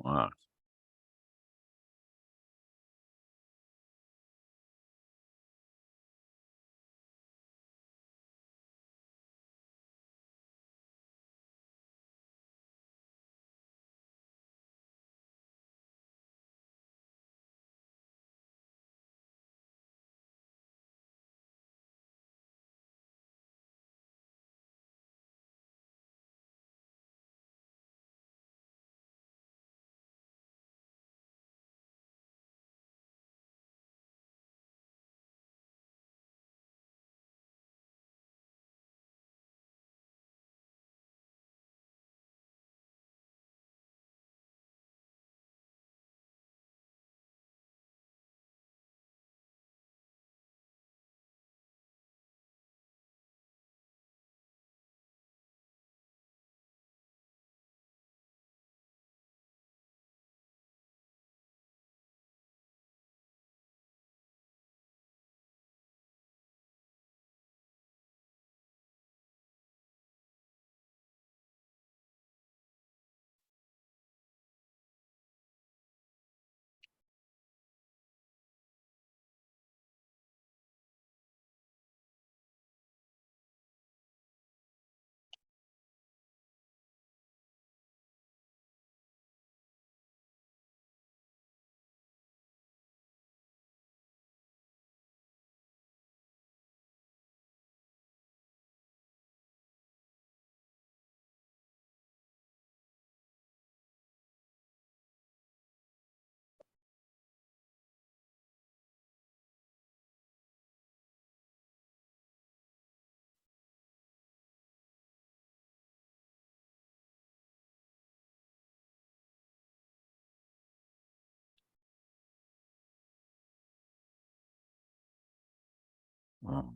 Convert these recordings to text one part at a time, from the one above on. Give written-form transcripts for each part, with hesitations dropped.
Wow. Wow.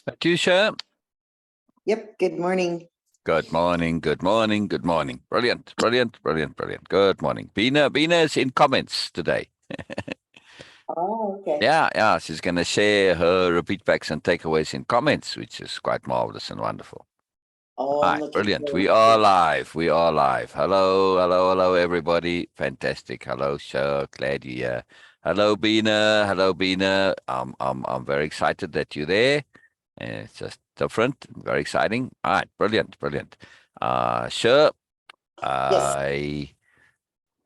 Katusha, Yep. Good morning. good morning, good morning, good morning. Brilliant, brilliant, brilliant, brilliant. Good morning. Bina is in comments today. Oh, okay. Yeah, she's going to share her repeat backs and takeaways in comments, which is quite marvelous and wonderful. Oh, All I'm right, looking brilliant. We forward are to it. live. We are live. Hello, everybody. Fantastic. Hello, Sher. Glad you're here. Hello, Bina. Hello, Bina. I'm very excited that you're there. It's just different, very exciting. All right, brilliant. Sure. Yes.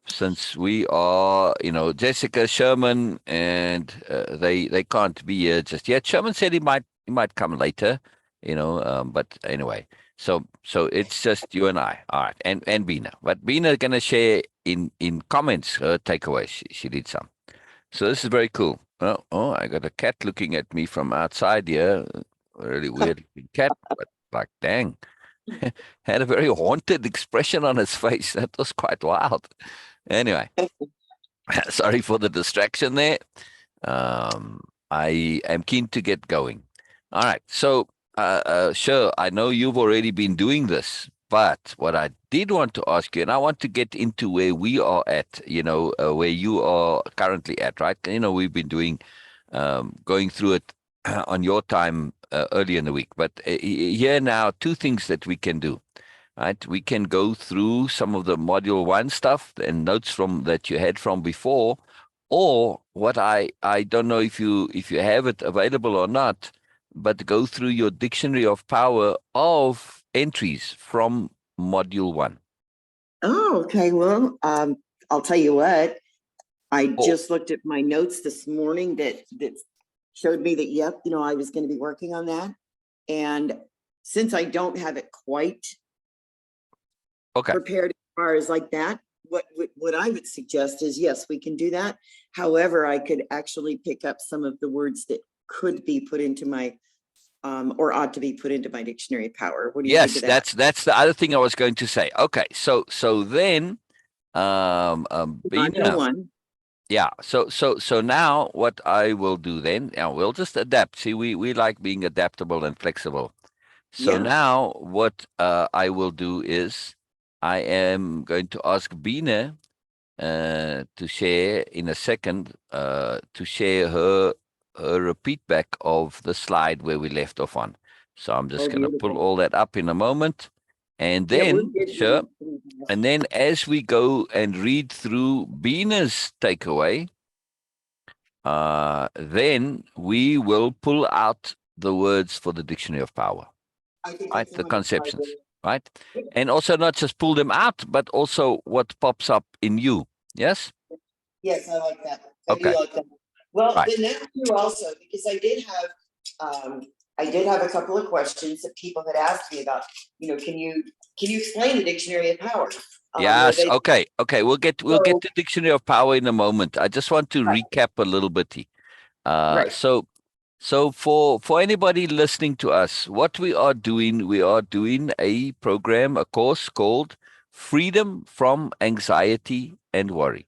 Since we are, Jessica Sherman, and they can't be here just yet. Sherman said he might come later, but anyway. So it's just you and I. All right, and Bina. But Bina gonna share in comments her takeaways. She did some. So this is very cool. Oh, I got a cat looking at me from outside here. A really weird looking cat, but like, dang. Had a very haunted expression on his face. That was quite wild. Anyway, sorry for the distraction there. I am keen to get going. All right. So, sure, I know you've already been doing this, but what I did want to ask you, and I want to get into where we are at, where you are currently at, right? We've been going through it on your time early in the week, but here now, two things that we can do. Right, we can go through some of the module one stuff and notes from that you had from before, or what I don't know if you have it available or not, but go through your dictionary of power of entries from module one. Oh, okay. Well, I'll tell you what. I Oh, just looked at my notes this morning that showed me that, yep, I was going to be working on that. And since I don't have it quite okay. prepared as far as like that, what I would suggest is, yes, we can do that. However, I could actually pick up some of the words that could be put into my or ought to be put into my dictionary of power. What do you think Yes, of that? that's the other thing I was going to say. Okay, so then, Module Bina, one. yeah. So now what I will do then, we'll just adapt. See, we like being adaptable and flexible. So Yeah. now what I will do is I am going to ask Bina to share in a second, to share her a repeat back of the slide where we left off on. So I'm just Oh, going to pull beautiful. all that up in a moment. And Yeah, we're then, sure. getting. And then as we go and read through Bina's takeaway, then we will pull out the words for the Dictionary of Power, I think right? that's a The wonderful conceptions, idea. right? And also not just pull them out, but also what pops up in you. Yes? Yes, I like that. I do Okay, like that. Well, right. then that too also, because I did have a couple of questions that people had asked me about, can you explain the dictionary of power? Where Yes. they, Okay. Okay. We'll get so, to Dictionary of Power in a moment. I just want to right, recap a little bit. right. So for anybody listening to us, what we are doing a program, a course called Freedom from Anxiety and Worry.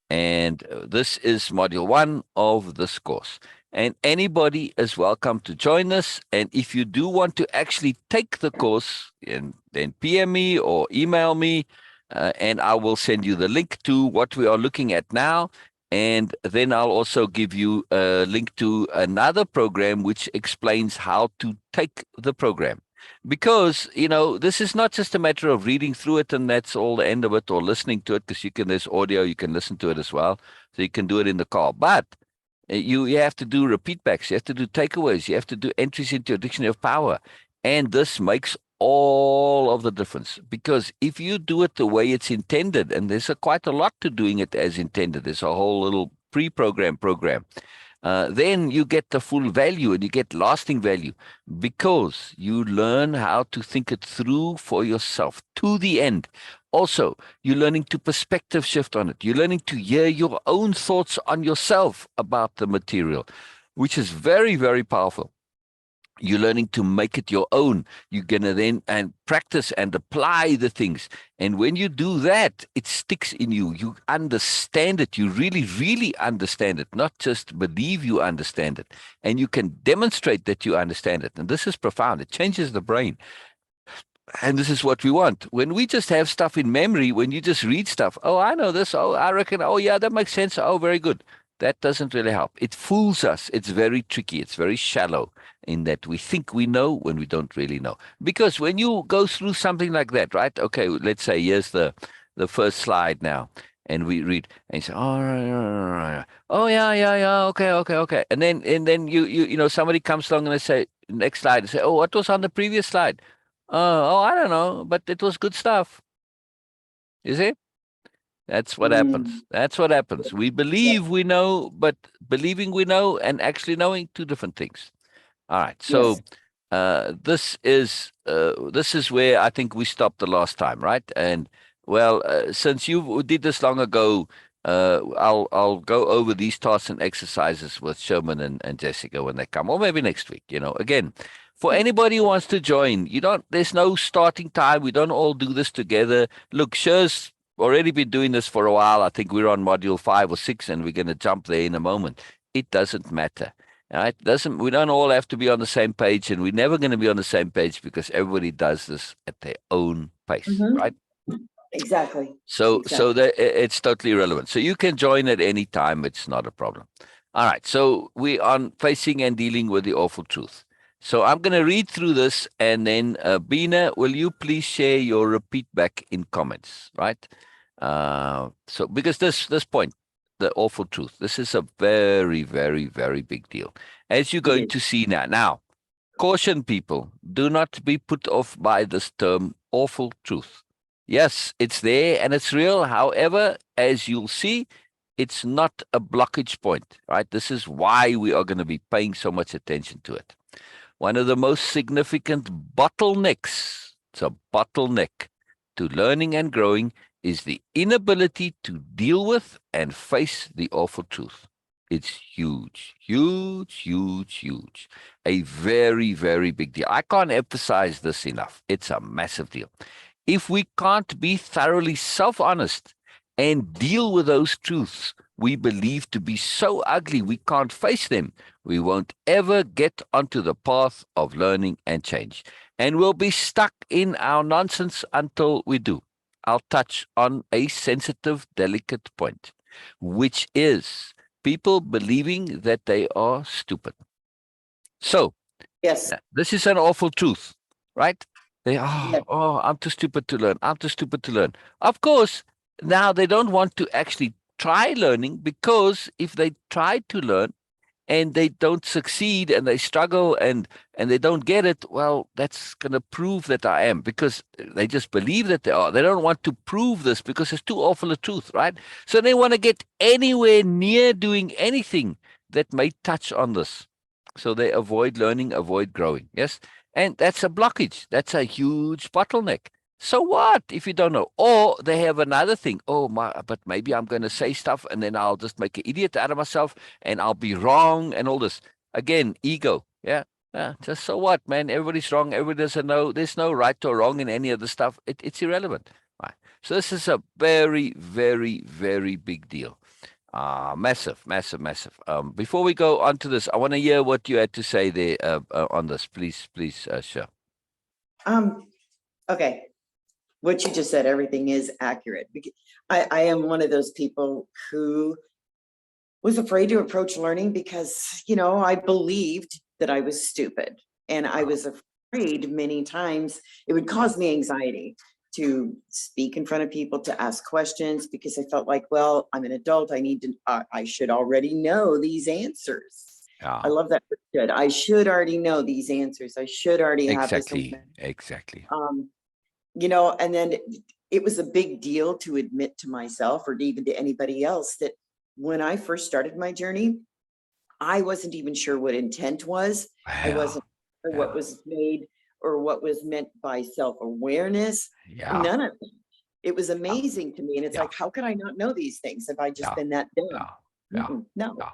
And this is module 1 of this course. And anybody is welcome to join us. And if you do want to actually take the course, then PM me or email me, and I will send you the link to what we are looking at now. And then I'll also give you a link to another program which explains how to take the program. Because, this is not just a matter of reading through it and that's all the end of it, or listening to it, because there's audio, you can listen to it as well. So you can do it in the car. But you have to do repeat backs, you have to do takeaways, you have to do entries into your dictionary of power. And this makes all of the difference, because if you do it the way it's intended, and there's quite a lot to doing it as intended, there's a whole little pre-program program, then you get the full value and you get lasting value, because you learn how to think it through for yourself to the end. Also, you're learning to perspective shift on it. You're learning to hear your own thoughts on yourself about the material, which is very, very powerful. You're learning to make it your own. You're going to then and practice and apply the things. And when you do that, it sticks in you. You understand it. You really, really understand it, not just believe you understand it. And you can demonstrate that you understand it. And this is profound. It changes the brain. And this is what we want. When we just have stuff in memory, when you just read stuff, oh, I know this. Oh, I reckon. Oh, yeah, that makes sense. Oh, very good. That doesn't really help. It fools us. It's very tricky. It's very shallow in that we think we know when we don't really know. Because when you go through something like that, right? Okay, let's say here's the first slide now, and we read and you say, oh, right. Oh, yeah, yeah, yeah. Okay, okay, okay. And then somebody comes along and they say next slide and say, oh, what was on the previous slide? I don't know, but it was good stuff. You see? That's what Mm, happens. That's what happens. We yeah, believe we know, but believing we know and actually knowing, two different things. All right. yes. So this is where I think we stopped the last time, right? And well, since you did this long ago, I'll go over these tasks and exercises with Sherman and Jessica when they come, or maybe next week. Again, for anybody who wants to join, there's no starting time. We don't all do this together. Look, Sher's already been doing this for a while. I think we're on module 5 or 6, and we're going to jump there in a moment. It doesn't matter. Right? We don't all have to be on the same page, and we're never going to be on the same page, because everybody does this at their own pace, Mhm. right? Exactly. So Exactly. that it's totally irrelevant. So you can join at any time. It's not a problem. All right. So we are facing and dealing with the awful truth. So I'm going to read through this, and then Bina, will you please share your repeat back in comments, right? So because this point, the awful truth, this is a very, very, very big deal, as you're It going is. to see now. Now, caution, people, do not be put off by this term awful truth. Yes, it's there and it's real. However, as you'll see, it's not a blockage point, right? This is why we are going to be paying so much attention to it. One of the most significant bottlenecks, it's a bottleneck to learning and growing, is the inability to deal with and face the awful truth. It's huge, huge, huge, huge. A very, very big deal. I can't emphasize this enough. It's a massive deal. If we can't be thoroughly self honest and deal with those truths we believe to be so ugly we can't face them, we won't ever get onto the path of learning and change. And we'll be stuck in our nonsense until we do. I'll touch on a sensitive, delicate point, which is people believing that they are stupid. So Yes, this is an awful truth, right? They yes, I'm too stupid to learn. I'm too stupid to learn. Of course, now they don't want to actually try learning, because if they try to learn and they don't succeed and they struggle and they don't get it, well, that's going to prove that I am, because they just believe that they are. They don't want to prove this because it's too awful a truth, right? So they want to get anywhere near doing anything that may touch on this. So they avoid learning, avoid growing. Yes. And that's a blockage. That's a huge bottleneck. So what if you don't know? Or they have another thing. Oh my, but maybe I'm going to say stuff and then I'll just make an idiot out of myself and I'll be wrong and all this. Again, ego. Yeah. Just so what, man? Everybody's wrong. Everybody doesn't know. There's no right or wrong in any of the stuff. It's irrelevant. Right. So this is a very, very, very big deal. Massive, massive, massive. Before we go on to this, I want to hear what you had to say there on this. Please, please, sure. Okay. What you just said, everything is accurate. I am one of those people who was afraid to approach learning because, I believed that I was stupid, and I was afraid many times it would cause me anxiety to speak in front of people, to ask questions, because I felt like, well, I'm an adult. I should already know these answers. Yeah, I love that word, should. I should already know these answers. I should already have this. exactly. And then it was a big deal to admit to myself, or even to anybody else, that when I first started my journey, I wasn't even sure what intent was. I wasn't sure what was made or what was meant by self-awareness. Yeah, None of it. It was yeah, amazing to me. And it's yeah, like, how could I not know these things? Have I just yeah, been that dumb? yeah, yeah, No. yeah,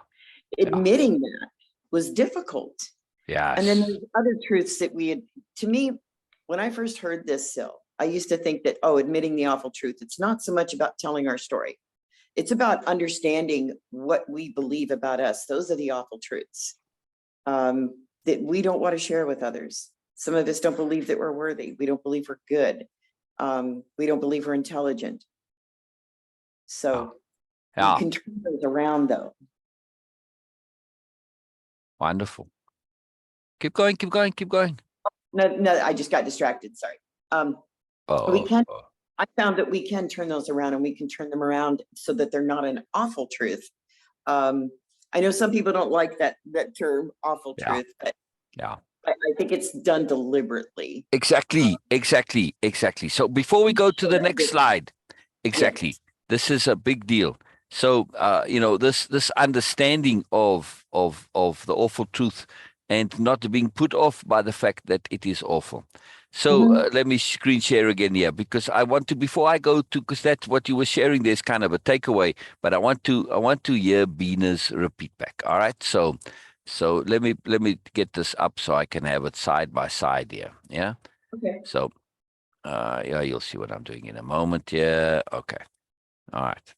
yeah. Admitting that was difficult. And then Yes. there's other truths that to me, when I first heard this, Sil, I used to think that, admitting the awful truth, it's not so much about telling our story. It's about understanding what we believe about us. Those are the awful truths that we don't want to share with others. Some of us don't believe that we're worthy. We don't believe we're good. We don't believe we're intelligent. Yeah. So you Yeah. can turn those around, though. Wonderful. Keep going, keep going, keep going. No, I just got distracted. Sorry. We Oh, can. oh. I found that we can turn those around, and we can turn them around so that they're not an awful truth. I know some people don't like that term, awful Yeah, truth, but yeah. I think it's done deliberately. Exactly, exactly, exactly. So before we go to the next slide, exactly, Yes. this is a big deal. So this understanding of the awful truth and not being put off by the fact that it is awful. So Mhm. let me screen share again here, because I want to, before I go to, because that's what you were sharing. There's kind of a takeaway, but I want to hear Bina's repeat back. All right, so let me get this up so I can have it side by side here. Yeah. Okay. So yeah, you'll see what I'm doing in a moment here. Okay. All right.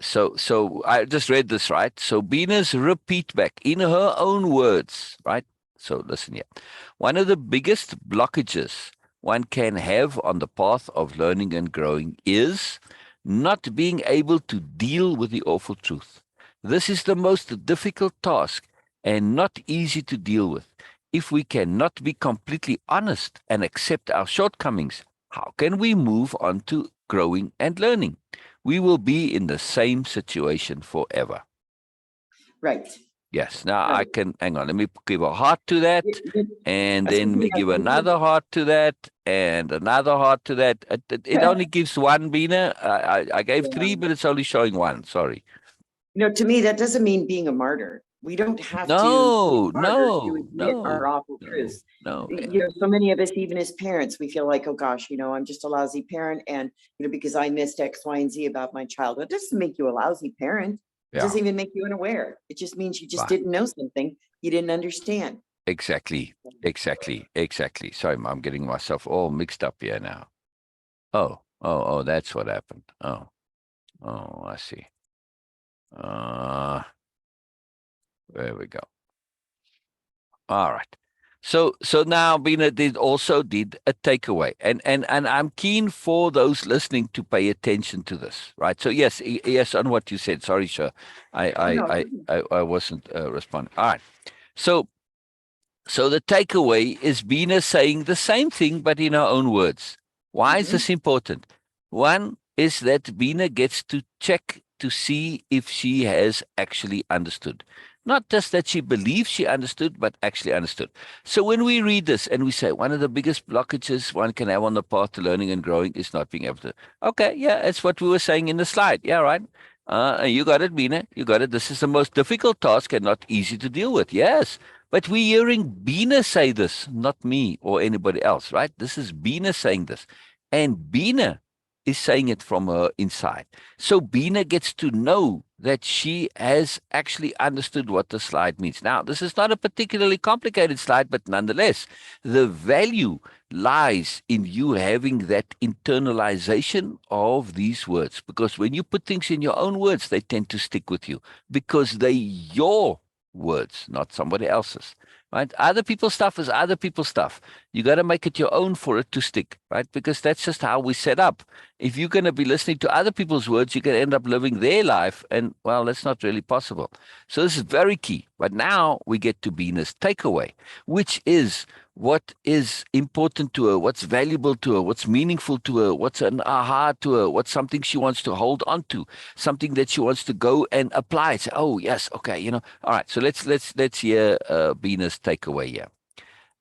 So I just read this, right. So Bina's repeat back in her own words, right? So listen here. One of the biggest blockages one can have on the path of learning and growing is not being able to deal with the awful truth. This is the most difficult task and not easy to deal with. If we cannot be completely honest and accept our shortcomings, how can we move on to growing and learning? We will be in the same situation forever. Right. Yes. Now I Right. can, hang on, let me give a heart to that, and then we give another heart to that, and another heart to that. It only gives one, Bina. I gave three, but it's only showing one. Sorry. To me, that doesn't mean being a martyr. We don't have to be No, a martyr to no, admit our no, awful no, truths. no. Yeah. So many of us, even as parents, we feel like, oh gosh, I'm just a lousy parent, and because I missed X, Y, and Z about my child. It doesn't make you a lousy parent. It Yeah. doesn't even make you unaware. It just means you just Right. didn't know something you didn't understand. Exactly. Exactly. Exactly. Sorry, I'm getting myself all mixed up here now. Oh, that's what happened. Oh, I see. Uh, there we go. All right. So now Bina did a takeaway, and I'm keen for those listening to pay attention to this, right? So yes, yes, on what you said. Sorry, sure, I I No. I I wasn't responding. All right, so so the takeaway is Bina saying the same thing, but in her own words. Why is Mhm. this important? One is that Bina gets to check to see if she has actually understood. Not just that she believes she understood, but actually understood. So when we read this and we say one of the biggest blockages one can have on the path to learning and growing is not being able to. Okay, yeah, that's what we were saying in the slide. Yeah, right. You got it, Bina. You got it. This is the most difficult task and not easy to deal with. Yes. But we're hearing Bina say this, not me or anybody else, right? This is Bina saying this. And Bina is saying it from her inside. So Bina gets to know that she has actually understood what the slide means. Now, this is not a particularly complicated slide, but nonetheless, the value lies in you having that internalization of these words. Because when you put things in your own words, they tend to stick with you because they your words, not somebody else's. Right? Other people's stuff is other people's stuff. You got to make it your own for it to stick, right? Because that's just how we set up. If you're going to be listening to other people's words, you can end up living their life, and well, that's not really possible. So this is very key. But now we get to Bina's takeaway, which is what is important to her, what's valuable to her, what's meaningful to her, what's an aha to her, what's something she wants to hold on to, something that she wants to go and apply. Say, oh yes, okay, all right. So let's hear Bina's takeaway here.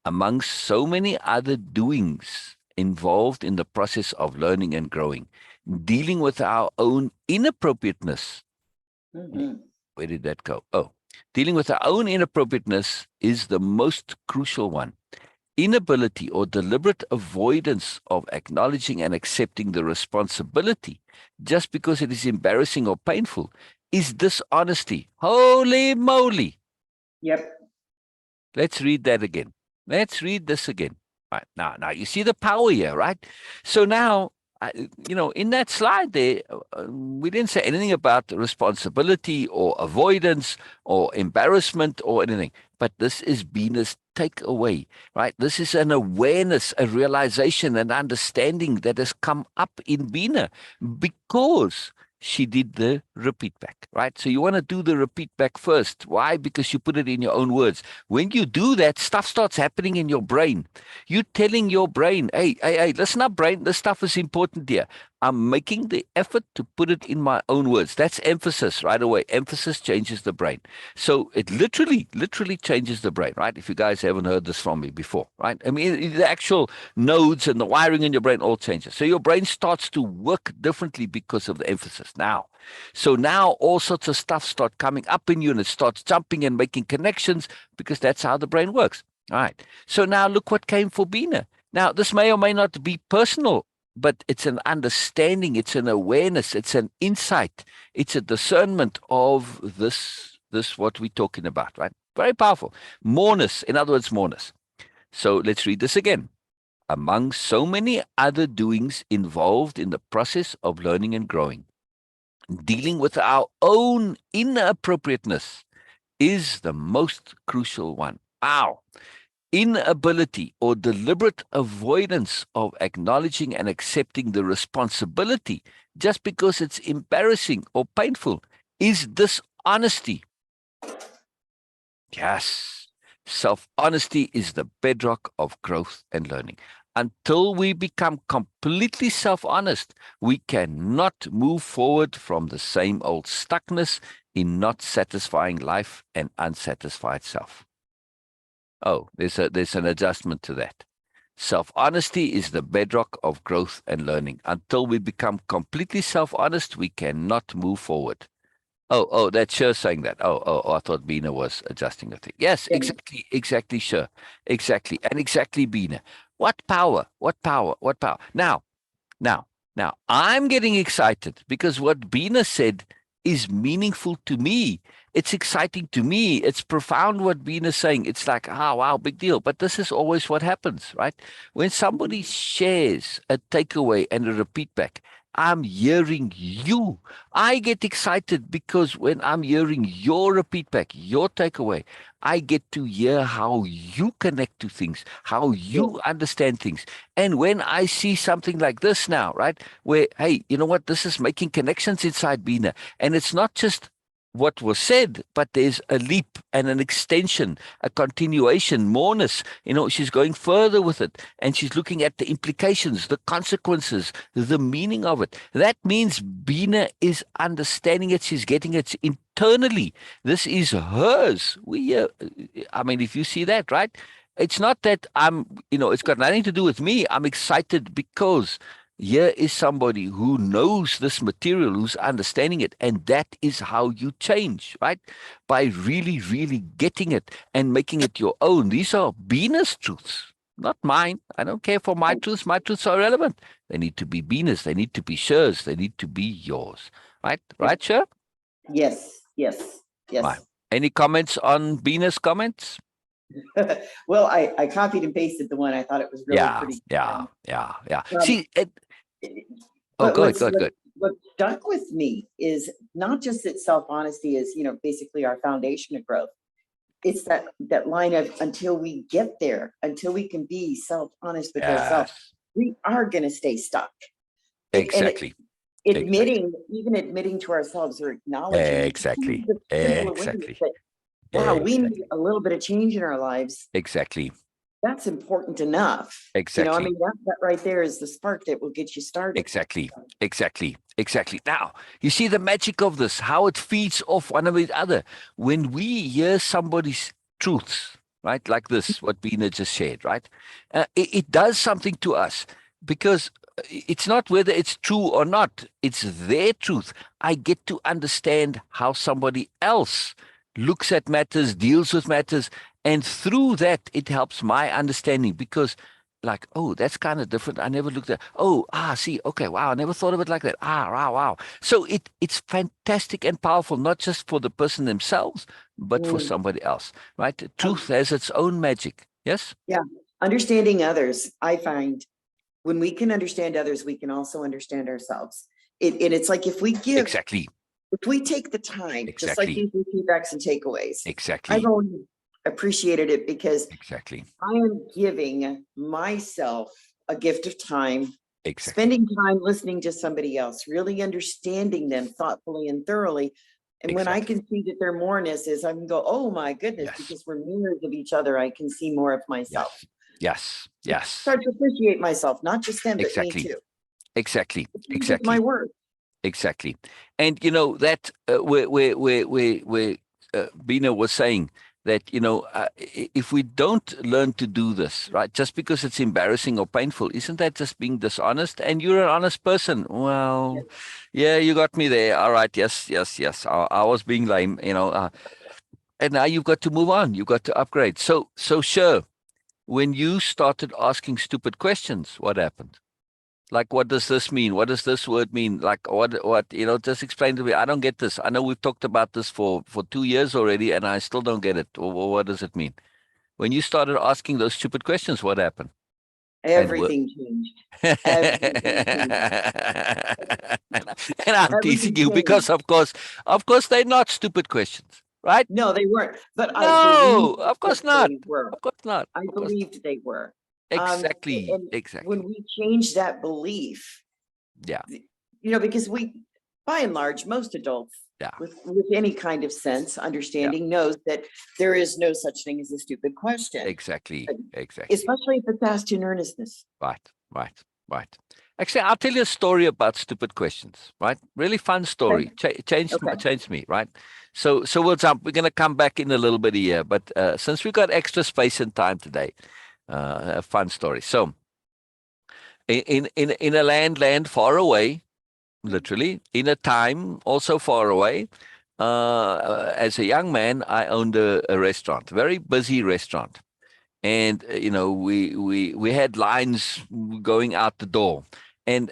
Among so many other doings involved in the process of learning and growing, dealing with our own inappropriateness. Mhm. Where did that go? Oh, dealing with our own inappropriateness is the most crucial one. Inability or deliberate avoidance of acknowledging and accepting the responsibility just because it is embarrassing or painful is dishonesty. Holy moly. Yep. Let's read that again. Let's read this again. Right, now you see the power here, right? So now, in that slide there, we didn't say anything about responsibility or avoidance or embarrassment or anything. But this is Bina's takeaway, right? This is an awareness, a realization, an understanding that has come up in Bina because she did the repeat back, right? So you want to do the repeat back first. Why? Because you put it in your own words. When you do that, stuff starts happening in your brain. You're telling your brain, hey, listen up, brain. This stuff is important here. I'm making the effort to put it in my own words. That's emphasis right away. Emphasis changes the brain. So it literally changes the brain, right? If you guys haven't heard this from me before, right? I mean, the actual nodes and the wiring in your brain all changes. So your brain starts to work differently because of the emphasis now. So now all sorts of stuff start coming up in you and it starts jumping and making connections because that's how the brain works. All right. So now look what came for Bina. Now, this may or may not be personal, but it's an understanding, it's an awareness, it's an insight, it's a discernment of this what we're talking about, right? Very powerful. Moreness, in other words, moreness. So let's read this again. Among so many other doings involved in the process of learning and growing, dealing with our own inappropriateness is the most crucial one. Wow. Inability or deliberate avoidance of acknowledging and accepting the responsibility just because it's embarrassing or painful is dishonesty. Yes, self honesty is the bedrock of growth and learning. Until we become completely self honest, we cannot move forward from the same old stuckness in not satisfying life and unsatisfied self. Oh, there's an adjustment to that. Self honesty is the bedrock of growth and learning. Until we become completely self honest, we cannot move forward. Oh, that's sure saying that. Oh, I thought Bina was adjusting the thing. Yes, Yeah. exactly, sure. Exactly. And exactly, Bina. What power? What power? What power? Now, now, I'm getting excited because what Bina said is meaningful to me. It's exciting to me. It's profound what Bina's saying. It's like, wow, big deal. But this is always what happens, right? When somebody shares a takeaway and a repeat back, I'm hearing you. I get excited because when I'm hearing your repeat back, your takeaway, I get to hear how you connect to things, how Yes. you understand things. And when I see something like this now, right, where, hey, you know what, this is making connections inside Bina. And it's not just what was said, but there's a leap and an extension, a continuation, moreness. She's going further with it, and she's looking at the implications, the consequences, the meaning of it. That means Bina is understanding it. She's getting it internally. This is hers. I mean, if you see that, right? It's not that it's got nothing to do with me. I'm excited because here is somebody who knows this material, who's understanding it, and that is how you change, right? By really, really getting it and making it your own. These are Bina's truths, not mine. I don't care for my truths. My truths are relevant. They need to be Bina's. They need to be Sher's. They need to be yours, right? Right, Sher? Yes, yes, Right. yes. Any comments on Bina's comments? Well, I copied and pasted the one. I thought it was really Yeah, pretty. yeah, yeah, yeah. Um, See, oh, but go ahead, go ahead, go ahead. what stuck with me is not just that self-honesty is, basically our foundation of growth. It's that line of until we get there, until we can be self-honest with ourselves, Yes, we are going to stay stuck. And exactly, exactly, even admitting to ourselves or acknowledging it's exactly, the simple awareness exactly, that, wow, we need exactly, a little bit of change in our lives. exactly, That's important enough. I exactly. mean, that right there is the spark that will get you started. Exactly, exactly, exactly. Now, you see the magic of this, how it feeds off one of the other. When we hear somebody's truths, right, like this, what Bina just shared, right, it does something to us because it's not whether it's true or not, it's their truth. I get to understand how somebody else looks at matters, deals with matters, and through that, it helps my understanding because like, oh, that's kind of different. I never looked at. Oh, see, okay, wow, I never thought of it like that. Wow, wow. So it's fantastic and powerful, not just for the person themselves, but for Mm, somebody else, right? um, Truth has its own magic. Yes, yeah. Understanding others, I find when we can understand others, we can also understand ourselves. And it's like exactly, if we take the time, just like exactly, these feedbacks and takeaways, I've exactly, always appreciated it because exactly, I am giving myself a gift of time, exactly, spending time listening to somebody else, really understanding them thoughtfully and thoroughly. And when I exactly. can see that their moreness is, I can go, oh my goodness, Yes, because we're mirrors of each other, I can see more of myself. yes, yes, yes. Start to appreciate myself, not just them, but me Exactly, too. exactly, It changes my exactly. worth. Exactly. And that where Bina was saying that, if we don't learn to do this, right, just because it's embarrassing or painful, isn't that just being dishonest? And you're an honest person. Yes. Well, yeah, you got me there. All right. Yes, yes, yes. I was being lame, and now you've got to move on. You've got to upgrade. So sure, when you started asking stupid questions, what happened? Like, what does this mean? What does this word mean? Like, what, just explain to me. I don't get this. I know we've talked about this for 2 years already, and I still don't get it. What does it mean? When you started asking those stupid questions, what happened? And what? Everything changed. And Everything changed. I'm teasing Everything you because, changed. of course, they're not stupid questions, right? No, they weren't, but I believed No, of that course not. they were. Of course not. I Of course not. believed they were. Exactly. And when Exactly. we change that belief, Yeah. because by and large, most adults Yeah. with any kind of sense, Yeah. understanding knows that there is no such thing as a stupid question, Exactly. Exactly. especially if it's asked in earnestness. Right, right, right. Actually, I'll tell you a story about stupid questions, right? Really fun Okay. story. Changed Okay. changed me, right? So we'll jump. We're going to come back in a little bit here, but since we got extra space and time today, a fun story. So in a land far away, literally in a time also far away. As a young man, I owned a restaurant, very busy restaurant, and we had lines going out the door, and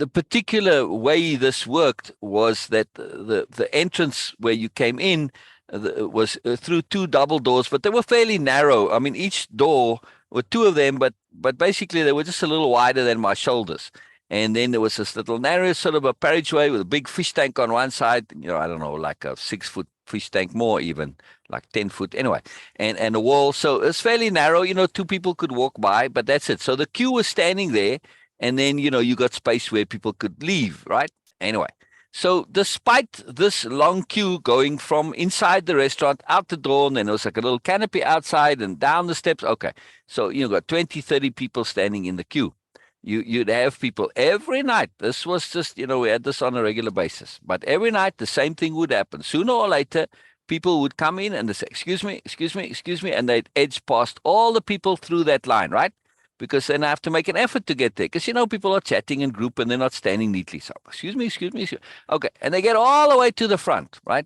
the particular way this worked was that the entrance where you came in was through two double doors, but they were fairly narrow. I mean, each door were two of them, but basically they were just a little wider than my shoulders. And then there was this little narrow sort of a passageway with a big fish tank on one side, I don't know, like a 6 foot fish tank, more even, like 10 foot anyway, and a wall. So it's fairly narrow, two people could walk by, but that's it. So the queue was standing there, and then, you got space where people could leave, right? Anyway. So despite this long queue going from inside the restaurant out the door, and then there was like a little canopy outside and down the steps. Okay. So you got 20, 30 people standing in the queue. You'd have people every night. This was just, we had this on a regular basis. But every night the same thing would happen. Sooner or later, people would come in and they say, excuse me, excuse me, excuse me, and they'd edge past all the people through that line, right? Because then I have to make an effort to get there. Because, people are chatting in group and they're not standing neatly. So, excuse me, excuse me, excuse me. Okay. And they get all the way to the front, right?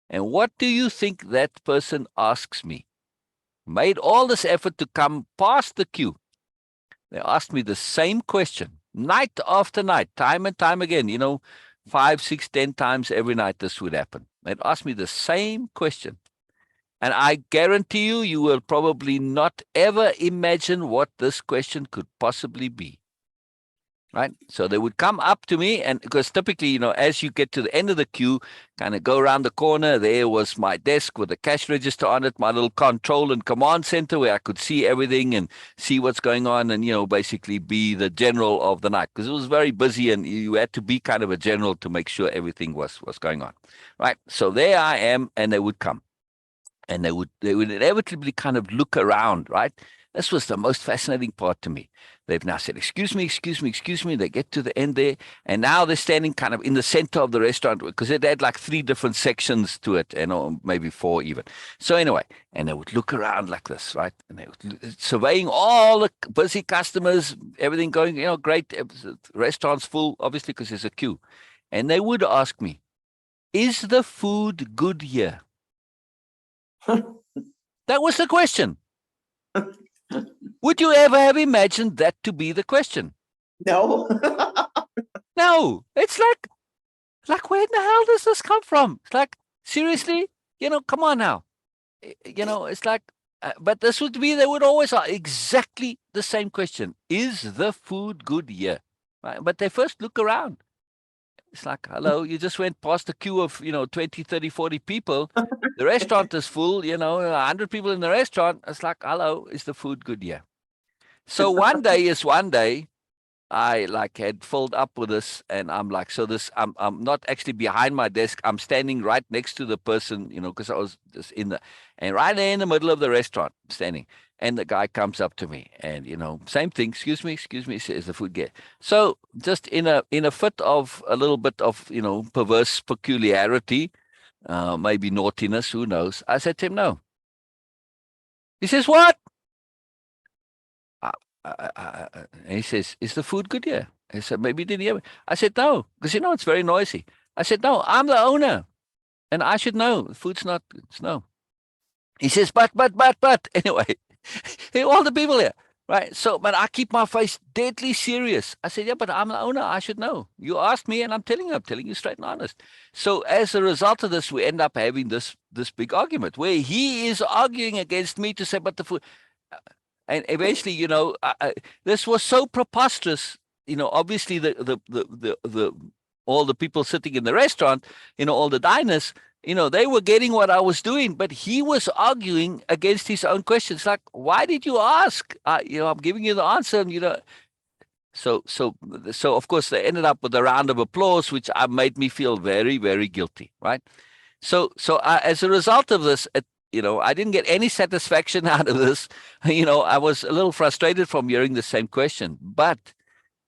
And what do you think that person asks me? Made all this effort to come past the queue. They asked me the same question night after night, time and time again, 5, 6, 10 times every night this would happen. They'd ask me the same question. And I guarantee you will probably not ever imagine what this question could possibly be. Right? So they would come up to me, and because typically, as you get to the end of the queue, kind of go around the corner, there was my desk with a cash register on it, my little control and command center where I could see everything and see what's going on and, basically be the general of the night, because it was very busy and you had to be kind of a general to make sure everything was going on. Right? So there I am, and they would come. And they would inevitably kind of look around, right? This was the most fascinating part to me. They've now said, excuse me, excuse me, excuse me. They get to the end there, and now they're standing kind of in the center of the restaurant, because it had like 3 different sections to it, or maybe 4 even. So anyway, and they would look around like this, right? And they would surveying all the busy customers, everything going, great. Restaurant's full, obviously, because there's a queue. And they would ask me, is the food good here? That was the question. Would you ever have imagined that to be the question? No. No. It's like, where in the hell does this come from? It's like, seriously? Come on now. It's like, but this would be, they would always ask exactly the same question. Is the food good here? Right? But they first look around. It's like, hello, you just went past a queue of, 20, 30, 40 people. The restaurant is full, 100 people in the restaurant. It's like, hello, is the food good here? So one day, I had filled up with this, and I'm like, so this, I'm not actually behind my desk. I'm standing right next to the person, because I was just and right there in the middle of the restaurant, standing. And the guy comes up to me, and same thing. Excuse me, says the food get. So just in a fit of a little bit of perverse peculiarity, maybe naughtiness, who knows? I said to him, no. He says, what? And he says, is the food good here? I said, maybe did he ever? I said, no, because it's very noisy. I said, no, I'm the owner, and I should know. The food's not good. No. He says, but. Anyway, all the people here, right? So, but I keep my face deadly serious. I said, yeah, but I'm the owner. I should know. You asked me, and I'm telling you straight and honest. So as a result of this, we end up having this big argument where he is arguing against me to say, but the food. And eventually, this was so preposterous. Obviously, the all the people sitting in the restaurant, all the diners, they were getting what I was doing, but he was arguing against his own questions. Like, why did you ask? I'm giving you the answer, and So of course they ended up with a round of applause, which made me feel very, very guilty, right? So as a result of this, I didn't get any satisfaction out of this. I was a little frustrated from hearing the same question, but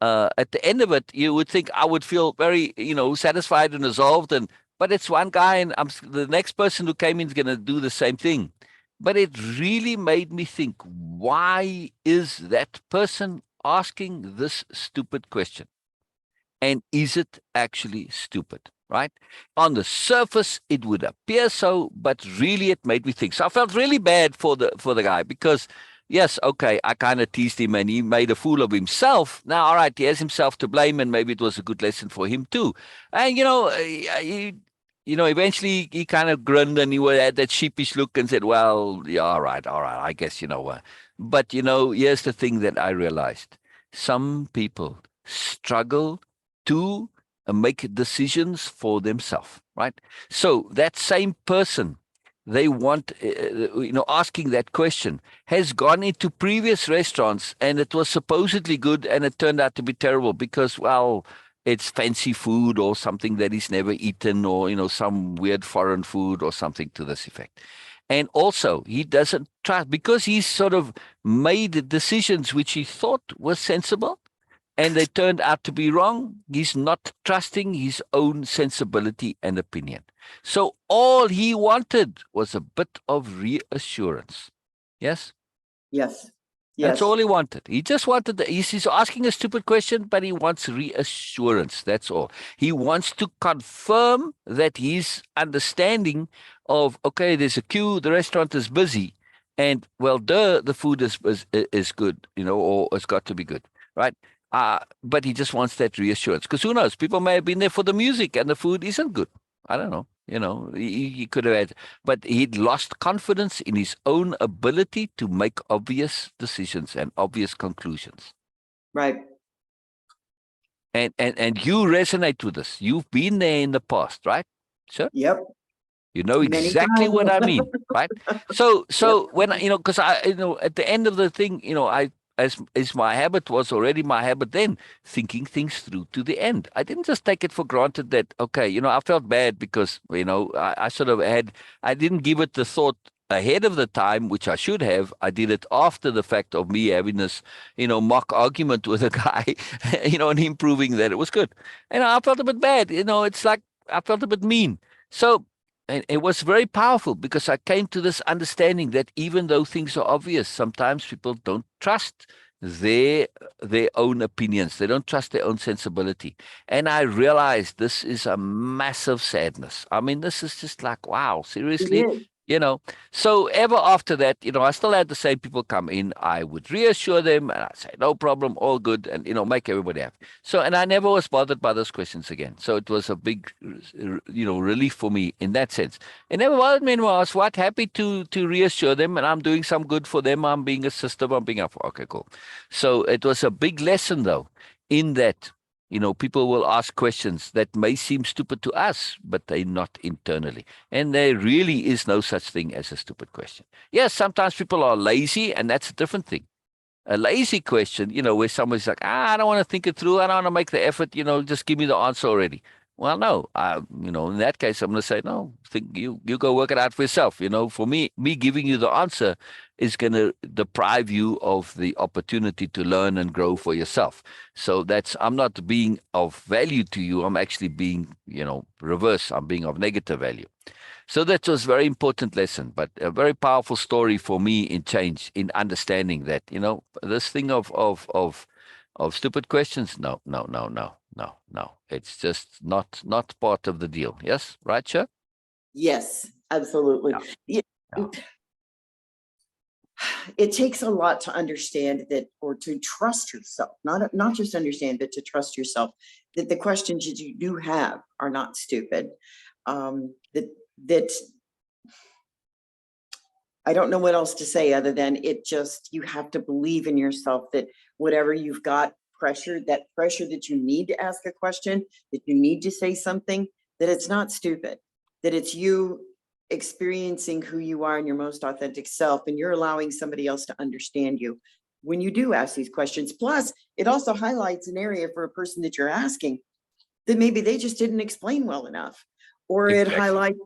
at the end of it, you would think I would feel very, satisfied and resolved. But it's one guy, and the next person who came in is going to do the same thing. But it really made me think, why is that person asking this stupid question? And is it actually stupid? Right? On the surface, it would appear so, but really it made me think. So I felt really bad for the guy, because yes, okay, I kind of teased him and he made a fool of himself. Now, all right, he has himself to blame, and maybe it was a good lesson for him too. And eventually he kind of grinned, and he had that sheepish look and said, well, yeah, all right, I guess, But here's the thing that I realized. Some people struggle to make decisions for themselves, right? So that same person, they want, asking that question, has gone into previous restaurants and it was supposedly good and it turned out to be terrible because, well, it's fancy food or something that he's never eaten, or, some weird foreign food or something to this effect. And also, he doesn't trust because he's sort of made decisions which he thought were sensible and they turned out to be wrong. He's not trusting his own sensibility and opinion. So all he wanted was a bit of reassurance. Yes? Yes. That's Yes. all he wanted. He just wanted, he's asking a stupid question, but he wants reassurance. That's all. He wants to confirm that his understanding of, okay, there's a queue, the restaurant is busy, and, well, the food is good, or it's got to be good, right? But he just wants that reassurance because who knows? People may have been there for the music and the food isn't good. I don't know. He could have had, but he'd lost confidence in his own ability to make obvious decisions and obvious conclusions. Right. And you resonate with this. You've been there in the past, right? Sure. Yep. You know Many exactly what I times. mean, right? So Yep. when because at the end of the thing, I as my habit was already my habit then, thinking things through to the end. I didn't just take it for granted that, okay, I felt bad because I sort of I didn't give it the thought ahead of the time, which I should have. I did it after the fact of me having this, mock argument with a guy, and him proving that it was good. And I felt a bit bad. It's like I felt a bit mean. So. And it was very powerful because I came to this understanding that even though things are obvious, sometimes people don't trust their their own opinions. They don't trust their own sensibility. And I realized this is a massive sadness. I mean, this is just like, wow, It seriously. is. So ever after that, I still had the same people come in. I would reassure them and I'd say, no problem, all good, and, make everybody happy. So, and I never was bothered by those questions again. So it was a big, relief for me in that sense. It never bothered me anymore. I was what happy to reassure them, and I'm doing some good for them. I'm being a system. I'm being helpful. Okay, cool. So it was a big lesson, though, in that, people will ask questions that may seem stupid to us, but they're not internally. And there really is no such thing as a stupid question. Yes, sometimes people are lazy, and that's a different thing. A lazy question, where somebody's like, I don't want to think it through. I don't want to make the effort, just give me the answer already. Well, no, in that case, I'm going to say, no, think you go work it out for yourself. For me giving you the answer is going to deprive you of the opportunity to learn and grow for yourself. So I'm not being of value to you. I'm actually being, reverse. I'm being of negative value. So that was a very important lesson, but a very powerful story for me in change, in understanding that, this thing of stupid questions. No, no, no, no, no, no. It's just not part of the deal. Yes, right, Sure? Yes, absolutely. Yeah. Yeah. Yeah. It takes a lot to understand that, or to trust yourself, not just understand, but to trust yourself that the questions that you do have are not stupid. That I don't know what else to say other than you have to believe in yourself that whatever you've got that pressure that you need to ask a question, that you need to say something, that it's not stupid, that it's you experiencing who you are in your most authentic self, and you're allowing somebody else to understand you when you do ask these questions. Plus, it also highlights an area for a person that you're asking that maybe they just didn't explain well enough, or it Exactly. highlights,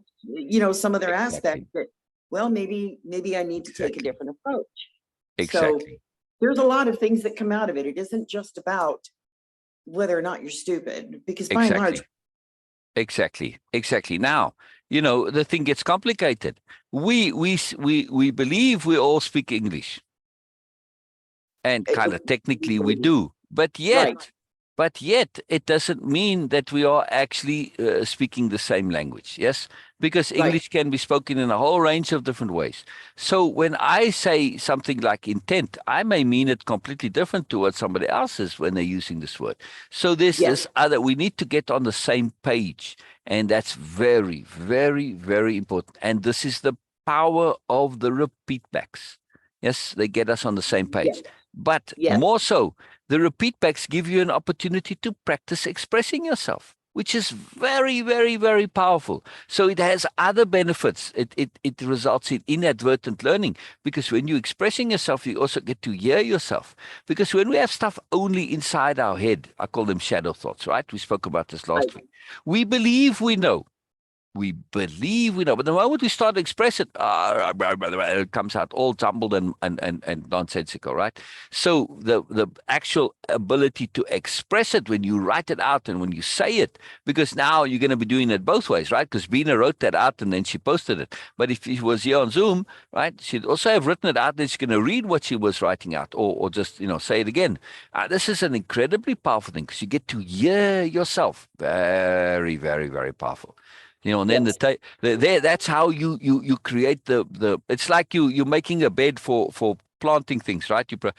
some of their Exactly. aspects that, well, maybe I need to take a Exactly. different approach. So Exactly. there's a lot of things that come out of it. It isn't just about whether or not you're stupid, because by and large, Exactly. Now, the thing gets complicated. We believe we all speak English, and kind of technically we do, right, but yet it doesn't mean that we are actually speaking the same language. Yes, because right, English can be spoken in a whole range of different ways. So when I say something like intent, I may mean it completely different to what somebody else is when they're using this word. So there's yes, this we need to get on the same page, and that's very, very, very important. And this is the power of the repeat backs. Yes, they get us on the same yes, page. But yes, more so, the repeat backs give you an opportunity to practice expressing yourself, which is very, very, very powerful. So it has other benefits. It results in inadvertent learning, because when you're expressing yourself, you also get to hear yourself. Because when we have stuff only inside our head, I call them shadow thoughts, right? We spoke about this last week. We believe we know. We believe we know, but the moment we start to express it, it comes out all jumbled and nonsensical, right? So the actual ability to express it when you write it out and when you say it, because now you're going to be doing it both ways, right? Because Bina wrote that out and then she posted it. But if she was here on Zoom, right, she'd also have written it out, then she's going to read what she was writing out, or just, say it again. This is an incredibly powerful thing, because you get to hear yourself. Very, very, very powerful. And then that's how you create the. It's like you're making a bed for planting things, right? You're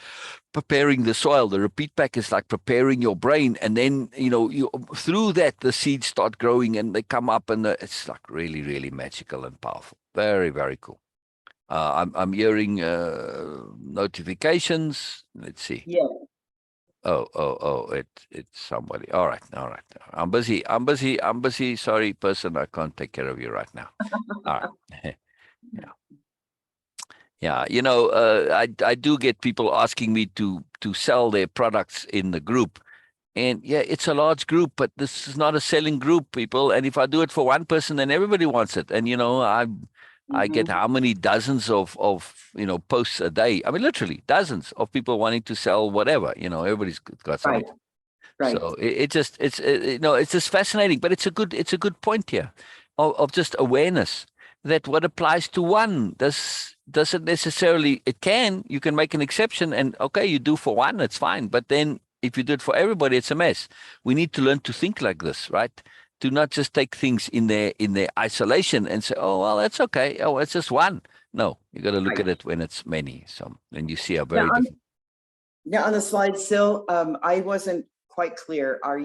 preparing the soil. The repeat back is like preparing your brain, and then you through that the seeds start growing and they come up, and it's like really, really magical and powerful. Very, very cool. I'm hearing notifications. Let's see. Yeah. It's somebody. All right. I'm busy. Sorry, person, I can't take care of you right now. All right. Yeah. I do get people asking me to sell their products in the group. And yeah, it's a large group, but this is not a selling group, people. And if I do it for one person, then everybody wants it. And I get how many dozens of posts a day. I mean, literally dozens of people wanting to sell whatever. Everybody's got something. Right. So it's just fascinating. But it's a good point here of just awareness that what applies to one doesn't necessarily. You can make an exception, and okay, you do for one, it's fine. But then if you do it for everybody, it's a mess. We need to learn to think like this, right? To not just take things in their isolation and say, oh, well, that's okay. Oh, it's just one. No, you got to look at it when it's many. So then you see a very different. Now on the slide still, I wasn't quite clear. Are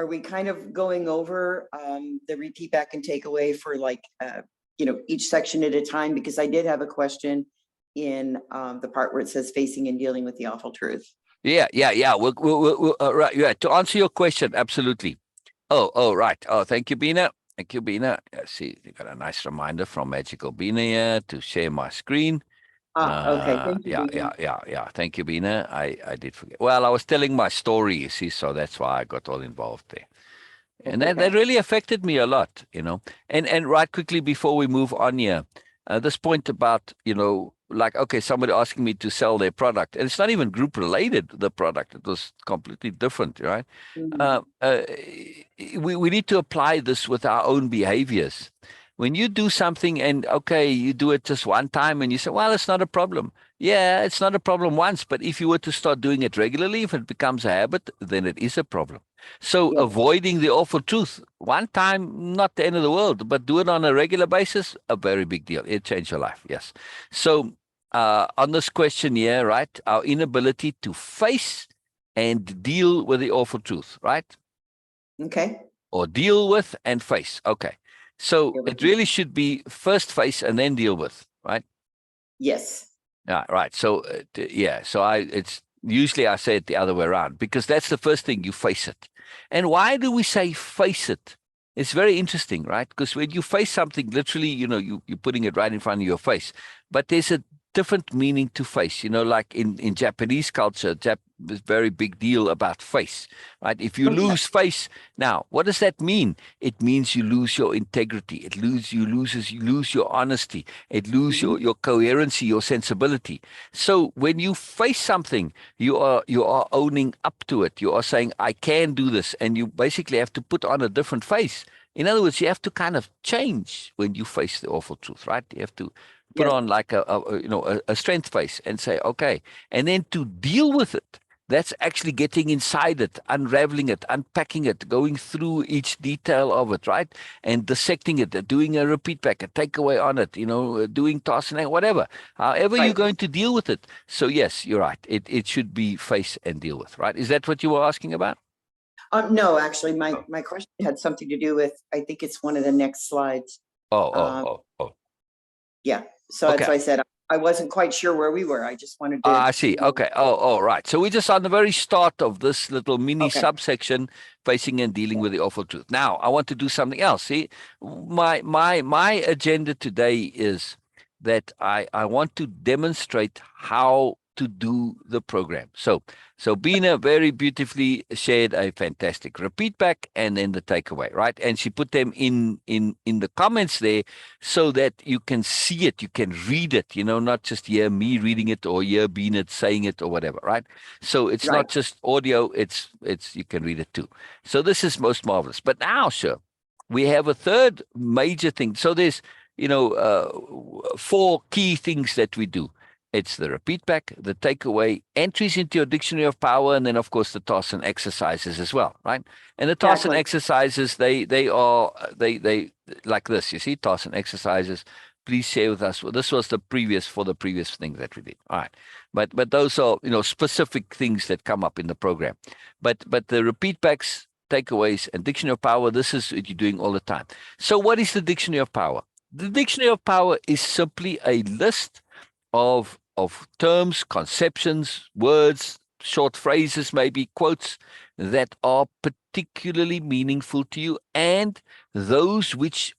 we kind of going over the repeat back and takeaway for like, each section at a time? Because I did have a question in the part where it says facing and dealing with the awful truth. Yeah. We'll right. Yeah. To answer your question, absolutely. Oh, right. Oh, thank you, Bina. Thank you, Bina. See, you got a nice reminder from Magical Bina here to share my screen. Okay. Thank you, Yeah. Thank you, Bina. I did forget. Well, I was telling my story, you see, so that's why I got all involved there. And that really affected me a lot, And right quickly before we move on here, this point about, like, okay, somebody asking me to sell their product, and it's not even group related, the product. It was completely different, right? We need to apply this with our own behaviors. When you do something and, okay, you do it just one time and you say, well, it's not a problem. Yeah, it's not a problem once, but if you were to start doing it regularly, if it becomes a habit, then it is a problem. So avoiding the awful truth, one time, not the end of the world, but do it on a regular basis, a very big deal. It changed your life, yes. So on this question here, right, our inability to face and deal with the awful truth, right? Okay. Or deal with and face. Okay. So it really should be first face and then deal with, right? Yes. Yeah, right. So it's usually I say it the other way around, because that's the first thing, you face it. And why do we say face it? It's very interesting, right? Because when you face something, literally, you're putting it right in front of your face. But there's a different meaning to face, like in Japanese culture, is very big deal about face, right? If you lose face, now, what does that mean? It means you lose your integrity. You lose your honesty. It lose your coherency, your sensibility. So when you face something, you are owning up to it. You are saying, I can do this. And you basically have to put on a different face. In other words, you have to kind of change when you face the awful truth, right? You have to put on like a strength face and say, okay. And then to deal with it, that's actually getting inside it, unraveling it, unpacking it, going through each detail of it, right? And dissecting it, doing a repeat back, a takeaway on it, doing toss and whatever. However you're going to deal with it. So yes, you're right. It should be face and deal with, right? Is that what you were asking about? No, actually, my question had something to do with, I think it's one of the next slides. Oh. Yeah. So that's why I said I wasn't quite sure where we were. I just wanted to. I see. Okay. Oh, right. So we're just on the very start of this little mini Okay. subsection, facing and dealing with the awful truth. Now, I want to do something else. See, my agenda today is that I want to demonstrate how to do the program. So Bina very beautifully shared a fantastic repeat back and then the takeaway, right? And she put them in the comments there so that you can see it, you can read it, not just hear me reading it or hear Bina saying it or whatever, right? So it's Right. not just audio, it's you can read it too. So this is most marvelous. But now, sure, we have a third major thing. So there's four key things that we do. It's the repeat back, the takeaway, entries into your dictionary of power, and then of course the tasks and exercises as well, right? And the tasks and Exactly. exercises, they are like this. You see, tasks and exercises. Please share with us. Well, this was the previous thing that we did. All right, but those are specific things that come up in the program. But the repeat backs, takeaways, and dictionary of power. This is what you're doing all the time. So what is the dictionary of power? The dictionary of power is simply a list of terms, conceptions, words, short phrases, maybe quotes that are particularly meaningful to you, and those which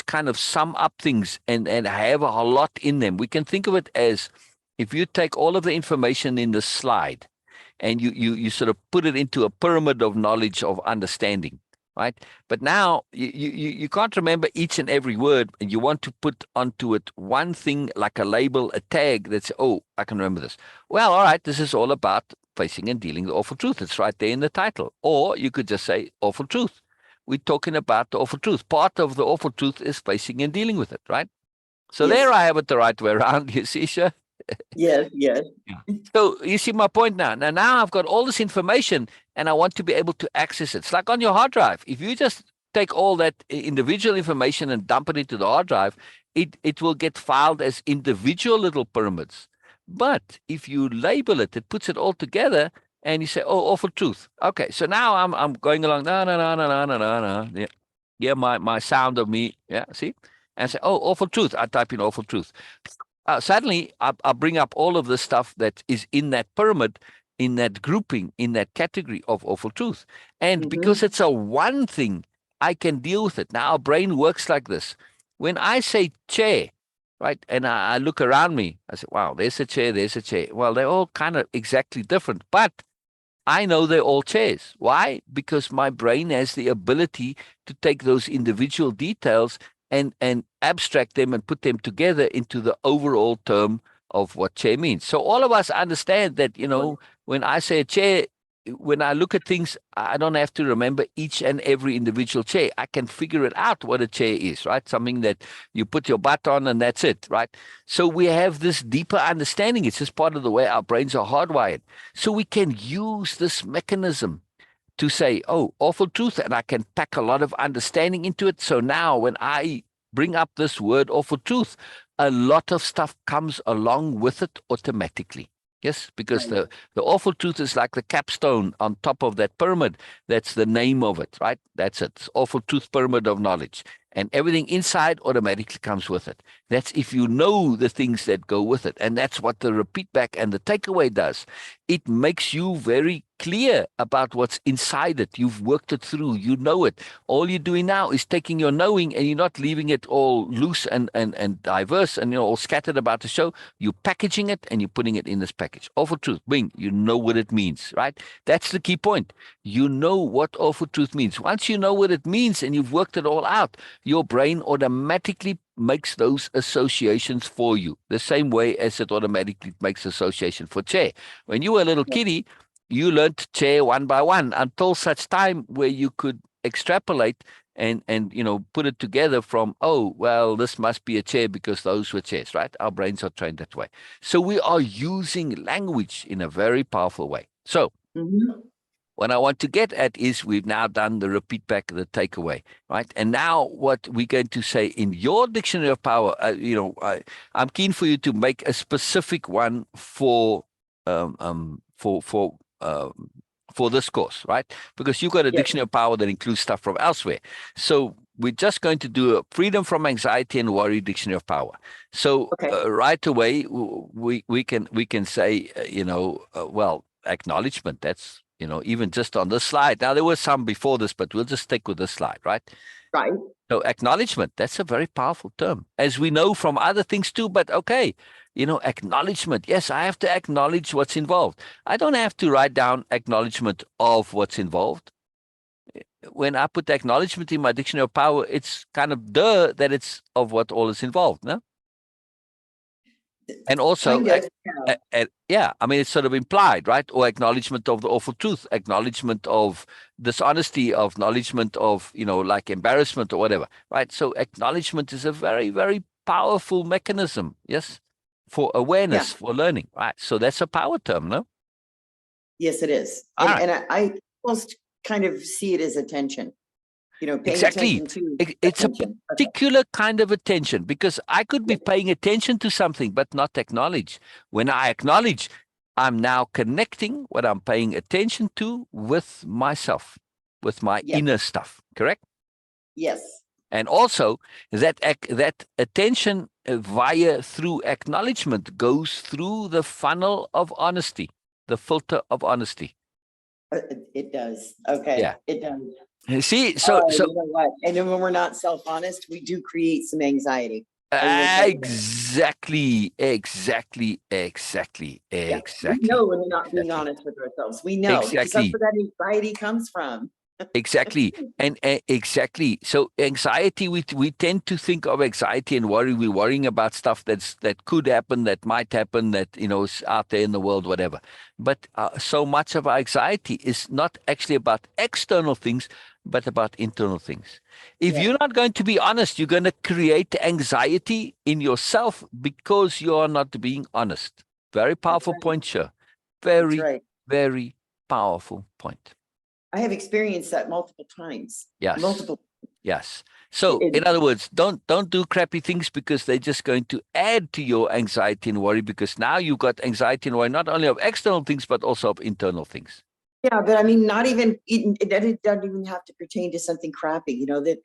kind of sum up things and have a lot in them. We can think of it as if you take all of the information in the slide and you sort of put it into a pyramid of knowledge, of understanding, right? But now you can't remember each and every word, and you want to put onto it one thing like a label, a tag that's, oh, I can remember this. Well, all right, this is all about facing and dealing the awful truth. It's right there in the title. Or you could just say awful truth. We're talking about the awful truth. Part of the awful truth is facing and dealing with it, right? So Yes. there I have it the right way around, you see, sure. Yes. Yes. Yeah. So you see my point now. Now I've got all this information and I want to be able to access it. It's like on your hard drive. If you just take all that individual information and dump it into the hard drive, it will get filed as individual little pyramids. But if you label it, it puts it all together and you say, oh, awful truth. Okay, so now I'm going along. No, no, no, no, no, no, no, no. Yeah, yeah, my sound of me. Yeah, see? And I say, oh, awful truth. I type in awful truth. Suddenly I bring up all of the stuff that is in that pyramid, in that grouping, in that category of awful truth. And because Mm-hmm. it's a one thing, I can deal with it. Now, our brain works like this. When I say chair, right, and I look around me, I say, wow, there's a chair, there's a chair. Well, they're all kind of exactly different, but I know they're all chairs. Why? Because my brain has the ability to take those individual details and abstract them and put them together into the overall term of what chair means. So all of us understand that, when I say a chair, when I look at things, I don't have to remember each and every individual chair. I can figure it out what a chair is, right? Something that you put your butt on and that's it, right? So we have this deeper understanding. It's just part of the way our brains are hardwired. So we can use this mechanism to say, oh, awful truth, and I can pack a lot of understanding into it. So now when I bring up this word awful truth, a lot of stuff comes along with it automatically. Yes, because Right. the awful truth is like the capstone on top of that pyramid. That's the name of it, right? That's it. It's awful truth pyramid of knowledge. And everything inside automatically comes with it. That's if you know the things that go with it. And that's what the repeat back and the takeaway does. It makes you very clear about what's inside it. You've worked it through. You know it. All you're doing now is taking your knowing and you're not leaving it all loose and diverse and all scattered about the show. You're packaging it and you're putting it in this package. Awful truth. Bing. You know what it means, right? That's the key point. You know what awful truth means. Once you know what it means and you've worked it all out, your brain automatically makes those associations for you, the same way as it automatically makes association for chair. When you were a little kiddie, you learned chair one by one until such time where you could extrapolate and put it together from, oh, well, this must be a chair because those were chairs, right? Our brains are trained that way. So we are using language in a very powerful way. So Mm-hmm. what I want to get at is we've now done the repeat back, the takeaway, right? And now what we're going to say in your dictionary of power, I'm keen for you to make a specific one for um, um, for for um, for this course, right? Because you've got a Yes. dictionary of power that includes stuff from elsewhere. So we're just going to do a freedom from anxiety and worry dictionary of power. So Okay. right away, we can say, well, acknowledgement. That's, even just on this slide. Now, there were some before this, but we'll just stick with this slide, right? Right. So acknowledgement, that's a very powerful term, as we know from other things too. But okay, acknowledgement. Yes, I have to acknowledge what's involved. I don't have to write down acknowledgement of what's involved. When I put acknowledgement in my dictionary of power, it's kind of that it's of what all is involved, no? And also, Kind of. yeah, I mean, it's sort of implied, right? Or acknowledgement of the awful truth, acknowledgement of dishonesty, acknowledgement of, like embarrassment or whatever, right? So acknowledgement is a very, very powerful mechanism, yes, for awareness, for learning, right? So that's a power term, no? Yes, it is. All right. And I almost kind of see it as attention, paying Exactly. attention to It's a attention. particular kind of attention, because I could be paying attention to something but not acknowledge. When I acknowledge, I'm now connecting what I'm paying attention to with myself, with my Yes. inner stuff, correct? Yes. And also that attention through acknowledgement goes through the funnel of honesty, the filter of honesty. It does. Okay. Yeah. It does. See, so you know what? And then when we're not self-honest, we do create some anxiety. Exactly. We know when we're not being honest with ourselves. We know, because that's Exactly. where that anxiety comes from. Exactly. And exactly. So anxiety, we tend to think of anxiety and worry. We're worrying about stuff that could happen, that might happen, that, is out there in the world, whatever. But so much of our anxiety is not actually about external things, but about internal things. If you're not going to be honest, you're going to create anxiety in yourself because you are not being honest. Very powerful point, sure. Very, very powerful point. I have experienced that multiple times. Yes. Multiple. Yes. So in other words, don't do crappy things, because they're just going to add to your anxiety and worry, because now you've got anxiety and worry not only of external things, but also of internal things. Yeah, but I mean, not even, it doesn't even have to pertain to something crappy, that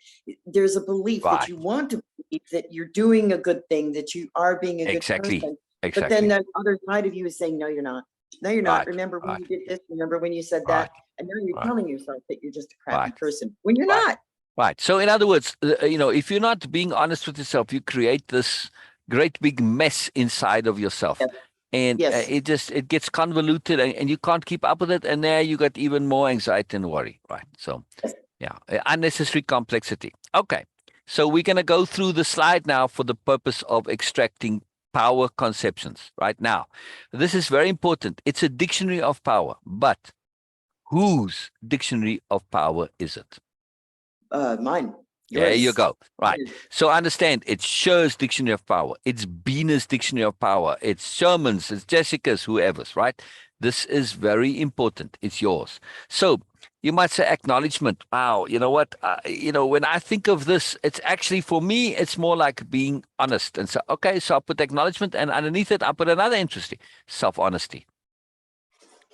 there's a belief that you want to believe that you're doing a good thing, that you are being a good person. But then the other side of you is saying, no, you're not. No, you're not. Remember when you did this? Remember when you said that? And now you're telling yourself that you're just a crappy person when you're not. Right. So in other words, if you're not being honest with yourself, you create this great big mess inside of yourself. Yes. And Yes. it gets convoluted, and you can't keep up with it. And there you got even more anxiety and worry. Right. So yeah, unnecessary complexity. Okay. So we're going to go through the slide now for the purpose of extracting power conceptions. Right now, this is very important. It's a dictionary of power, but whose dictionary of power is it? Mine. There you go. Right. So understand, it's Sher's dictionary of power. It's Bina's dictionary of power. It's Sherman's, it's Jessica's, whoever's, right? This is very important. It's yours. So you might say acknowledgement. Wow, you know what? When I think of this, it's actually, for me, it's more like being honest. And so, okay, so I'll put acknowledgement, and underneath it, I'll put another interesting, self-honesty.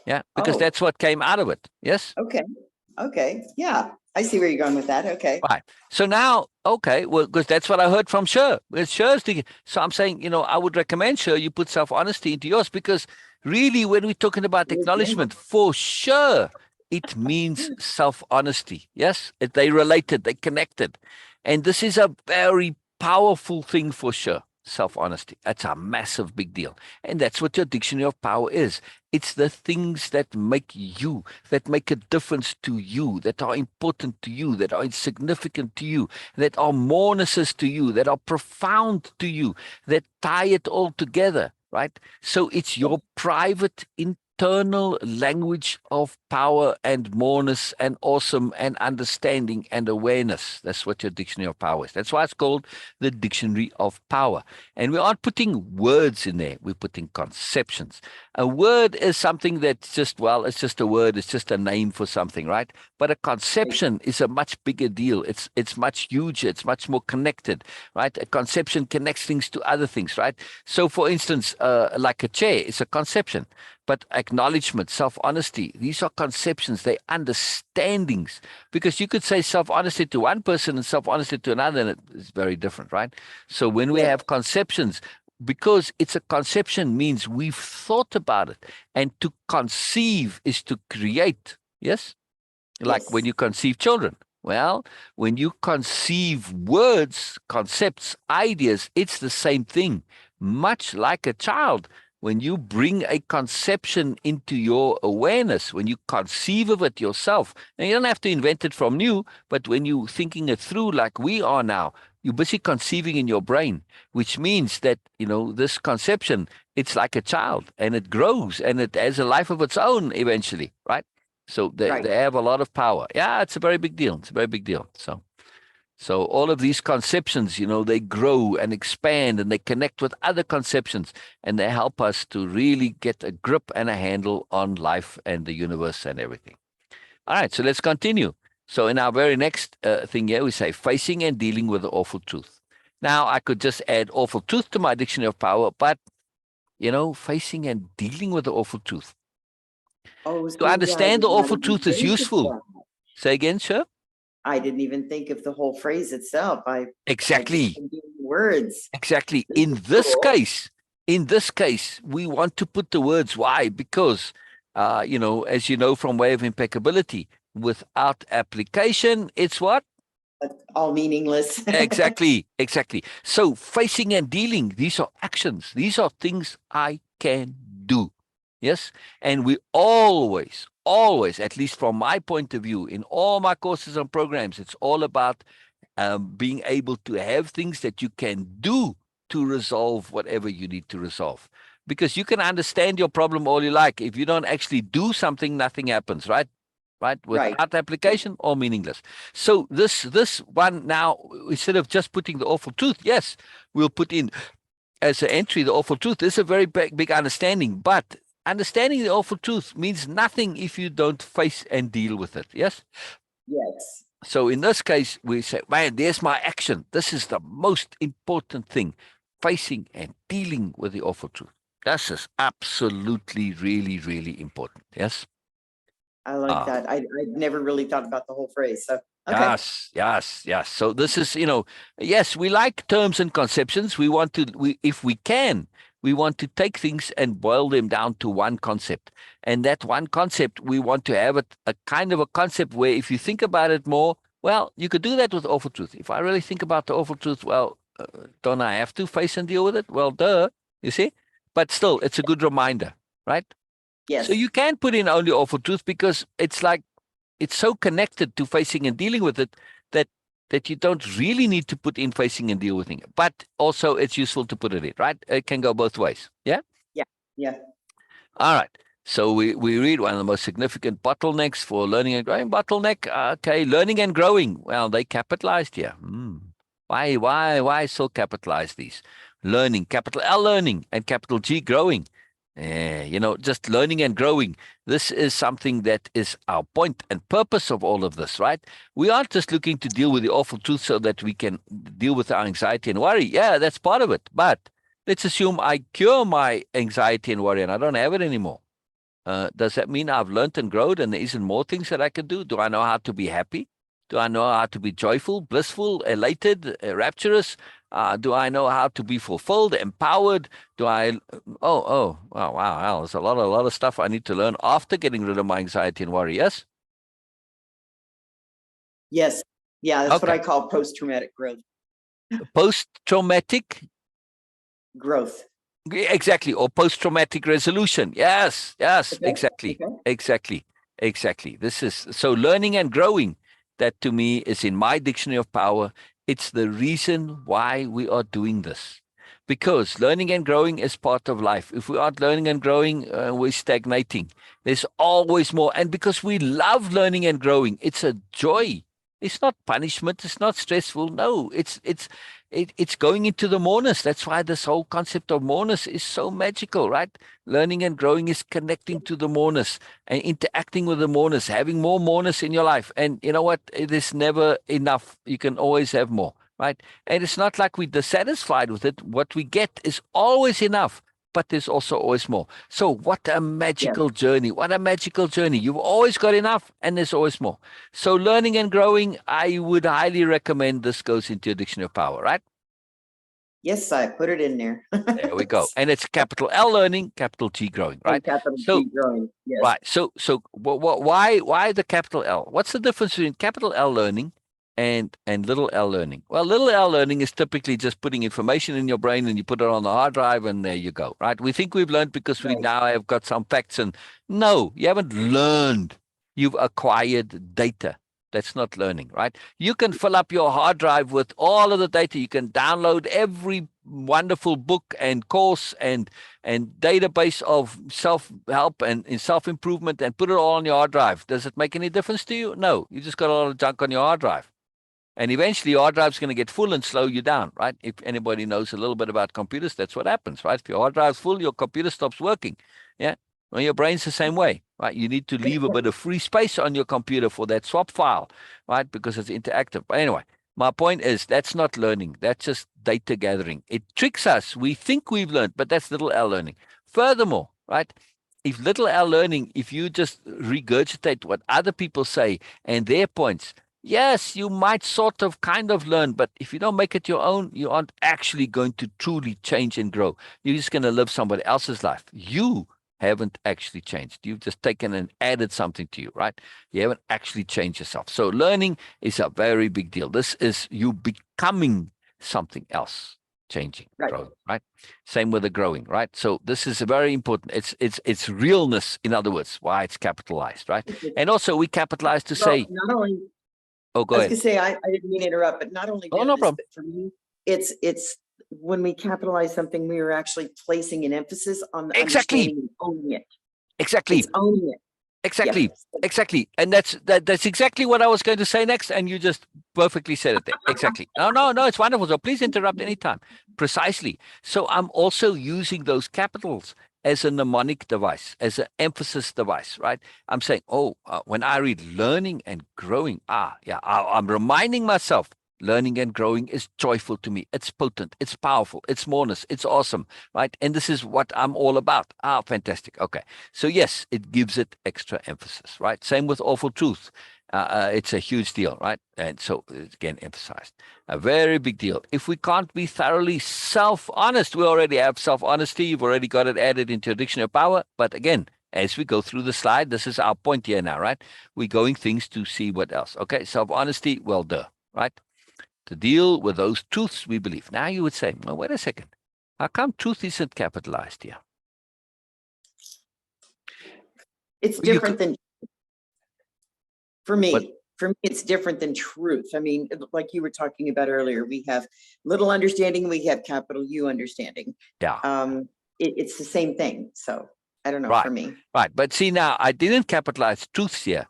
Yeah, because that's what came out of it. Yes? Okay. Yeah. I see where you're going with that. Okay. Right. So now, okay, well, because that's what I heard from Sher. It's Sher's thing. So I'm saying, I would recommend, Sher, you put self-honesty into yours, because really, when we're talking about acknowledgement, for sure, it means self-honesty. Yes? They related, they connected. And this is a very powerful thing for sure. Self-honesty. That's a massive big deal. And that's what your dictionary of power is. It's the things that make you, that make a difference to you, that are important to you, that are significant to you, that are morenesses to you, that are profound to you, that tie it all together, right? So it's your private internal language of power and moreness and awesome and understanding and awareness. That's what your dictionary of power is. That's why it's called the dictionary of power. And we aren't putting words in there. We're putting conceptions. A word is something that's just, it's just a word. It's just a name for something, right? But a conception is a much bigger deal. It's much huger. It's much more connected, right? A conception connects things to other things, right? So for instance, like a chair is a conception. But acknowledgement, self-honesty, these are conceptions, they understandings. Because you could say self-honesty to one person and self-honesty to another, and it's very different, right? So when we Yes. have conceptions, because it's a conception means we've thought about it. And to conceive is to create. Yes? Like when Yes. you conceive children. Well, when you conceive words, concepts, ideas, it's the same thing. Much like a child, when you bring a conception into your awareness, when you conceive of it yourself, and you don't have to invent it from new, but when you're thinking it through like we are now, you're busy conceiving in your brain, which means that, this conception, it's like a child and it grows and it has a life of its own eventually, right? So they Right. have a lot of power. Yeah, it's a very big deal. It's a very big deal. So all of these conceptions, they grow and expand and they connect with other conceptions and they help us to really get a grip and a handle on life and the universe and everything. All right, so let's continue. So in our very next thing here, we say facing and dealing with the awful truth. Now, I could just add awful truth to my dictionary of power, but, facing and dealing with the awful truth. Oh, To see, I understand the did not awful even truth is think of useful. that. Say again, sir? I didn't even think of the whole phrase itself. I just Exactly. been doing words. Exactly. This is cool. In this case, we want to put the words. Why? Because, as you know from Way of Impeccability, without application, it's what? All meaningless. Exactly. Exactly. So facing and dealing, these are actions. These are things I can do. Yes. And we always, at least from my point of view, in all my courses and programs, it's all about being able to have things that you can do to resolve whatever you need to resolve. Because you can understand your problem all you like. If you don't actually do something, nothing happens, right? Right? Right. Without application, all meaningless. So this one now, instead of just putting the awful truth, yes, we'll put in as an entry the awful truth. This is a very big understanding, but understanding the awful truth means nothing if you don't face and deal with it. Yes. Yes. So in this case, we say, man, there's my action. This is the most important thing, facing and dealing with the awful truth. This is absolutely, really, really important. Yes. I like Ah, that. I'd never really thought about the whole phrase. So, okay. yes. So this is, yes, we like terms and conceptions. If we can, we want to take things and boil them down to one concept. And that one concept, we want to have it a kind of a concept where if you think about it more, well, you could do that with awful truth. If I really think about the awful truth, well, don't I have to face and deal with it? Well, duh, you see? But still, it's a good reminder, right? So Yes. you can put in only awful truth because it's like, it's so connected to facing and dealing with it that you don't really need to put in facing and deal with it. But also it's useful to put it in, right? It can go both ways. Yeah. Yeah. Yeah. All right. So we read one of the most significant bottlenecks for learning and growing. Bottleneck. Okay. Learning and growing. Well, they capitalized here. Why so capitalize these? Learning, capital L learning and capital G growing. Just learning and growing. This is something that is our point and purpose of all of this, right? We aren't just looking to deal with the awful truth so that we can deal with our anxiety and worry. Yeah, that's part of it. But let's assume I cure my anxiety and worry and I don't have it anymore. Does that mean I've learned and grown and there isn't more things that I can do? Do I know how to be happy? Do I know how to be joyful, blissful, elated, rapturous? Do I know how to be fulfilled, empowered? Do I? Wow. There's a lot of stuff I need to learn after getting rid of my anxiety and worry. Yes. Yes. Yeah. That's what Okay. I call post-traumatic growth. Post-traumatic. Growth. Exactly, or post-traumatic resolution. Yes, Okay. exactly, Okay. exactly, exactly. This is so learning and growing. That to me is in my dictionary of power. It's the reason why we are doing this, because learning and growing is part of life. If we aren't learning and growing, we're stagnating. There's always more, and because we love learning and growing, it's a joy. It's not punishment. It's not stressful. No, it's going into the moreness. That's why this whole concept of moreness is so magical, right? Learning and growing is connecting to the moreness and interacting with the moreness, having more moreness in your life. And you know what? It is never enough. You can always have more, right? And it's not like we're dissatisfied with it. What we get is always enough, but there's also always more. So what a Yes. magical journey. What a magical journey. You've always got enough and there's always more. So learning and growing, I would highly recommend this goes into your dictionary of power, right? Yes, I put it in there. There we go. And it's capital L learning, capital G growing, And right? capital So, G growing, yes. right. So why the capital L? What's the difference between capital L learning and little L learning? Well, little L learning is typically just putting information in your brain and you put it on the hard drive and there you go, right? We think we've learned because we Right. now have got some facts, and no, you haven't learned. You've acquired data. That's not learning, right? You can fill up your hard drive with all of the data. You can download every wonderful book and course and database of self-help and self-improvement and put it all on your hard drive. Does it make any difference to you? No. You just got a lot of junk on your hard drive. And eventually your hard drive's going to get full and slow you down, right? If anybody knows a little bit about computers, that's what happens, right? If your hard drive's full, your computer stops working. Yeah. Well, your brain's the same way, right? You need to leave a bit of free space on your computer for that swap file, right? Because it's interactive. But anyway, my point is that's not learning. That's just data gathering. It tricks us. We think we've learned, but that's little L learning. Furthermore, right? If little L learning, if you just regurgitate what other people say and their points, yes, you might sort of kind of learn, but if you don't make it your own, you aren't actually going to truly change and grow. You're just going to live somebody else's life. You haven't actually changed. You've just taken and added something to you, right? You haven't actually changed yourself. So learning is a very big deal. This is you becoming something else, changing, Right. growing, right? Same with the growing, right? So this is very important. It's realness, in other words, why it's capitalized, right? And also we capitalize to Well, say, not only, oh, I go was ahead. gonna say, I didn't mean to interrupt, but not only Oh, no realness, problem. but for me, it's when we capitalize something, we are actually placing an emphasis on the Exactly. understanding and owning it. Exactly. It's owning it. Exactly. Yes. Exactly. And that's exactly what I was going to say next. And you just perfectly said it there. Exactly. No, it's wonderful. So please interrupt anytime. Precisely. So I'm also using those capitals as a mnemonic device, as an emphasis device, right? I'm saying, when I read learning and growing, I'm reminding myself learning and growing is joyful to me. It's potent. It's powerful. It's moreness. It's awesome, right? And this is what I'm all about. Fantastic. Okay. So yes, it gives it extra emphasis, right? Same with awful truth. It's a huge deal, right? And so it's again emphasized. A very big deal. If we can't be thoroughly self-honest, we already have self-honesty. You've already got it added into your dictionary of power. But again, as we go through the slide, this is our point here now, right? We're going things to see what else. Okay, self-honesty, well, right? To deal with those truths we believe. Now you would say, well, wait a second. How come truth isn't capitalized here? It's You different than, for me, What? it's different than truth. I mean, like you were talking about earlier, we have little understanding, we have capital U understanding. Yeah. It's the same thing. So I don't know, Right. for me. Right. But see, now I didn't capitalize truths here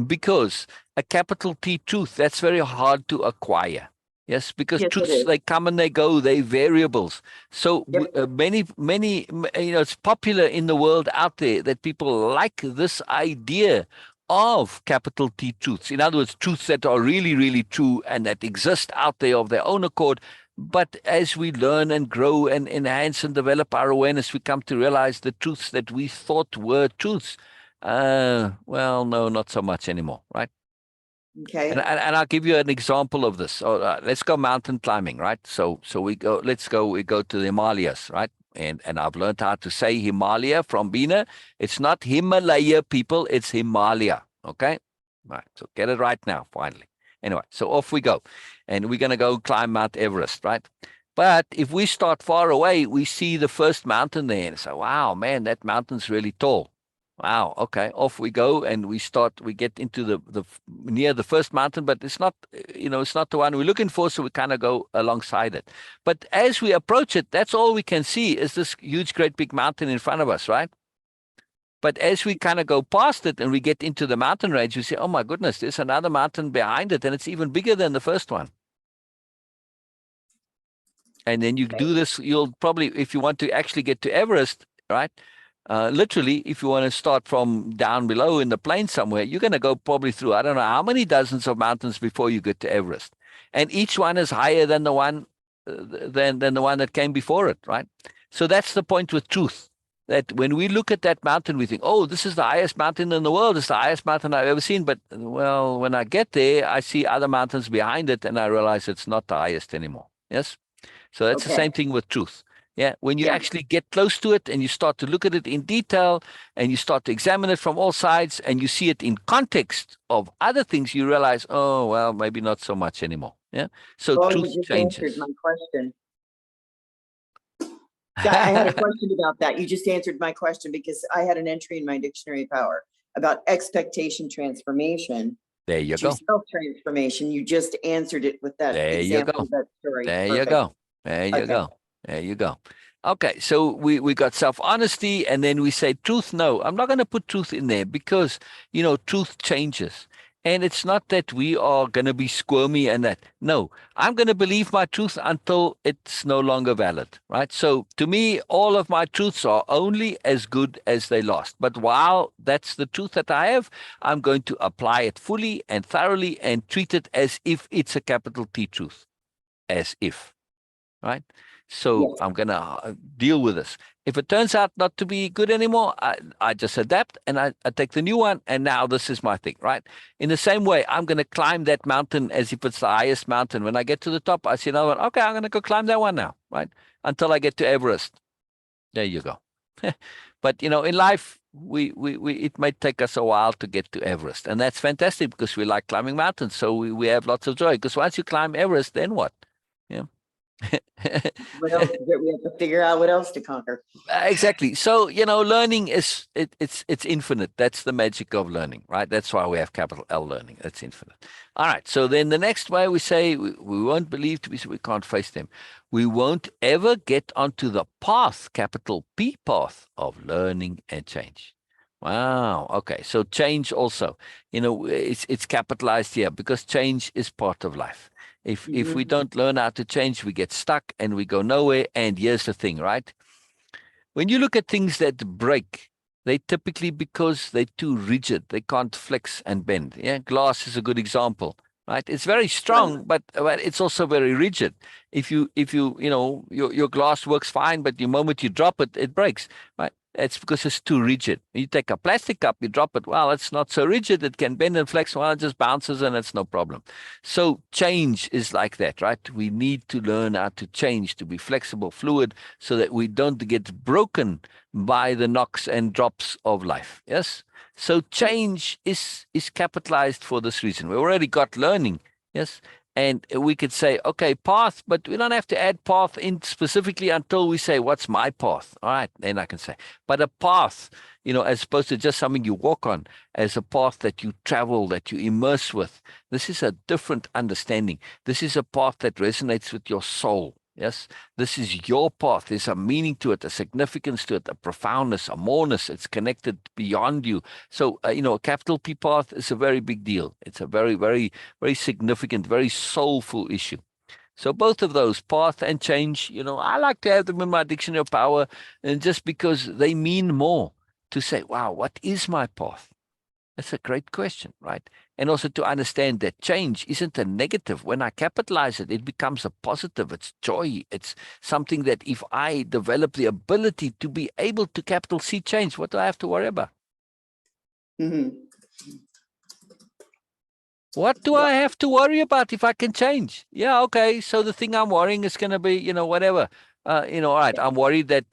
because a capital T truth, that's very hard to acquire. Yes, because Yes, it truths, is. they come and they go, they variables. So Yep. many, it's popular in the world out there that people like this idea of capital T truths. In other words, truths that are really, really true and that exist out there of their own accord. But as we learn and grow and enhance and develop our awareness, we come to realize the truths that we thought were truths. Well, no, not so much anymore, right? And Okay. I'll give you an example of this. Let's go mountain climbing, right? So we go to the Himalayas, right? And I've learned how to say Himalaya from Bina. It's not Himalaya, people, it's Himalaya. Okay? Right. So get it right now, finally. Anyway, so off we go. And we're gonna go climb Mount Everest, right? But if we start far away, we see the first mountain there and say, wow, man, that mountain's really tall. Wow. Okay. Off we go, and we get into the near the first mountain, but it's not, it's not the one we're looking for. So we kind of go alongside it. But as we approach it, that's all we can see is this huge, great big mountain in front of us, right? But as we kind of go past it and we get into the mountain range, we say, oh my goodness, there's another mountain behind it, and it's even bigger than the first one. And then you do this, you'll probably, if you want to actually get to Everest, right? Literally, if you want to start from down below in the plain somewhere, you're going to go probably through, I don't know how many dozens of mountains before you get to Everest. And each one is higher than the one than the one that came before it, right? So that's the point with truth. That when we look at that mountain, we think, oh, this is the highest mountain in the world. It's the highest mountain I've ever seen. But, well, when I get there, I see other mountains behind it, and I realize it's not the highest anymore. Yes? So that's the Okay. same thing with truth. Yeah. When you Yeah. actually get close to it and you start to look at it in detail and you start to examine it from all sides and you see it in context of other things, you realize, oh, well, maybe not so much anymore. Yeah. So Oh, you truth just answered changes. my question. Yeah, I had a question about that. You just answered my question because I had an entry in my dictionary power about expectation transformation There you to go. self-transformation. You just answered it with that There you example, go. that story. There you Perfect. go. There you Okay. go. There you go. Okay, so we got self-honesty, and then we say truth. No, I'm not going to put truth in there because, truth changes. And it's not that we are going to be squirmy and that. No, I'm going to believe my truth until it's no longer valid, right? So to me, all of my truths are only as good as they last. But while that's the truth that I have, I'm going to apply it fully and thoroughly and treat it as if it's a capital T truth, as if, right? So Yes. I'm going to deal with this. If it turns out not to be good anymore, I just adapt and I take the new one. And now this is my thing, right? In the same way, I'm going to climb that mountain as if it's the highest mountain. When I get to the top, I see another one. Okay, I'm going to go climb that one now, right? Until I get to Everest. There you go. But in life, we it might take us a while to get to Everest, and that's fantastic because we like climbing mountains. So we have lots of joy. Because once you climb Everest, then what? Yeah. What else? We have to figure out what else to conquer. Exactly. So, learning it's infinite. That's the magic of learning, right? That's why we have capital L learning. It's infinite. All right. So then the next way we say we won't believe to be so we can't face them. We won't ever get onto the path, capital P path of learning and change. Wow. Okay. So change also, it's capitalized here because change is part of life. If we Mhm. don't learn how to change, we get stuck and we go nowhere. And here's the thing, right? When you look at things that break, they typically because they're too rigid, they can't flex and bend. Yeah, glass is a good example, right? It's very Right. strong, but it's also very rigid. If you your glass works fine, but the moment you drop it, it breaks, right? It's because it's too rigid. You take a plastic cup, you drop it. Well, it's not so rigid. It can bend and flex. Well, it just bounces and it's no problem. So change is like that, right? We need to learn how to change, to be flexible, fluid, so that we don't get broken by the knocks and drops of life. Yes. So change is capitalized for this reason. We already got learning. Yes. And we could say, okay, path, but we don't have to add path in specifically until we say, what's my path? All right, then I can say. But a path, as opposed to just something you walk on, as a path that you travel, that you immerse with. This is a different understanding. This is a path that resonates with your soul. Yes, this is your path. There's a meaning to it, a significance to it, a profoundness, a moreness. It's connected beyond you. So, a capital P path is a very big deal. It's a very, very, very significant, very soulful issue. So both of those, path and change, I like to have them in my dictionary of power, and just because they mean more to say, wow, what is my path? That's a great question, right? And also to understand that change isn't a negative. When I capitalize it, it becomes a positive. It's joy. It's something that if I develop the ability to be able to capital C change, what do I have to worry about? Mhm. What do Yeah. I have to worry about if I can change? Yeah, okay. So the thing I'm worrying is going to be, whatever. All right. I'm worried that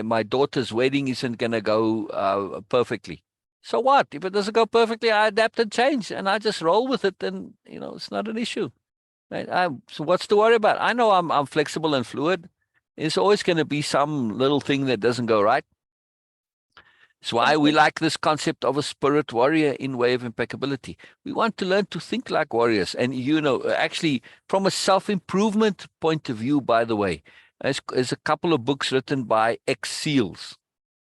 my daughter's wedding isn't going to go perfectly. So what? If it doesn't go perfectly, I adapt and change, and I just roll with it, and it's not an issue. Right? So what's to worry about? I know I'm flexible and fluid. There's always going to be some little thing that doesn't go right. It's why we Exactly. like this concept of a spirit warrior in Way of Impeccability. We want to learn to think like warriors. And, actually, from a self improvement point of view, by the way, there's a couple of books written by ex SEALs.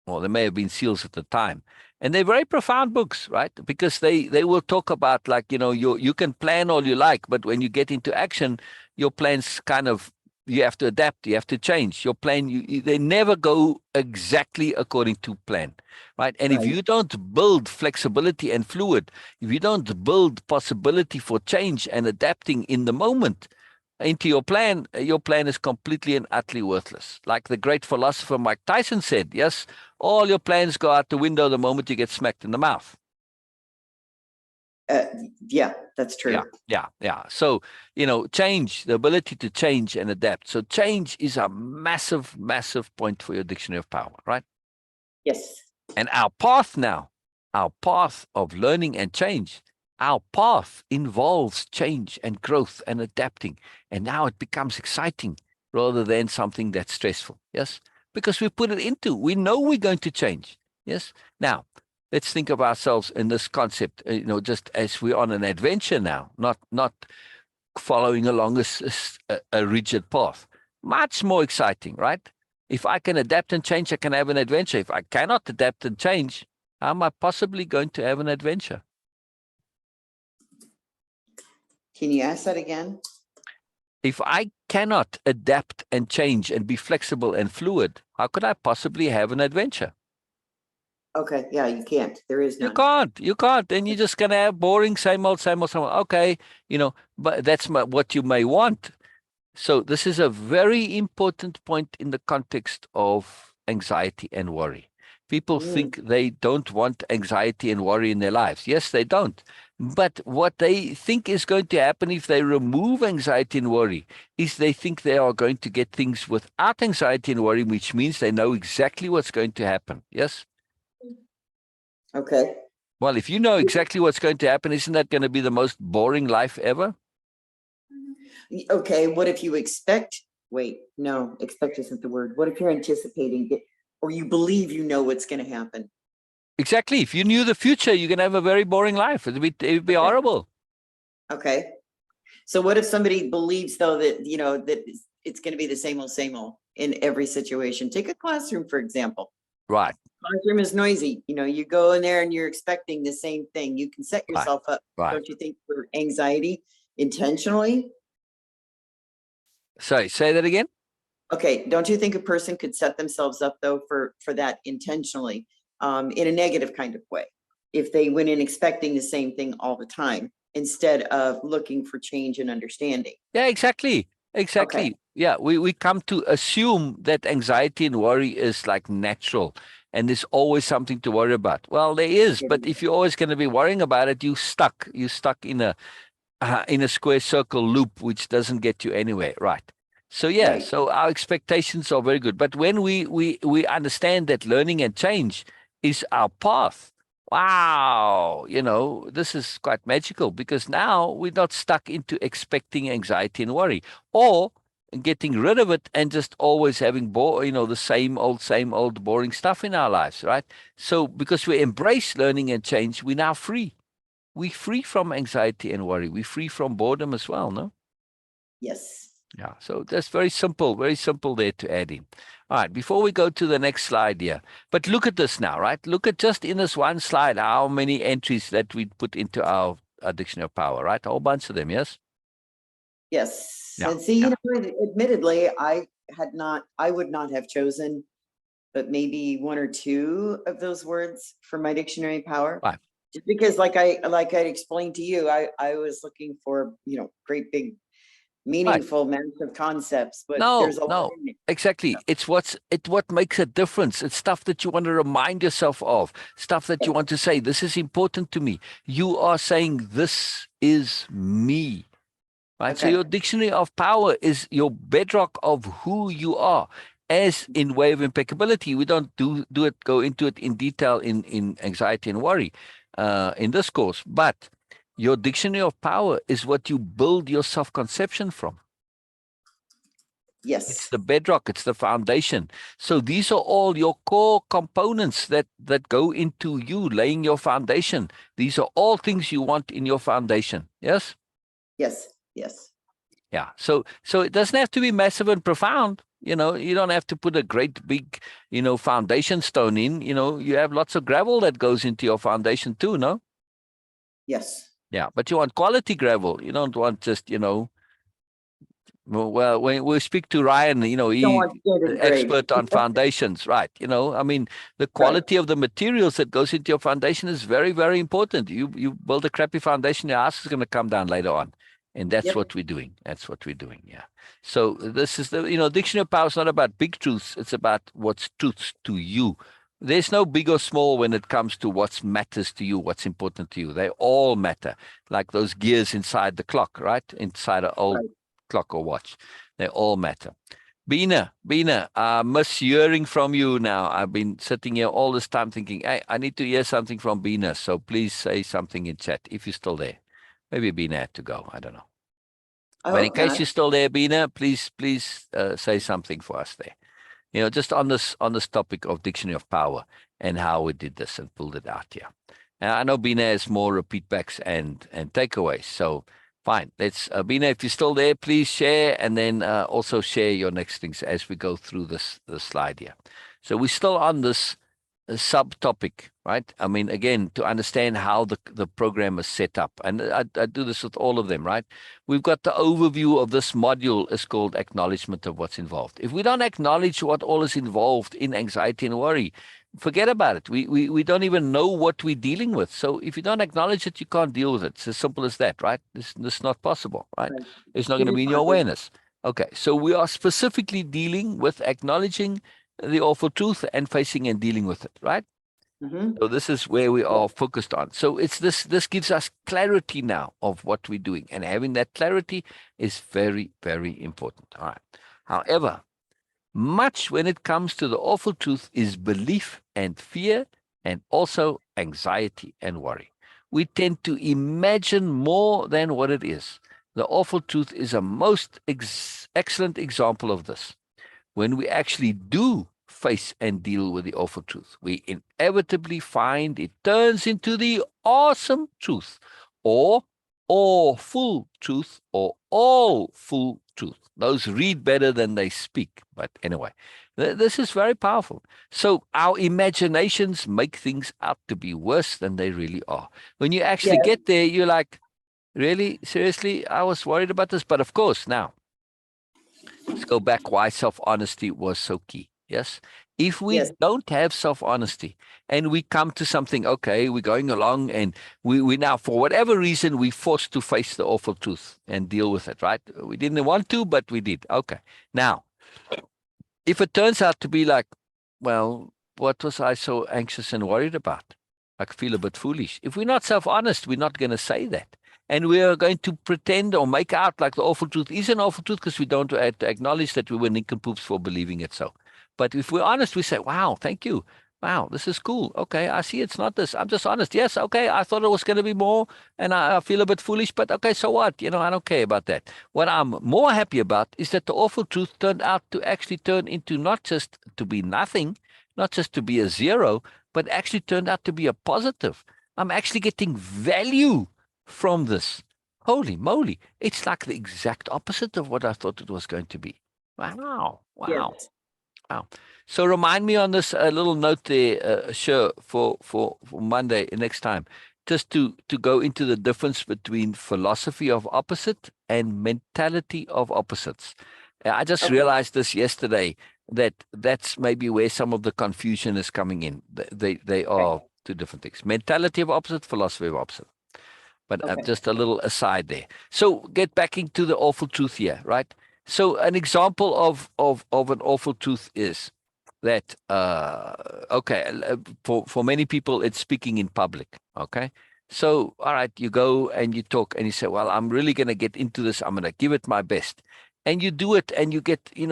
Well, they may have been SEALs at the time. And they're very profound books, right? Because they will talk about, like, you can plan all you like, but when you get into action, your plans kind of, you have to adapt, you have to change. Your plan, they never go exactly according to plan. Right. And if Right. you don't build flexibility and fluid, if you don't build possibility for change and adapting in the moment, into your plan is completely and utterly worthless. Like the great philosopher Mike Tyson said, yes, all your plans go out the window the moment you get smacked in the mouth. Yeah, that's true. Yeah. So, change, the ability to change and adapt. So change is a massive, massive point for your dictionary of power, right? Yes. And our path now, our path of learning and change, our path involves change and growth and adapting. And now it becomes exciting rather than something that's stressful. Yes. Because we put it into, we know we're going to change. Yes. Now, let's think of ourselves in this concept, just as we're on an adventure now, not following along a rigid path. Much more exciting, right? If I can adapt and change, I can have an adventure. If I cannot adapt and change, how am I possibly going to have an adventure? Can you ask that again? If I cannot adapt and change and be flexible and fluid, how could I possibly have an adventure? Okay, yeah, you can't. There is none. You can't. Then you're just going to have boring, same old, same old, same old. Okay, but that's what you may want. So this is a very important point in the context of anxiety and worry. People think they don't want anxiety and worry in their lives. Yes, they don't. But what they think is going to happen if they remove anxiety and worry is they think they are going to get things without anxiety and worry, which means they know exactly what's going to happen. Yes? Okay. Well, if you know exactly what's going to happen, isn't that going to be the most boring life ever? Okay, what if you expect, expect isn't the word. What if you're anticipating it, or you believe you know what's going to happen? Exactly. If you knew the future, you're going to have a very boring life. It'd be horrible. Okay. So what if somebody believes though that, that it's going to be the same old in every situation? Take a classroom, for example. Right. Classroom is noisy. You go in there and you're expecting the same thing. You can set yourself up, don't you think, for anxiety intentionally? Sorry, say that again. Okay, don't you think a person could set themselves up though for that intentionally, in a negative kind of way, if they went in expecting the same thing all the time instead of looking for change and understanding? Yeah, exactly. Okay. Yeah, we come to assume that anxiety and worry is like natural and there's always something to worry about. Well, there is, but if you're always going to be worrying about it, you're stuck in a square circle loop, which doesn't get you anywhere. Right. So yeah, Right. so our expectations are very good. But when we understand that learning and change is our path, wow, this is quite magical because now we're not stuck into expecting anxiety and worry or getting rid of it and just always having the same old boring stuff in our lives, right? So because we embrace learning and change, we're now free. We're free from anxiety and worry. We're free from boredom as well, no? Yes. Yeah, so that's very simple there to add in. All right, before we go to the next slide here, but look at this now, right? Look at just in this one slide, how many entries that we put into our dictionary of power, right? A whole bunch of them, yes? Yes. Yeah, And see, admittedly, I would not have chosen, but maybe one or two of those words for my dictionary power. Right. Just because like I explained to you, I was looking for, great big meaningful massive concepts, but there's a lot in it. Exactly. It's what makes a difference. It's stuff that you want to remind yourself of, stuff that you want to say, this is important to me. You are saying, this is me. Right. Okay. So your dictionary of power is your bedrock of who you are. As in Way of Impeccability, we don't go into it in detail in anxiety and worry in this course, but your dictionary of power is what you build your self-conception from. Yes. It's the bedrock, it's the foundation. So these are all your core components that go into you laying your foundation. These are all things you want in your foundation. Yes? Yes. Yes. Yeah. So it doesn't have to be massive and profound. You don't have to put a great big, foundation stone in. You have lots of gravel that goes into your foundation too, no? Yes. Yeah. But you want quality gravel. You don't want just, well, when we speak to Ryan, he's the expert on foundations, right? The quality of the materials that goes into your foundation is very, very important. You build a crappy foundation, your house is going to come down later on. And that's Yep. what we're doing. That's what we're doing. Yeah. So this is dictionary of power is not about big truths. It's about what's truths to you. There's no big or small when it comes to what matters to you, what's important to you. They all matter, like those gears inside the clock, right? Inside an old Right. clock or watch. They all matter. Bina, I miss hearing from you now. I've been sitting here all this time thinking, hey, I need to hear something from Bina. So please say something in chat if you're still there. Maybe Bina had to go. I don't know. I But in hope case not. you're still there, Bina, please say something for us there. Just on this topic of dictionary of power and how we did this and pulled it out here. And I know Bina has more repeat backs and takeaways. So fine. Let's Bina, if you're still there, please share and then also share your next things as we go through this slide here. So we're still on this subtopic, right? I mean, again, to understand how the program is set up. And I do this with all of them, right? We've got the overview of this module is called acknowledgement of what's involved. If we don't acknowledge what all is involved in anxiety and worry, forget about it. We don't even know what we're dealing with. So if you don't acknowledge it, you can't deal with it. It's as simple as that, right? This is not possible, right? Right. It's not going It to is be in your not. awareness. Okay, so we are specifically dealing with acknowledging the awful truth and facing and dealing with it, right? Mhm. So this is where we Yeah. are focused on. So it's this gives us clarity now of what we're doing. And having that clarity is very, very important. All right. However, much when it comes to the awful truth is belief and fear and also anxiety and worry. We tend to imagine more than what it is. The awful truth is a most excellent example of this. When we actually do face and deal with the awful truth, we inevitably find it turns into the awesome truth, or awful truth, or all full truth. Those read better than they speak. But anyway, this is very powerful. So our imaginations make things out to be worse than they really are. When you actually Yes. get there, you're like, really? Seriously? I was worried about this. But of course, now, let's go back why self-honesty was so key. Yes. If we Yes. don't have self-honesty and we come to something, okay, we're going along and we now, for whatever reason, we forced to face the awful truth and deal with it, right? We didn't want to, but we did. Okay. Now, if it turns out to be like, well, what was I so anxious and worried about? I feel a bit foolish. If we're not self-honest, we're not going to say that. And we are going to pretend or make out like the awful truth is an awful truth because we don't acknowledge that we were nincompoops for believing it so. But if we're honest, we say, wow, thank you. Wow, this is cool. Okay, I see it's not this. I'm just honest. Yes, okay, I thought it was going to be more and I feel a bit foolish, but okay, so what? I don't care about that. What I'm more happy about is that the awful truth turned out to actually turn into not just to be nothing, not just to be a zero, but actually turned out to be a positive. I'm actually getting value from this. Holy moly. It's like the exact opposite of what I thought it was going to be. Wow. Wow. Yes. Wow. So remind me on this little note there, sure, for Monday next time, just to go into the difference between philosophy of opposite and mentality of opposites. I just Okay. realized this yesterday that's maybe where some of the confusion is coming in. They Okay. are two different things. Mentality of opposite, philosophy of opposite. But Okay. just a little aside there. So get back into the awful truth here, right? So an example of an awful truth is that okay, for many people it's speaking in public. Okay. So all right, you go and you talk and you say, well, I'm really gonna get into this, I'm gonna give it my best. And you do it and you get, you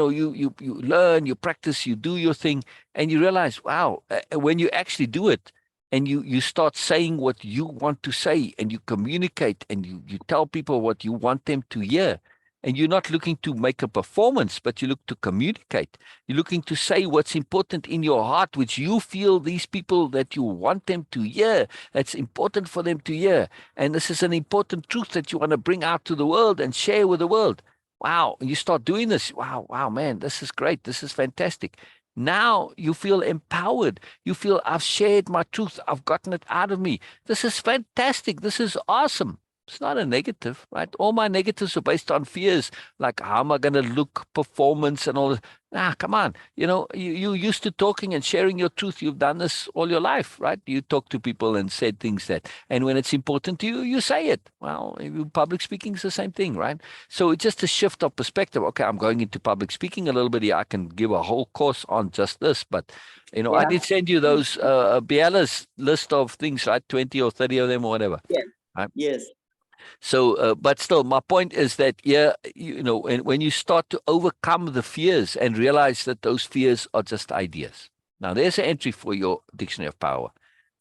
learn, you practice, you do your thing, and you realize, wow, when you actually do it, and you start saying what you want to say and you communicate and you tell people what you want them to hear, and you're not looking to make a performance, but you look to communicate. You're looking to say what's important in your heart, which you feel these people that you want them to hear, that's important for them to hear, and this is an important truth that you want to bring out to the world and share with the world. Wow. And you start doing this. Wow, man, this is great, this is fantastic. Now you feel empowered. You feel, I've shared my truth. I've gotten it out of me. This is fantastic. This is awesome. It's not a negative, right? All my negatives are based on fears, like how am I going to look, performance, and all this. Ah, come on. You used to talking and sharing your truth. You've done this all your life, right? You talk to people and said things and when it's important to you, you say it. Well, public speaking is the same thing, right? So it's just a shift of perspective. Okay, I'm going into public speaking a little bit here. I can give a whole course on just this, but I Yeah. did send you those Biela's list of things, right? 20 or 30 of them or whatever. Yes. Right? Yes. So, but still, my point is that, yeah, when you start to overcome the fears and realize that those fears are just ideas. Now, there's an entry for your dictionary of power.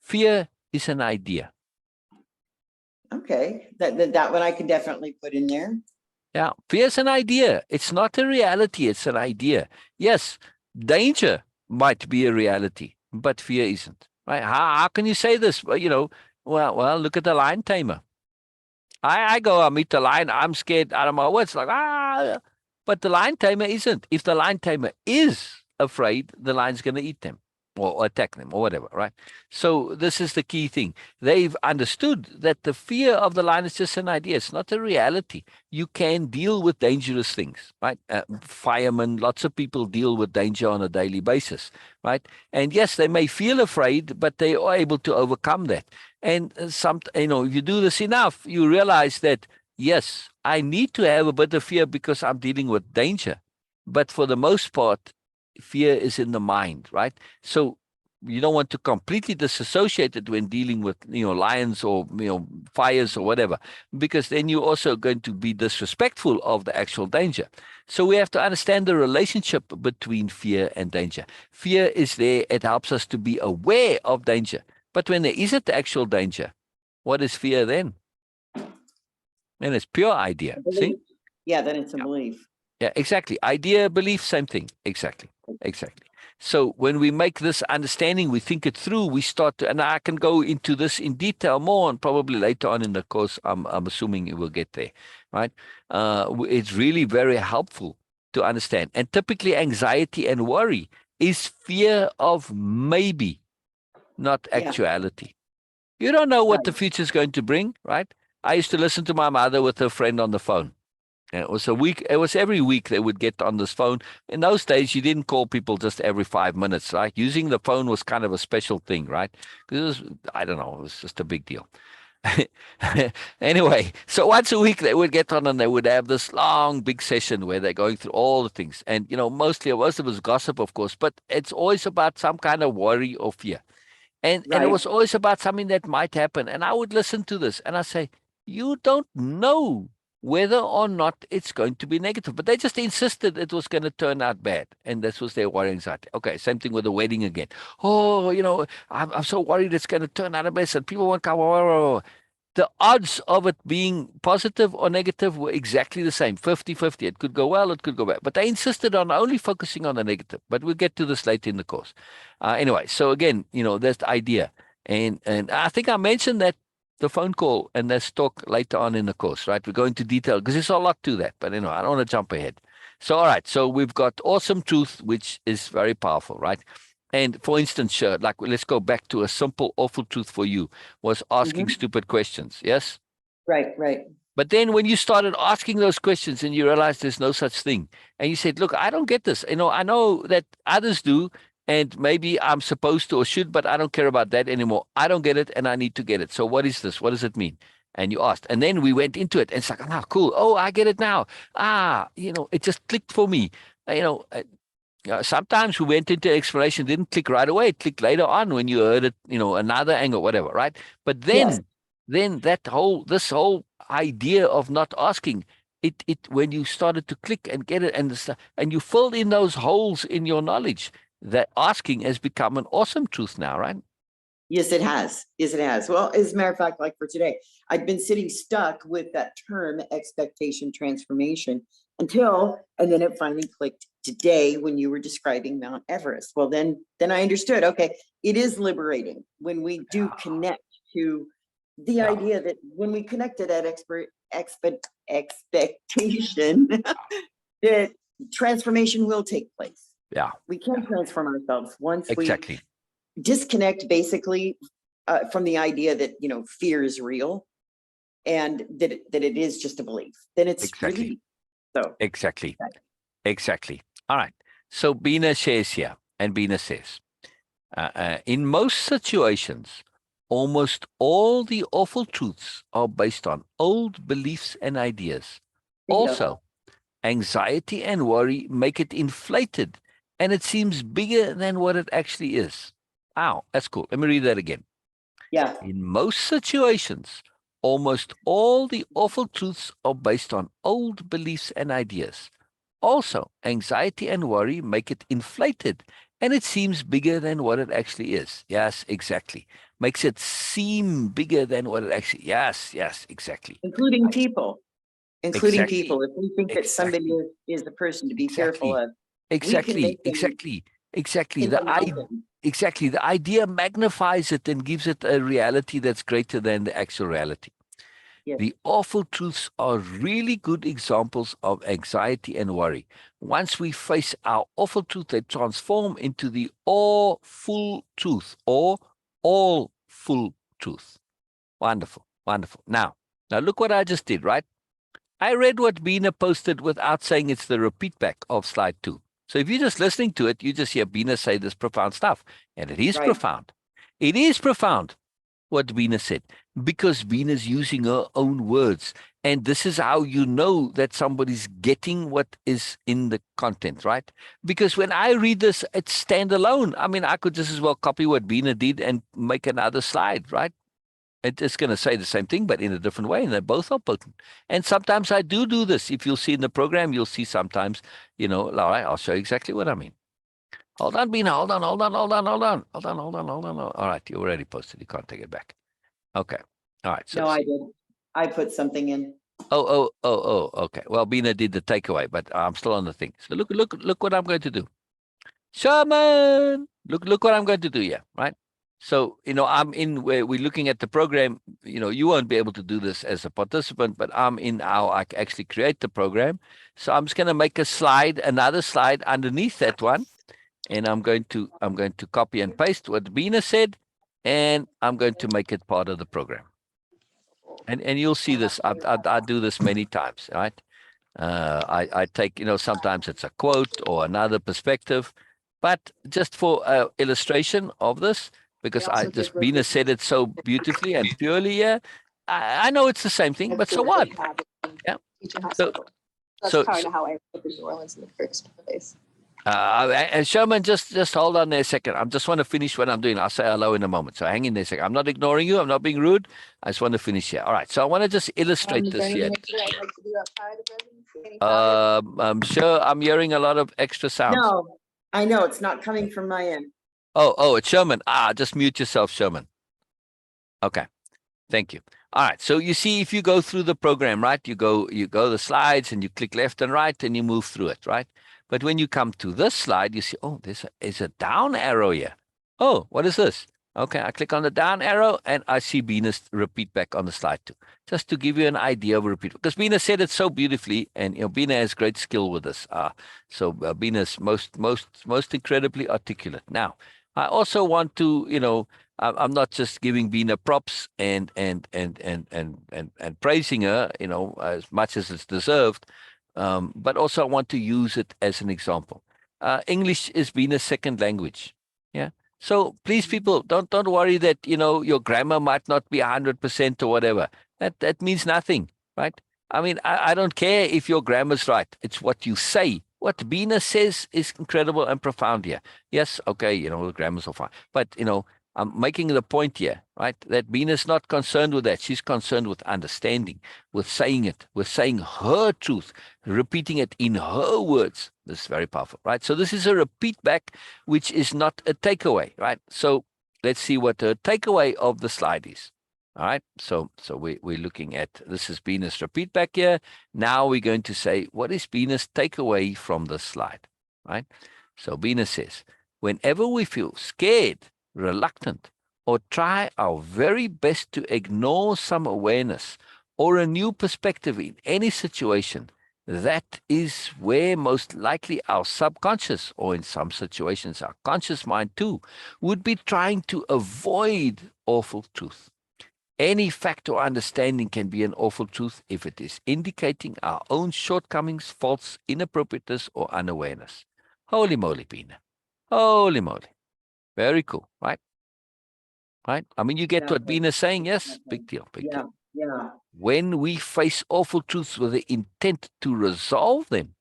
Fear is an idea. Okay. That one I could definitely put in there. Yeah, fear is an idea. It's not a reality. It's an idea. Yes, danger might be a reality, but fear isn't. Right? How can you say this? Well, look at the lion tamer. I go, I meet the lion, I'm scared out of my wits, like, but the lion tamer isn't. If the lion tamer is afraid, the lion's going to eat them or attack them or whatever, right? So this is the key thing. They've understood that the fear of the lion is just an idea. It's not a reality. You can deal with dangerous things, right? Firemen, lots of people deal with danger on a daily basis, right? And yes, they may feel afraid, but they are able to overcome that. And if you do this enough, you realize that, yes, I need to have a bit of fear because I'm dealing with danger. But for the most part, fear is in the mind, right? So you don't want to completely disassociate it when dealing with, lions or, fires or whatever, because then you're also going to be disrespectful of the actual danger. So we have to understand the relationship between fear and danger. Fear is there. It helps us to be aware of danger. But when there isn't actual danger, what is fear then? Then it's pure idea. See? Yeah, then it's a Yeah. belief. Yeah, exactly. Idea, belief, same thing. Exactly. So when we make this understanding, we think it through, we start to, and I can go into this in detail more, and probably later on in the course, I'm assuming it will get there, right? It's really very helpful to understand. And typically anxiety and worry is fear of maybe, not Yeah. actuality. You don't know what Right. the future is going to bring, right? I used to listen to my mother with her friend on the phone. And it was every week they would get on this phone. In those days, you didn't call people just every 5 minutes, right? Using the phone was kind of a special thing, right? Because I don't know, it was just a big deal. Anyway, so once a week they would get on and they would have this long, big session where they're going through all the things. And, most of it was gossip, of course, but it's always about some kind of worry or fear. And it Right. was always about something that might happen. And I would listen to this and I say, you don't know whether or not it's going to be negative. But they just insisted it was going to turn out bad. And this was their worry anxiety. Okay, same thing with the wedding again. Oh, I'm so worried it's going to turn out a mess and people won't come. The odds of it being positive or negative were exactly the same, 50-50. It could go well, it could go bad. But they insisted on only focusing on the negative. But we'll get to this later in the course. Anyway, so again, that's the idea. And I think I mentioned that the phone call and let's talk later on in the course, right? We go into detail because there's a lot to that. But I don't want to jump ahead. So, all right. So we've got awesome truth, which is very powerful, right? And for instance, sure, like let's go back to a simple, awful truth for you was asking stupid questions. Yes. Right. But then when you started asking those questions and you realized there's no such thing, and you said, look, I don't get this. I know that others do, and maybe I'm supposed to or should, but I don't care about that anymore. I don't get it, and I need to get it. So what is this? What does it mean? And you asked. And then we went into it, and it's like, cool. Oh, I get it now. It just clicked for me. Sometimes we went into explanation, didn't click right away. It clicked later on when you heard it, another angle, whatever, right? But Yes. then this whole idea of not asking, when you started to click and get it and you filled in those holes in your knowledge, that asking has become an awesome truth now, right? Yes, it has. Yes, it has. Well, as a matter of fact, like for today, I've been sitting stuck with that term expectation transformation and then it finally clicked today when you were describing Mount Everest. Well, then I understood, okay, it is liberating when we do connect to the idea that when we connect to that expectation, that transformation will take place. Yeah. We can transform ourselves once Exactly. we disconnect basically from the idea that fear is real and that it is just a belief, then it's really so. Exactly. Exactly. All right. So Bina shares here, and Bina says, in most situations, almost all the awful truths are based on old beliefs and ideas. Bingo. Also, anxiety and worry make it inflated, and it seems bigger than what it actually is. Wow, that's cool. Let me read that again. Yeah. In most situations, almost all the awful truths are based on old beliefs and ideas. Also, anxiety and worry make it inflated, and it seems bigger than what it actually is. Yes, exactly. Makes it seem bigger than what it actually. Yes, exactly. Including people. Including Exactly. people. If we think that somebody Exactly. is the person to be fearful Exactly. of, we can Exactly. make them Exactly. into mountains. Exactly. The idea magnifies it and gives it a reality that's greater than the actual reality. Yes. The awful truths are really good examples of anxiety and worry. Once we face our awful truth, they transform into the awful truth or all full truth. Wonderful. Wonderful. Now look what I just did, right? I read what Bina posted without saying it's the repeat back of slide 2. So if you're just listening to it, you just hear Bina say this profound stuff. And it is Right. profound. It is profound what Bina said, because Bina's using her own words. And this is how you know that somebody's getting what is in the content, right? Because when I read this, it's standalone. I mean, I could just as well copy what Bina did and make another slide, right? It's going to say the same thing, but in a different way, and they both are potent. And sometimes I do this. If you'll see in the program, you'll see sometimes, all right, I'll show you exactly what I mean. Hold on, Bina. Hold on. All right, you already posted. You can't take it back. Okay. All right. So No, I did. I put something in. Oh. Okay. Well, Bina did the takeaway, but I'm still on the thing. So look what I'm going to do. Sherman, look what I'm going to do here, right? So, I'm in where we're looking at the program. You won't be able to do this as a participant, but I'm in how I actually create the program. So I'm just going to make another slide underneath that one. And I'm going to copy and paste what Bina said, and I'm going to make it part of the program. And you'll see this. I do this many times, right? I take, sometimes it's a quote or another perspective, but just for illustration of this, because Bina said it so beautifully and purely here. I know it's the same thing, but so what? Yeah. So, That's kind of how I put the New Orleans in the first place. And Sherman, just hold on there a second. I just want to finish what I'm doing. I'll say hello in a moment. So hang in there a second. I'm not ignoring you. I'm not being rude. I just want to finish here. All right. So I want to just illustrate this here. I'm sure I'm hearing a lot of extra sounds. No, I know it's not coming from my end. Oh, it's Sherman. Just mute yourself, Sherman. Okay. Thank you. All right. So you see, if you go through the program, right, you go the slides and you click left and right and you move through it, right? But when you come to this slide, you see, oh, there's a down arrow here. Oh, what is this? Okay, I click on the down arrow and I see Bina's repeat back on the slide too, just to give you an idea of repeat. Because Bina said it so beautifully, and Bina has great skill with this. So Bina's most incredibly articulate. Now, I also want to, I'm not just giving Bina props and praising her, as much as it's deserved. But also I want to use it as an example. English is Bina's second language. Yeah. So please, people, don't worry that, your grammar might not be 100% or whatever. That means nothing, right? I mean, I don't care if your grammar's right. It's what you say. What Bina says is incredible and profound here. Yes, okay, the grammar's all fine. But, I'm making the point here, right, that Bina's not concerned with that. She's concerned with understanding, with saying it, with saying her truth, repeating it in her words. This is very powerful, right? So this is a repeat back, which is not a takeaway, right? So let's see what the takeaway of the slide is. All right, so we're looking at, this is Bina's repeat back here. Now we're going to say, what is Bina's takeaway from this slide, right? So Bina says, whenever we feel scared, reluctant, or try our very best to ignore some awareness or a new perspective in any situation, that is where most likely our subconscious, or in some situations our conscious mind too, would be trying to avoid awful truth. Any fact or understanding can be an awful truth if it is indicating our own shortcomings, faults, inappropriateness, or unawareness. Holy moly, Bina. Holy moly. Very cool, right? Right? I mean, you get what Exactly. Bina's saying, yes? Big deal, big Yeah, deal. yeah. When we face awful truths with the intent to resolve them,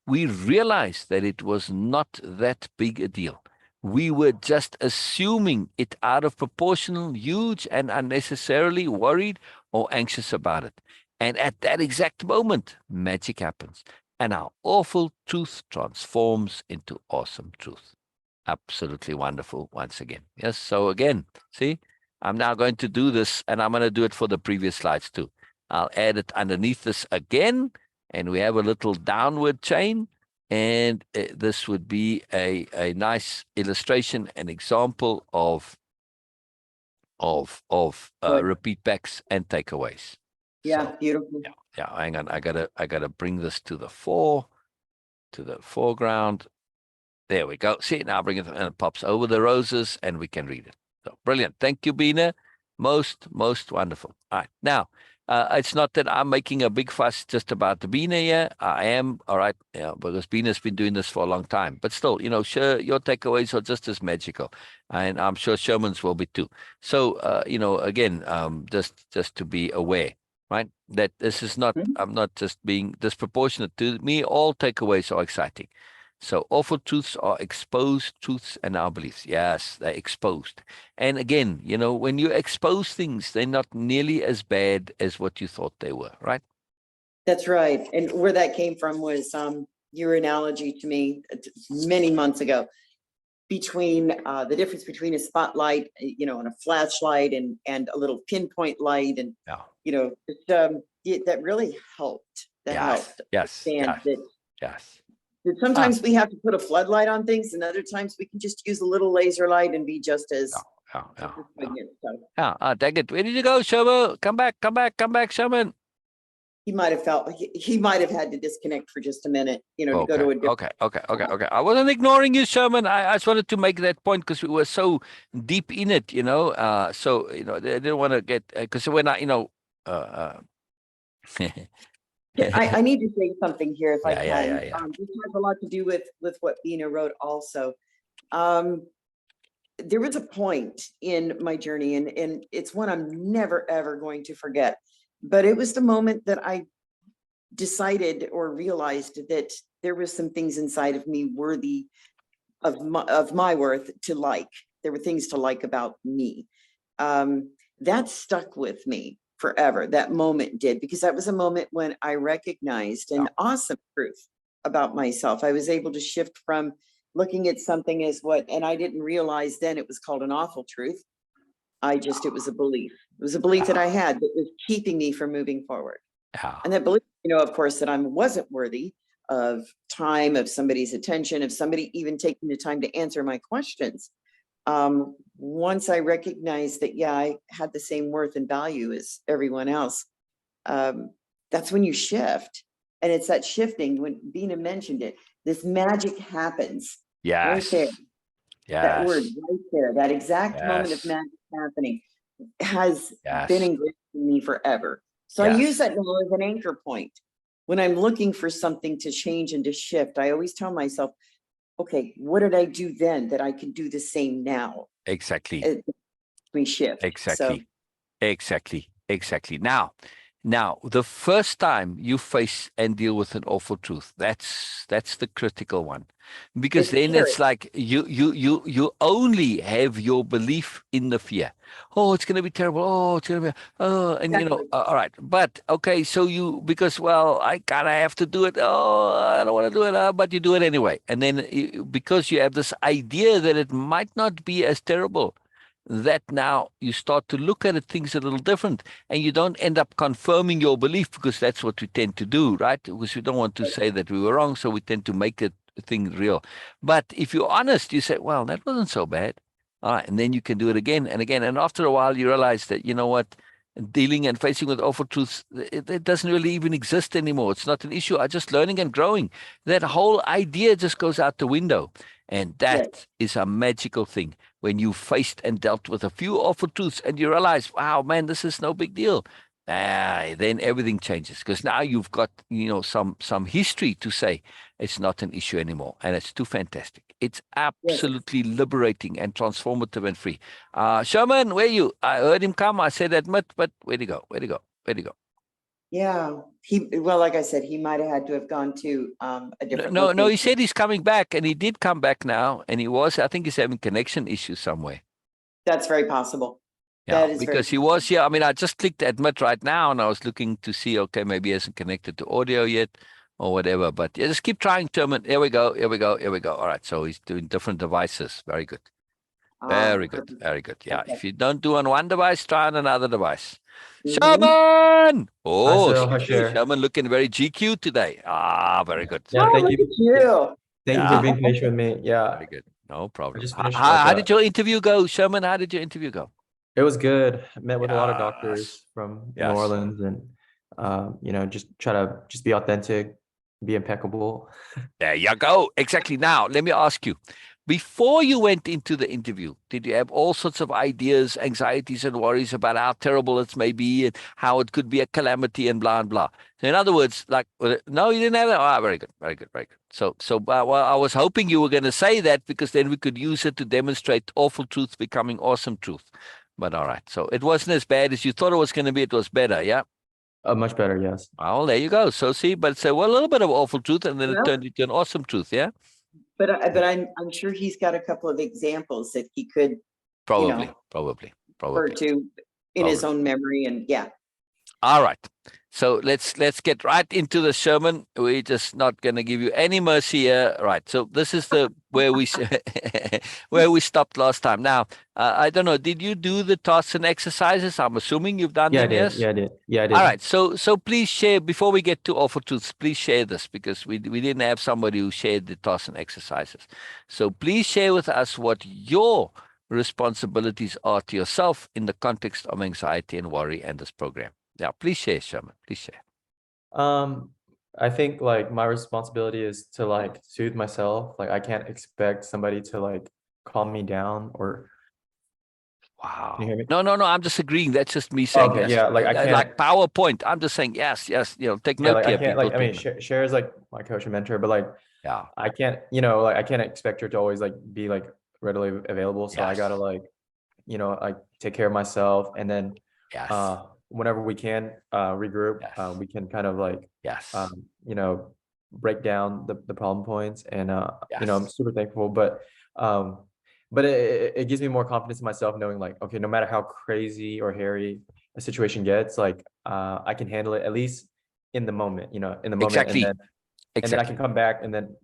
we realize that it was not that big a deal. We were just assuming it out of proportional, huge, and unnecessarily worried or anxious about it. And at that exact moment, magic happens, and our awful truth transforms into awesome truth. Absolutely wonderful once again. Yes, so again, see, I'm now going to do this, and I'm going to do it for the previous slides too. I'll add it underneath this again, and we have a little downward chain, and this would be a nice illustration, an example of Good. repeat backs and takeaways. Yeah, So, beautiful. yeah. Hang on, I gotta bring this to the foreground. There we go. See, now bring it, and it pops over the roses, and we can read it. So brilliant. Thank you, Bina. Most wonderful. All right. Now, it's not that I'm making a big fuss just about the Bina here. I am, all right, because Bina's been doing this for a long time. But still, sure, your takeaways are just as magical. And I'm sure Sherman's will be too. So, again, just to be aware, right, that this is not, Mhm. I'm not just being disproportionate. To me, all takeaways are exciting. So awful truths are exposed truths and our beliefs. Yes, they're exposed. And again, when you expose things, they're not nearly as bad as what you thought they were, right? That's right. And where that came from was your analogy to me many months ago between the difference between a spotlight, and a flashlight and a little pinpoint light. And, Yeah. that really helped. That Yes, helped. yes, Understand yes, that yes. sometimes we have to put a floodlight on things, and other times we can just use a little laser light and be just as Yeah. poignant. So Dang it. Where did you go, Sherman? Come back, Sherman. he might have felt he might have had to disconnect for just a minute, to go to a different. Okay. I wasn't ignoring you, Sherman. I just wanted to make that point because we were so deep in it, So, I didn't want to get, because when I need to say something here if I can. Yeah. This has a lot to do with what Bina wrote also. There was a point in my journey, and it's one I'm never, ever going to forget. But it was the moment that I decided or realized that there was some things inside of me worthy of my worth to like. There were things to like about me. That stuck with me forever. That moment did, because that was a moment when I recognized an awesome truth about myself. I was able to shift from looking at something as and I didn't realize then it was called an awful truth. It was a belief. It was a belief that I had that was keeping me from moving forward. Yeah. And that belief, of course, that I wasn't worthy of time, of somebody's attention, of somebody even taking the time to answer my questions. Once I recognized that, I had the same worth and value as everyone else, that's when you shift. And it's that shifting, when Bina mentioned it, this magic happens right there. That word right there, that exact moment of magic happening has been ingrained in me forever. So I use that now as an anchor point. When I'm looking for something to change and to shift, I always tell myself, okay, what did I do then that I can do the same now? Exactly. We shift. Exactly. Now, the first time you face and deal with an awful truth, that's the critical one, because then it's like you only have your belief in the fear. Oh, it's going to be terrible. Oh, it's going to be, all right. But okay, so because I kind of have to do it. Oh, I don't want to do it, but you do it anyway. And then because you have this idea that it might not be as terrible, that now you start to look at things a little different, and you don't end up confirming your belief, because that's what we tend to do, right? Because we don't want to say that we were wrong, so we tend to make the thing real. But if you're honest, you say, well, that wasn't so bad. All right, and then you can do it again and again. And after a while, you realize that, you know what, dealing and facing with awful truths, it doesn't really even exist anymore. It's not an issue. I'm just learning and growing. That whole idea just goes out the window. And Yes. that is a magical thing when you faced and dealt with a few awful truths and you realize, wow, man, this is no big deal. Then everything changes because now you've got, some history to say it's not an issue anymore. And it's too fantastic. It's absolutely liberating and transformative and free. Sherman, where you? I heard him come. I said admit, but where'd he go? Where'd he go? Where'd he go? Yeah, well, like I said, he might have had to have gone to a different No, he location. said he's coming back, and he did come back now, and I think he's having connection issues somewhere. That's very possible. Yeah, That is because he was here. I mean, I just clicked admit right now, and I was looking to see, okay, maybe he hasn't connected to audio yet or whatever. But yeah, just keep trying, Sherman. Here we go. All right, so he's doing different devices. Very good. Very good. Perfect. Very good. Yeah, Okay. if you don't do on one device, try on another device. Mhm. Sherman! Oh, Cyril. Hi, GQ. Cher. Sherman looking very GQ today. Very good. Yeah, Oh, thank look you. at you. Thank you Yeah. for being patient with me. Yeah, Very good. No problem. just finished, How like, did your interview go, Sherman? How did your interview go? it was good. I met with a lot of Yes. doctors from Yes. New Orleans, and just try to just be authentic, be impeccable. There you go. Exactly. Now, let me ask you, before you went into the interview, did you have all sorts of ideas, anxieties, and worries about how terrible it may be and how it could be a calamity and blah, and blah? So in other words, no, you didn't have that? Ah, very good. Very good. Very good. So, well, I was hoping you were going to say that because then we could use it to demonstrate awful truth becoming awesome truth. But all right. So it wasn't as bad as you thought it was going to be. It was better. Yeah. Much better, yes. Well, there you go. So see, but say, well, a little bit of awful truth, and then it Well- turned into an awesome truth. Yeah. But I'm sure he's got a couple of examples that he could Probably. refer to in his own memory, and yeah. All right. So let's get right into the sermon. We're just not going to give you any mercy here. Right. So this is the where we where we stopped last time. Now, I don't know. Did you do the tasks and exercises? I'm assuming you've done Yeah, I them. did. Yes. Yeah, I did. Yeah, I did. All right. So please share before we get to awful truths. Please share this because we didn't have somebody who shared the tasks and exercises. So please share with us what your responsibilities are to yourself in the context of anxiety and worry and this program. Yeah, please share, Sherman. Please share. I think like my responsibility is to like soothe myself. Like I can't expect somebody to like calm me down or. Wow. Can you hear me? No. I'm just agreeing. That's just me saying. Okay, yes. yeah, like I can't. Like PowerPoint. I'm just saying yes. Take Yeah, note like I here, can't. people. Like I mean, Cher is like my coach and mentor, but like yeah. I can't. Like I can't expect her to always like be like readily available. So I Yes. gotta like, like take care of myself, and then Yes. whenever we can regroup, Yes. we can kind of like Yes. break down the problem points, and I'm Yes. super thankful, but it gives me more confidence in myself knowing like, okay, no matter how crazy or hairy a situation gets, like I can handle it at least in the moment, Exactly. and then I can come back, and then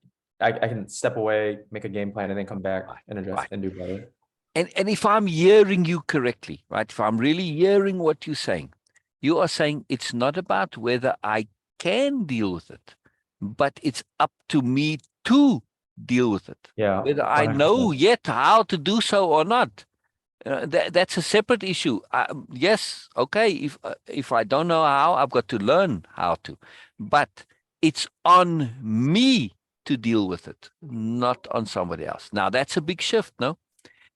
I can step away, make a game plan, and then come back and address Right. and do better. And if I'm hearing you correctly, right? If I'm really hearing what you're saying, you are saying it's not about whether I can deal with it, but it's up to me to deal with it. Yeah. Whether I know 100%. yet how to do so or not. That's a separate issue. Yes, okay. If I don't know how, I've got to learn how to. But it's on me to deal with it, not on somebody else. Now that's a big shift, no?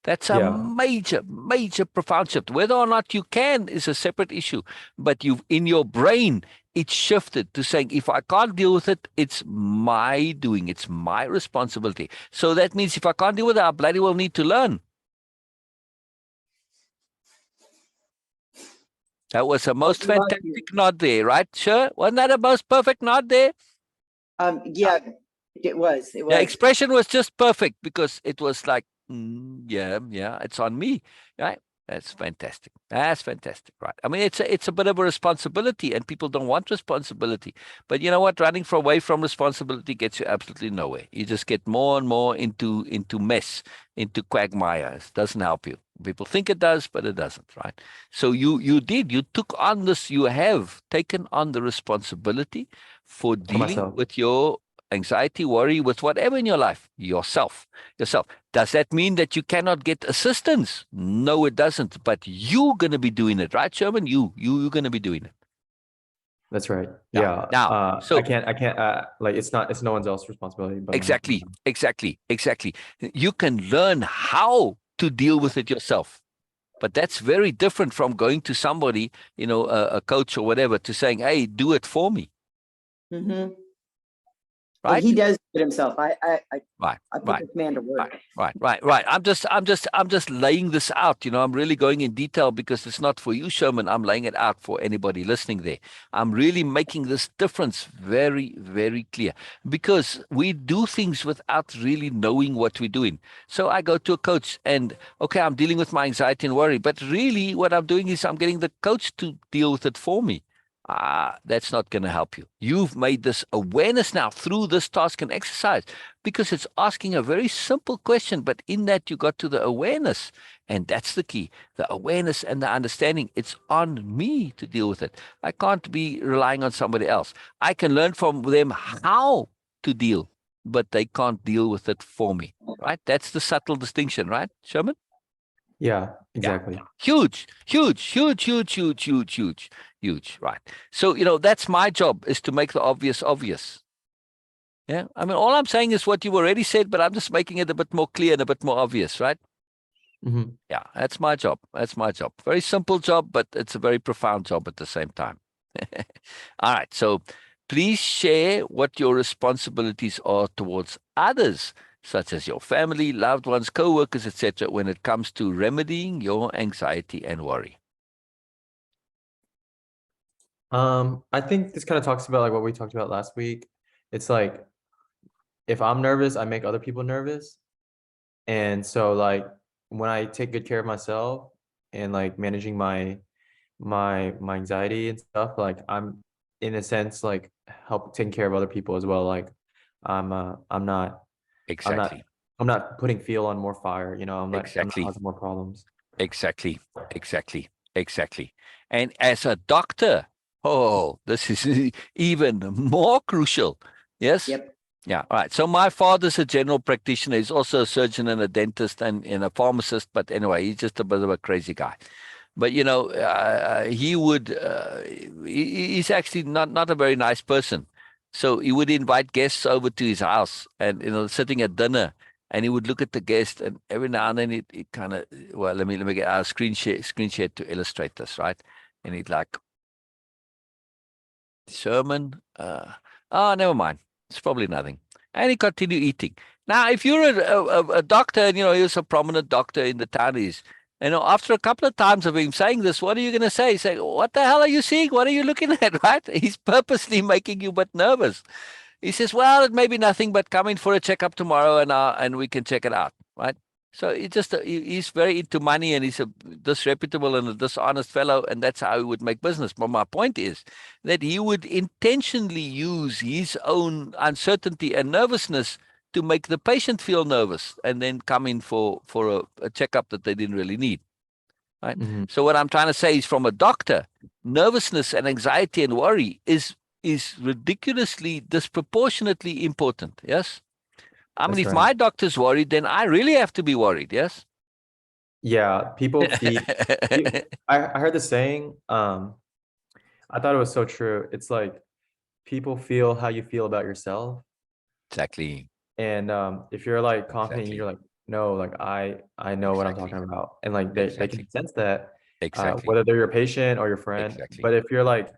That's a Yeah. major, profound shift. Whether or not you can is a separate issue. But in your brain, it's shifted to saying, if I can't deal with it, it's my doing. It's my responsibility. So that means if I can't deal with it, I bloody well need to learn. That was a most fantastic nod there, right? Sure. Wasn't that a most perfect nod there? Yeah, it was. The expression was just perfect because it was like, yeah, it's on me, right? That's fantastic. That's fantastic, right? I mean, it's a bit of a responsibility, and people don't want responsibility. But you know what? Running away from responsibility gets you absolutely nowhere. You just get more and more into mess, into quagmire. It doesn't help you. People think it does, but it doesn't, right? So you took on this. You have taken on the responsibility for dealing myself. with your anxiety, worry, with whatever in your life, yourself. Does that mean that you cannot get assistance? No, it doesn't. But you're going to be doing it, right, Sherman? You're going to be doing it. That's right. Yeah. Yeah. Now, so I can't, like, it's no one's else's responsibility but mine. exactly. You can learn how to deal with it yourself. But that's very different from going to somebody, a coach or whatever, to saying, hey, do it for me. Mhm. Right? And he does it himself. I Right. put this man to work. Right. I'm just laying this out. I'm really going in detail because it's not for you, Sherman. I'm laying it out for anybody listening there. I'm really making this difference very, very clear because we do things without really knowing what we're doing. So I go to a coach and, okay, I'm dealing with my anxiety and worry, but really what I'm doing is I'm getting the coach to deal with it for me. That's not going to help you. You've made this awareness now through this task and exercise because it's asking a very simple question, but in that you got to the awareness, and that's the key, the awareness and the understanding. It's on me to deal with it. I can't be relying on somebody else. I can learn from them how to deal, but they can't deal with it for me, right? That's the subtle distinction, right, Sherman? Yeah, exactly. Yeah. Huge, right? So, that's my job, is to make the obvious obvious. Yeah. I mean, all I'm saying is what you've already said, but I'm just making it a bit more clear and a bit more obvious, right? Mhm. Yeah, that's my job. Very simple job, but it's a very profound job at the same time. All right. So please share what your responsibilities are towards others, such as your family, loved ones, co-workers, etc., when it comes to remedying your anxiety and worry. I think this kind of talks about like what we talked about last week. It's like, if I'm nervous, I make other people nervous. And so like when I take good care of myself and like managing my anxiety and stuff, like I'm in a sense like taking care of other people as well. Like I'm not Exactly. I'm not putting fuel on more fire, I'm not Exactly. causing more problems. Exactly. And as a doctor, this is even more crucial. Yes? Yep. Yeah. All right. So my father's a general practitioner. He's also a surgeon and a dentist and a pharmacist. But anyway, he's just a bit of a crazy guy. But he would. He's actually not a very nice person. So he would invite guests over to his house, and sitting at dinner, and he would look at the guest, and every now and then it kind of. Well, let me get our screen share to illustrate this, right? And he'd like, Sherman. Never mind. It's probably nothing. And he continued eating. Now, if you're a doctor, and he was a prominent doctor in the town, after a couple of times of him saying this, what are you going to say? Say, what the hell are you seeing? What are you looking at? Right? He's purposely making you a bit nervous. He says, well, it may be nothing, but come in for a checkup tomorrow, and we can check it out. Right? So he's very into money, and he's a disreputable and a dishonest fellow, and that's how he would make business. But my point is that he would intentionally use his own uncertainty and nervousness to make the patient feel nervous, and then come in for a checkup that they didn't really need. Right. Mm-hmm. So what I'm trying to say is, from a doctor, nervousness and anxiety and worry is ridiculously, disproportionately important. Yes. I mean, That's if right. my doctor's worried, then I really have to be worried. Yes. Yeah, people feel. I heard the saying. I thought it was so true. It's like people feel how you feel about yourself. Exactly. And if you're like confident, Exactly. you're like, no, like I know what I'm Exactly. talking about, and like they Exactly. can sense that, Exactly. whether they're your patient or your friend. Exactly. But if you're like,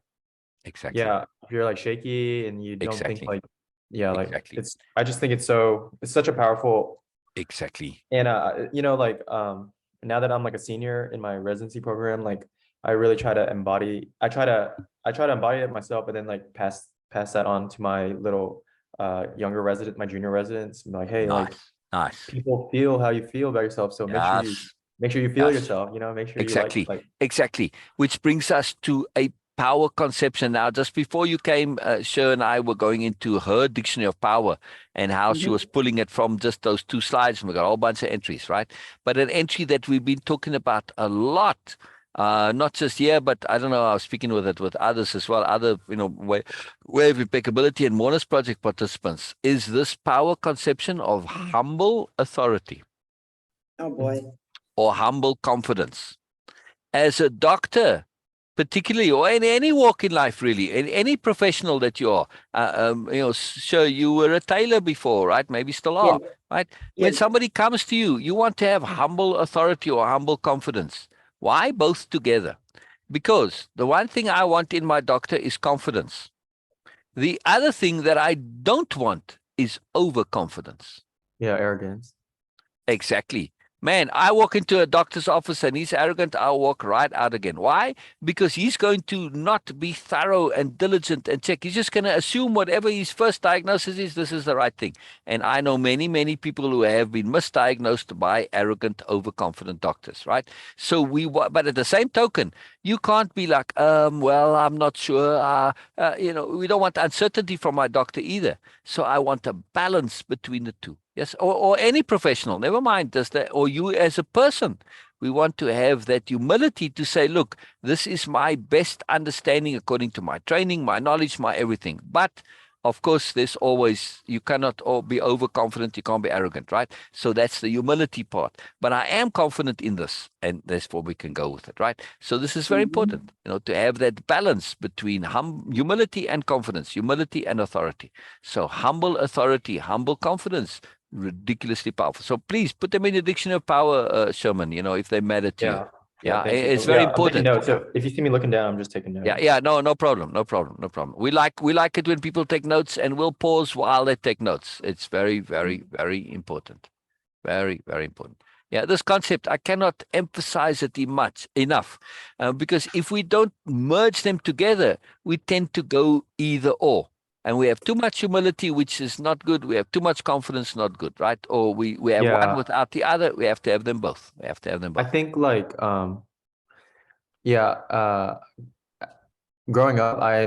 Exactly. yeah, if you're like shaky and you don't think Exactly. like, yeah, like Exactly. I just think it's such a powerful. Exactly. And like now that I'm like a senior in my residency program, like I really try to embody. I try to embody it myself, and then like pass that on to my little younger resident, my junior residents. I'm like, hey, like Nice. people feel how you feel about yourself, so make sure you feel Yes. yourself. Make sure Exactly. you like. Exactly. Which brings us to a power conception. Now, just before you came, Sher and I were going into her dictionary of power and how she Mhm. was pulling it from just those two slides, and we got a whole bunch of entries, right? But an entry that we've been talking about a lot Not just here, but I don't know, I was speaking with it with others as well, other, way of impeccability and Mona's project participants, is this power conception of humble authority Oh, boy. or humble confidence. As a doctor, particularly, or in any walk in life, really, in any professional that you are, sure, you were a tailor before, right? Maybe still Yeah. are, right? Yeah. When somebody comes to you, you want to have humble authority or humble confidence. Why? Both together. Because the one thing I want in my doctor is confidence. The other thing that I don't want is overconfidence. Yeah, arrogance. Exactly. Man, I walk into a doctor's office and he's arrogant, I'll walk right out again. Why? Because he's going to not be thorough and diligent and check. He's just going to assume whatever his first diagnosis is, this is the right thing. And I know many, many people who have been misdiagnosed by arrogant, overconfident doctors, right? So but at the same token, you can't be like, well, I'm not sure. We don't want uncertainty from my doctor either. So I want a balance between the two. Yes, or any professional, never mind does that, or you as a person. We want to have that humility to say, look, this is my best understanding according to my training, my knowledge, my everything. But of course, there's always, you cannot be overconfident, you can't be arrogant, right? So that's the humility part. But I am confident in this, and therefore we can go with it, right? So this is very important, to have that balance between humility and confidence, humility and authority. So humble authority, humble confidence, ridiculously powerful. So please put them in the dictionary of power, Sherman, if they matter to you. Yeah, thank you. it's very I'm taking important. notes. So if you see me looking down, I'm just taking notes. Yeah, no problem. We like it when people take notes, and we'll pause while they take notes. It's very, very, very important. Very, very important. Yeah, this concept, I cannot emphasize it enough, because if we don't merge them together, we tend to go either or. And we have too much humility, which is not good. We have too much confidence, not good, right? Or we have one without the other. We have to have them both. I think growing up, I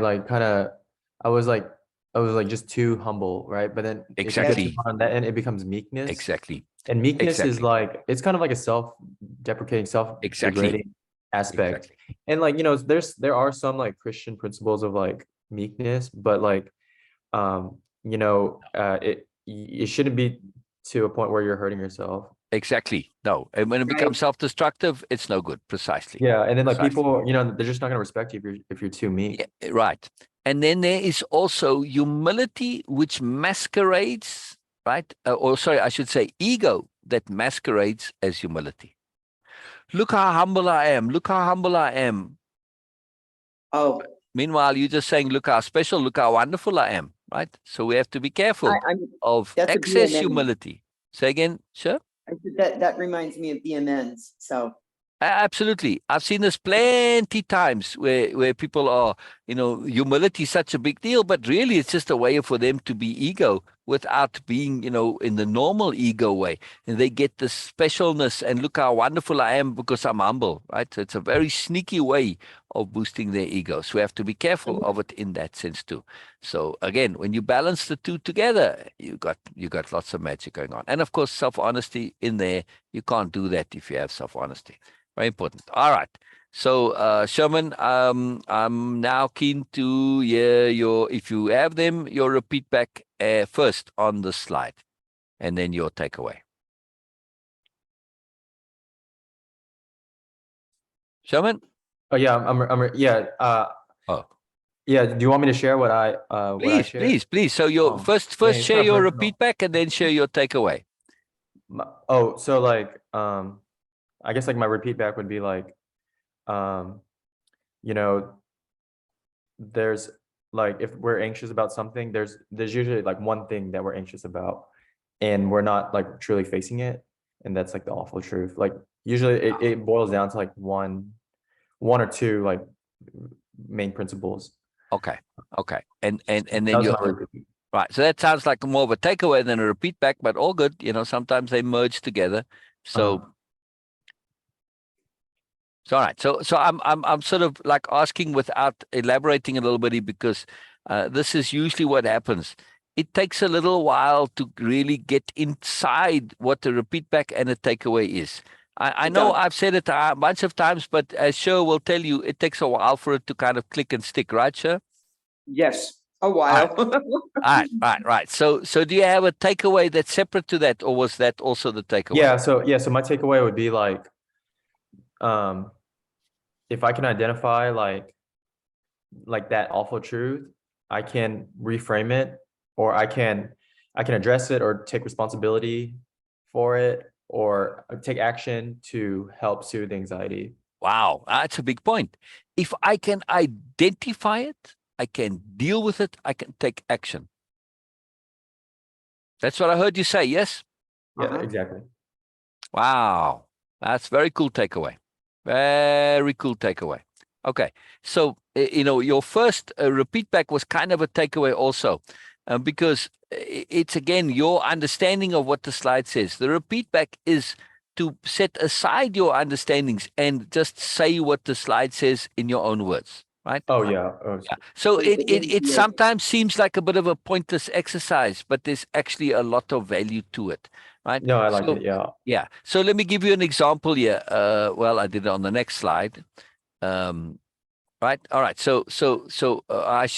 was like just too humble, right? But then if you get Exactly. too hard on that end, it becomes meekness. Exactly. And meekness is Exactly. like, it's kind of like a self-deprecating, self-degrading aspect. Exactly. And there are some like Christian principles of like meekness, but it shouldn't be to a point where you're hurting yourself. Exactly. No. And when it becomes self-destructive, it's no good. Precisely. Yeah. And then like people, they're just not going to respect you if you're too meek. Yeah, right. And then there is also humility, which masquerades, right? I should say ego that masquerades as humility. Look how humble I am. Look how humble I am. Oh, Meanwhile, you're just saying, look how special, look how wonderful I am, right? So we have to be careful of that's a excess BMN. humility. Say again, sure? That reminds me of BMNs. So Absolutely. I've seen this plenty times where people are, humility is such a big deal, but really it's just a way for them to be ego without being, in the normal ego way. And they get this specialness and look how wonderful I am because I'm humble, right? So it's a very sneaky way of boosting their egos. We have to be careful of it in that sense too. So again, when you balance the two together, you got lots of magic going on. And of course, self-honesty in there. You can't do that if you have self-honesty. Very important. All right. So, Sherman, I'm now keen to hear if you have them, your repeat back first on the slide, and then your takeaway. Sherman? Oh yeah, yeah. Yeah. Do you want me to share what I shared? Please. So first share your repeat back, and then share your takeaway. So I guess like my repeat back would be like, there's like, if we're anxious about something, there's usually like one thing that we're anxious about and we're not like truly facing it. And that's like the awful truth. Like usually it boils down to like one or two like main principles. Okay. And then right. So that sounds like more of a takeaway than a repeat back, but all good. Sometimes they merge together. So all right. So I'm sort of like asking without elaborating a little bit, because this is usually what happens. It takes a little while to really get inside what a repeat back and a takeaway is. I It know does. I've said it a bunch of times, but as Sher will tell you, it takes a while for it to kind of click and stick, right, Sher? Yes, a All while. right. So do you have a takeaway that's separate to that, or was that also the takeaway? Yeah. So my takeaway would be like, if I can identify like that awful truth, I can reframe it, or I can address it or take responsibility for it, or take action to help soothe anxiety. Wow, that's a big point. If I can identify it, I can deal with it, I can take action. That's what I heard you say, yes? Yeah, Uh-huh. exactly. Wow, that's very cool takeaway. Very cool takeaway. Okay, so your first repeat back was kind of a takeaway also, because it's again your understanding of what the slide says. The repeat back is to set aside your understandings and just say what the slide says in your own words, right? Oh yeah. Yeah. So Take it, it it into it your- sometimes seems like a bit of a pointless exercise, but there's actually a lot of value to it, right? No, I like So it. Yeah. yeah. So let me give you an example here. Well, I did it on the next slide. Right. All right. So I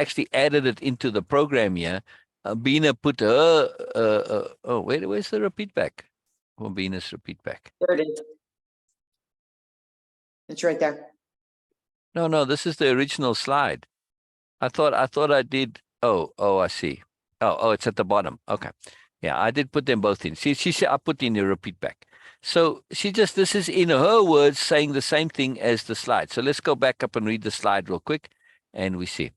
actually added it into the program here. Bina put her. Oh, where's the repeat back? Oh, Bina's repeat back. There it is. It's right there. No, this is the original slide. I thought I did. Oh, I see. Oh, it's at the bottom. Okay. Yeah, I did put them both in. See, she said I put in the repeat back. So this is in her words saying the same thing as the slide. So let's go back up and read the slide real quick. And we see,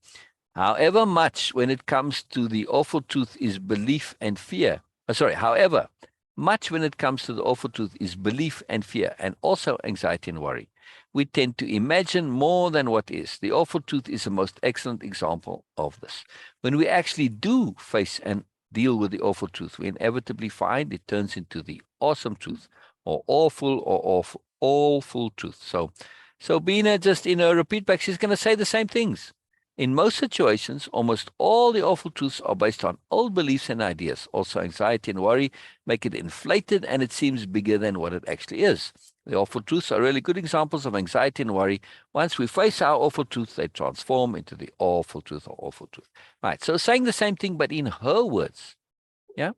however much when it comes to the awful truth is belief and fear. However, much when it comes to the awful truth is belief and fear, and also anxiety and worry. We tend to imagine more than what is. The awful truth is the most excellent example of this. When we actually do face and deal with the awful truth, we inevitably find it turns into the awesome truth, or awful truth. So Bina, just in her repeat back, she's going to say the same things. In most situations, almost all the awful truths are based on old beliefs and ideas. Also, anxiety and worry make it inflated, and it seems bigger than what it actually is. The awful truths are really good examples of anxiety and worry. Once we face our awful truth, they transform into the awful truth or awful truth. Right. So saying the same thing, but in her words. Yeah.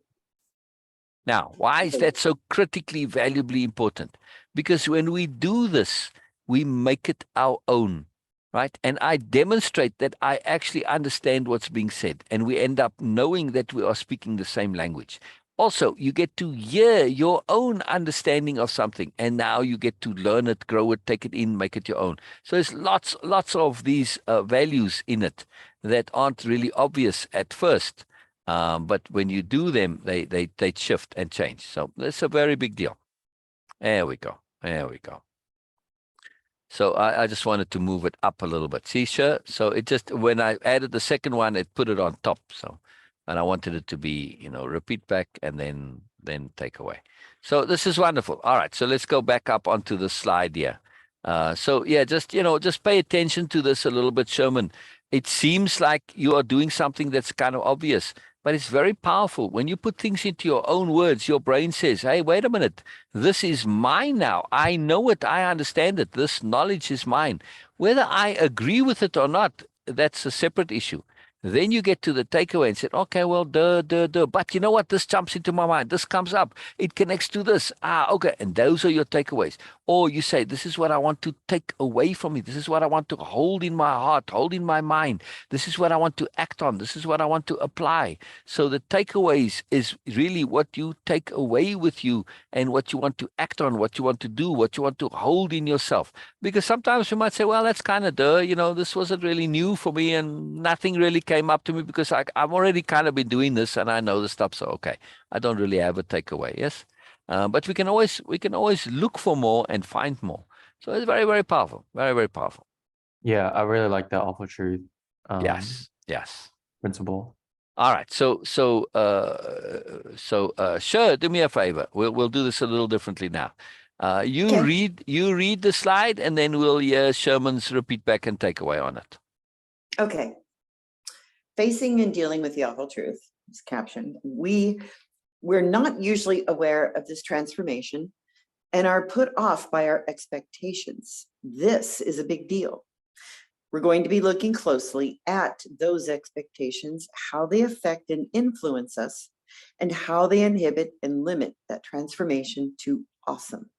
Now, why is that so critically, valuably important? Because when we do this, we make it our own, right? And I demonstrate that I actually understand what's being said, and we end up knowing that we are speaking the same language. Also, you get to hear your own understanding of something, and now you get to learn it, grow it, take it in, make it your own. So there's lots of these values in it that aren't really obvious at first. But when you do them, they shift and change. So that's a very big deal. There we go. So I just wanted to move it up a little bit. See, sure. So it just, when I added the second one, it put it on top. So, and I wanted it to be, repeat back and then take away. So this is wonderful. All right. So let's go back up onto the slide here. So yeah, just pay attention to this a little bit, Sherman. It seems like you are doing something that's kind of obvious, but it's very powerful. When you put things into your own words, your brain says, hey, wait a minute. This is mine now. I know it. I understand it. This knowledge is mine. Whether I agree with it or not, that's a separate issue. Then you get to the takeaway and say, okay, well, but you know what? This jumps into my mind. This comes up. It connects to this. Okay. And those are your takeaways. Or you say, this is what I want to take away from me. This is what I want to hold in my heart, hold in my mind. This is what I want to act on. This is what I want to apply. So the takeaways is really what you take away with you and what you want to act on, what you want to do, what you want to hold in yourself. Because sometimes you might say, well, that's kind of this wasn't really new for me and nothing really came up to me because I've already kind of been doing this and I know the stuff. So, okay, I don't really have a takeaway. Yes. But we can always look for more and find more. So it's very, very powerful. Very, very powerful. Yeah, I really like that awful truth Yes. principle. All right. So sure, do me a favor. We'll do this a little differently now. You read the slide and then we'll hear Sherman's repeat back and takeaway on it. Okay. Facing and dealing with the awful truth is captioned. We're not usually aware of this transformation and are put off by our expectations. This is a big deal. We're going to be looking closely at those expectations, how they affect and influence us, and how they inhibit and limit that transformation to awesome.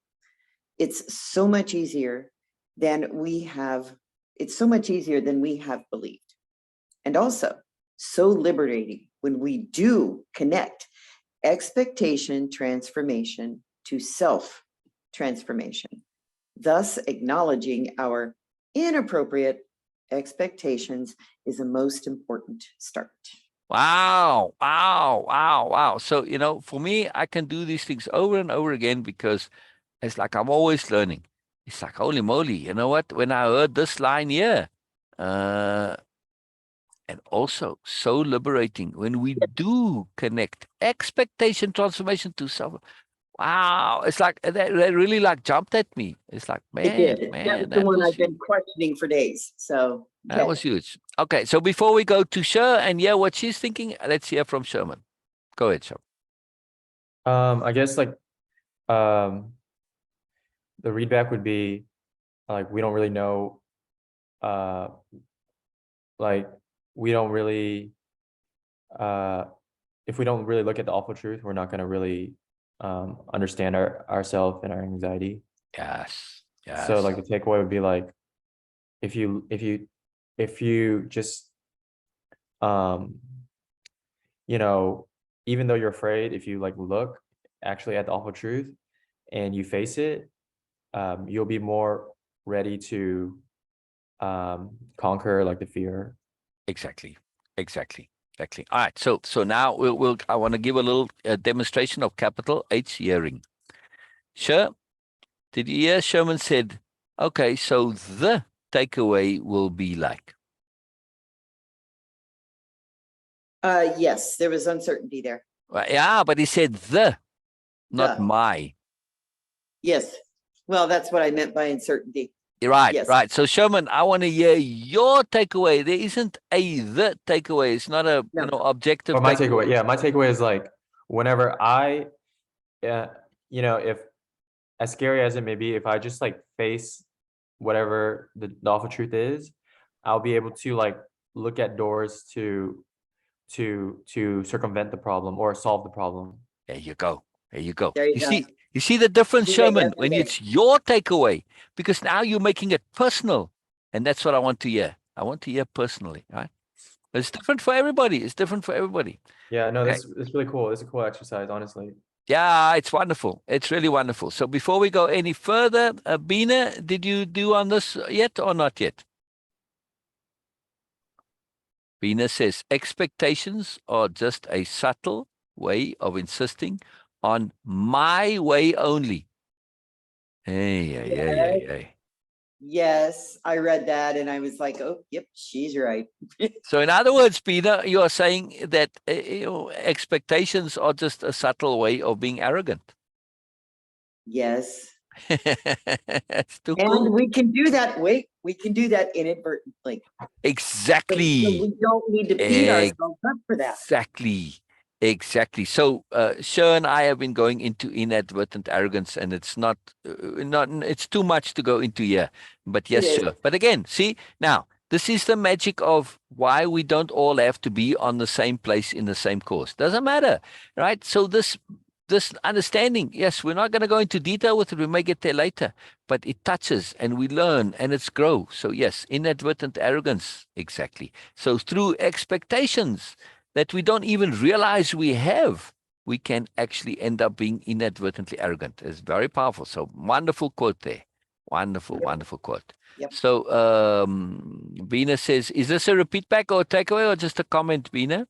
It's so much easier than we have believed. And also so liberating when we do connect expectation transformation to self transformation, thus acknowledging our inappropriate expectations is the most important start. Wow, wow, wow, wow. So, for me, I can do these things over and over again because it's like I'm always learning. It's like, holy moly, you know what? When I heard this line here, and also so liberating when we do connect expectation transformation to self. Wow, it's like that really like jumped at me. It's like, It did. man, That was the that one was I've been questioning for days. So that was huge. Okay, so before we go to Sher and hear what she's thinking, let's hear from Sherman. Go ahead, Sherman. I guess like the readback would be like we don't really know, like we don't really if we don't really look at the awful truth, we're not going to really understand ourselves and our anxiety. Yes. So like the takeaway would be like if you just even though you're afraid, if you like look actually at the awful truth and you face it, you'll be more ready to conquer like the fear. Exactly. All right. So now I want to give a little demonstration of capital H hearing. Sure. Did you hear Sherman said, okay, so the takeaway will be like. Yes, there was uncertainty there. Yeah, but he said the, not The. my. Yes. Well, that's what I meant by uncertainty. Right, Yes. right. So Sherman, I want to hear your takeaway. There isn't the takeaway. It's not a No. objective. Or my takeaway, yeah, my takeaway is like whenever I, if as scary as it may be, if I just like face whatever the awful truth is, I'll be able to like look at doors to circumvent the problem or solve the problem. There you go. There you go. There you go. You see the difference, Every day, Sherman, every when day. it's your takeaway, because now you're making it personal. And that's what I want to hear. I want to hear personally, right? It's different for everybody. Yeah, no, Okay. it's really cool. It's a cool exercise, honestly. Yeah, it's wonderful. It's really wonderful. So before we go any further, Bina, did you do on this yet or not yet? Bina says, expectations are just a subtle way of insisting on my way only. Hey. Yes, I read that and I was like, oh, yep, she's right. So in other words, Peter, you are saying that expectations are just a subtle way of being arrogant. Yes. It's too And cool. we can do that. We can do that inadvertently. Exactly. So we don't need to beat ourselves up for that. Exactly. So Sher and I have been going into inadvertent arrogance, and it's not it's too much to go into here. But yes, sure. But again, see, now this is the magic of why we don't all have to be on the same place in the same course. Doesn't matter, right? So this understanding, yes, we're not going to go into detail with it. We may get there later, but it touches and we learn and it's grow. So yes, inadvertent arrogance. Exactly. So through expectations that we don't even realize we have, we can actually end up being inadvertently arrogant. It's very powerful. So wonderful quote there. Wonderful quote. Yep. So Bina says, is this a repeat back or a takeaway or just a comment, Bina?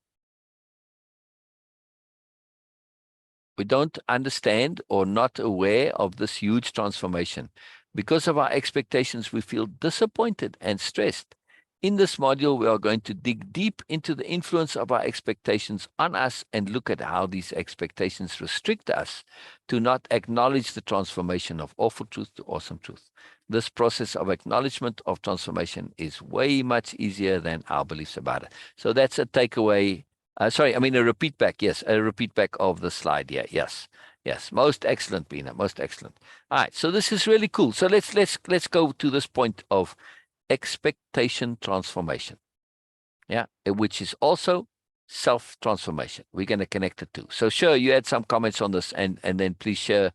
We don't understand or not aware of this huge transformation. Because of our expectations, we feel disappointed and stressed. In this module, we are going to dig deep into the influence of our expectations on us and look at how these expectations restrict us to not acknowledge the transformation of awful truth to awesome truth. This process of acknowledgement of transformation is way much easier than our beliefs about it. So that's a takeaway. A repeat back. Yes, a repeat back of the slide here. Yes. Yes, most excellent, Bina. Most excellent. All right, so this is really cool. So let's go to this point of expectation transformation. Yeah, which is also self-transformation. We're going to connect the two. So sure, you had some comments on this, and then please share,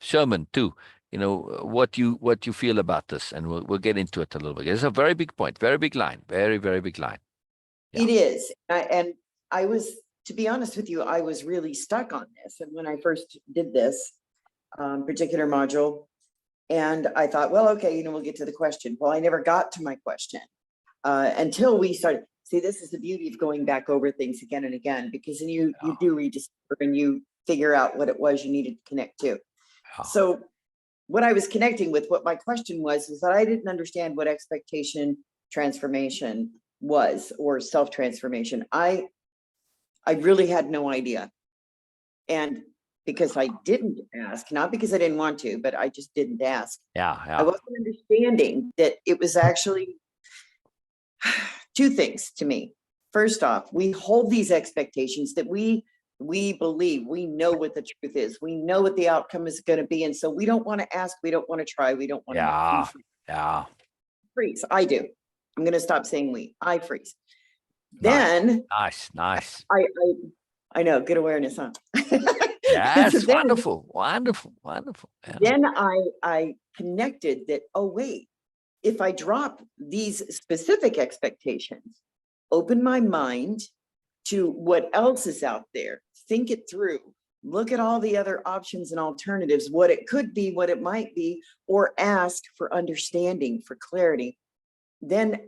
Sherman too. You know what you feel about this, and we'll get into it a little bit. It's a very big point, very big line, very very big line. Yeah. It is. And I was, to be honest with you, I was really stuck on this. And when I first did this particular module, and I thought, well, okay, we'll get to the question. Well, I never got to my question until we started. See, this is the beauty of going back over things again and again, because then you do rediscover and you figure out what it was you needed to connect to. So what I was connecting with, what my question was that I didn't understand what expectation transformation was, or self-transformation. I really had no idea. And because I didn't ask, not because I didn't want to, but I just didn't ask. I wasn't understanding that it was actually two things to me. First off, we hold these expectations that we believe, we know what the truth is. We know what the outcome is going to be. And so we don't want to ask, we don't want to try, we don't want to freeze. I do. I'm going to stop saying we. I freeze. Then nice. I know, good awareness, huh? Yes, Then, wonderful. Yeah. Then I connected that, oh, wait, if I drop these specific expectations, open my mind to what else is out there, think it through, look at all the other options and alternatives, what it could be, what it might be, or ask for understanding, for clarity, then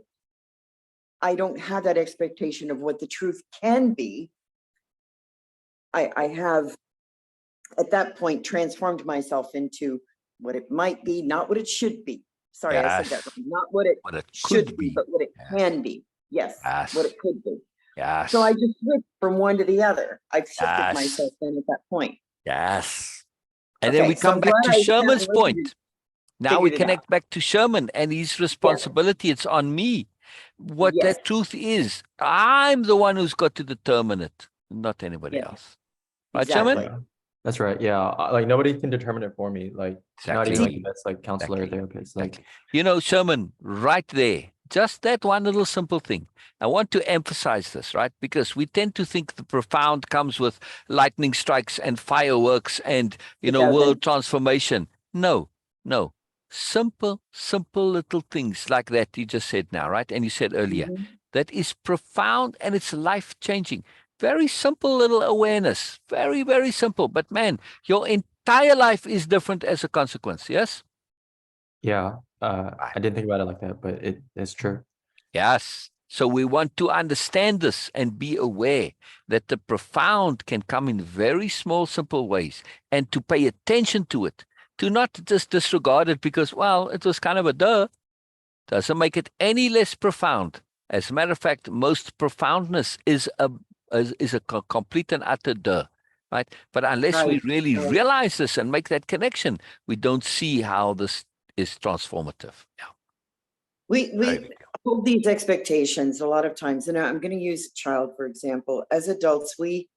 I don't have that expectation of what the truth can be. I have, at that point, transformed myself into what it might be, not what it should be. Sorry, I said that wrong. Not what it should be, but what it can be. Yes, what it could be. Yes. So I just switched from one to the other. I've shifted myself then at that point. Yes. And Okay, then we so come back to Sherman's point. Now we figured it connect back to Sherman and his responsibility. It's on me. What that truth is, I'm the one who's got to determine it, not anybody else. Right, exactly. Sherman? That's right. Yeah. Like nobody can determine it for me. Like not even like the best like counselor or therapist. Like Sherman, right there, just that one little simple thing. I want to emphasize this, right? Because we tend to think the profound comes with lightning strikes and fireworks and world transformation. No. Simple little things like that you just said now, right? And you said earlier, that is profound and it's life-changing. Very simple little awareness. Very, very simple. But man, your entire life is different as a consequence, yes? Yeah. I didn't think about it like that, but it's true. Yes. So we want to understand this and be aware that the profound can come in very small, simple ways, and to pay attention to it, to not just disregard it because, well, it was kind of a duh. Doesn't make it any less profound. As a matter of fact, most profoundness is a complete and utter duh, right? But unless we really realize this and make that connection, we don't see how this is transformative. Yeah. We hold these expectations a lot of times, and I'm going to use a child, for example. As adults, we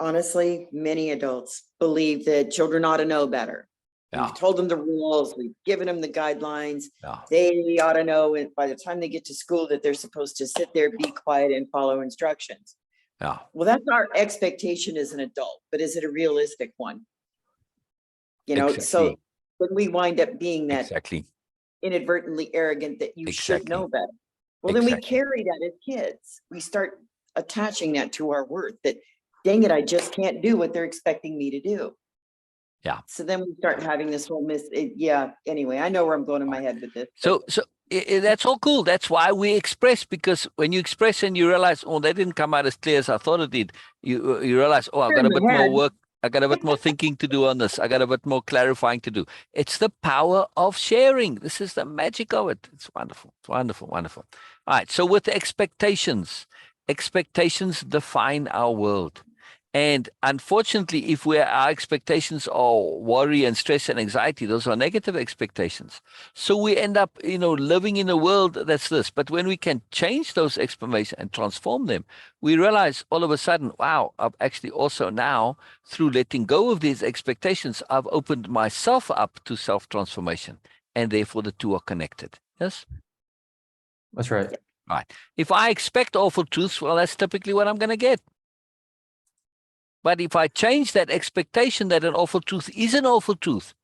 honestly, many adults believe that children ought to know better. We've told them the rules, we've given them the guidelines. They ought to know, and by the time they get to school, that they're supposed to sit there, be quiet, and follow instructions. Well, that's our expectation as an adult, but is it a realistic one? So when we wind up being that inadvertently arrogant that you should know better, well, then we carry that as kids. We start attaching that to our worth, that dang it, I just can't do what they're expecting me to do. So then we start having this whole anyway, I know where I'm going in my head with this. So that's all cool. That's why we express, because when you express and you realize, oh, that didn't come out as clear as I thought it did, you realize, oh, I've got a bit more work. I got a bit more thinking to do on this. I got a bit more clarifying to do. It's the power of sharing. This is the magic of it. It's wonderful. It's wonderful. All right. So with expectations define our world. And unfortunately, if our expectations are worry and stress and anxiety, those are negative expectations. So we end up, living in a world that's this. But when we can change those expectations and transform them, we realize all of a sudden, wow, I've actually also now, through letting go of these expectations, I've opened myself up to self-transformation. And therefore the two are connected. Yes? That's right. Right. If I expect awful truths, well, that's typically what I'm going to get. But if I change that expectation that an awful truth is an awful truth,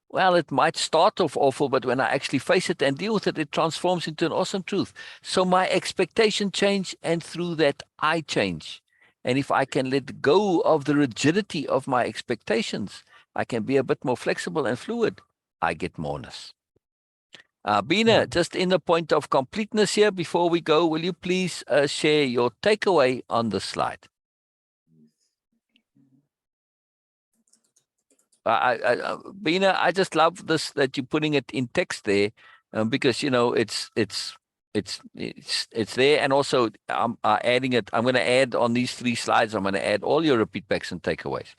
well, it might start off awful, but when I actually face it and deal with it, it transforms into an awesome truth. So my expectation change, and through that, I change. And if I can let go of the rigidity of my expectations, I can be a bit more flexible and fluid. I get moreness. Bina, Yeah. just in the point of completeness here, before we go, will you please share your takeaway on the slide? Bina, I just love this that you're putting it in text there, because it's there, and also I'm adding it. I'm going to add on these 3 slides. I'm going to add all your repeat backs and takeaways,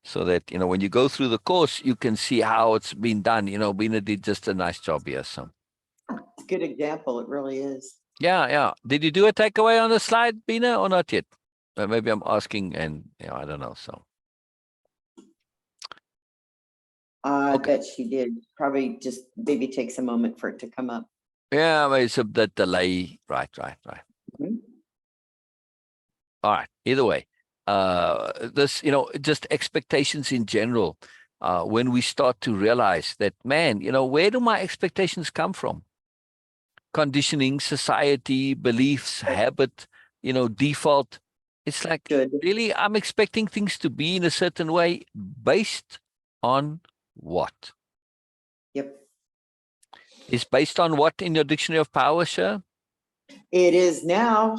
so that when you go through the course, you can see how it's been done. Bina did just a nice job here. So Good example, it really is. yeah. Did you do a takeaway on the slide, Bina, or not yet? Maybe I'm asking, and I don't know. So. I bet she did. Probably just maybe takes a moment for it to come up. Yeah, but it's a bit delay. Right. Mhm. All right. Either way, this, just expectations in general. When we start to realize that, man, where do my expectations come from? Conditioning, society, beliefs, habit, default. It's like, Good. really, I'm expecting things to be in a certain way based on what? Yep. Is based on what in your dictionary of power, sure? It is now.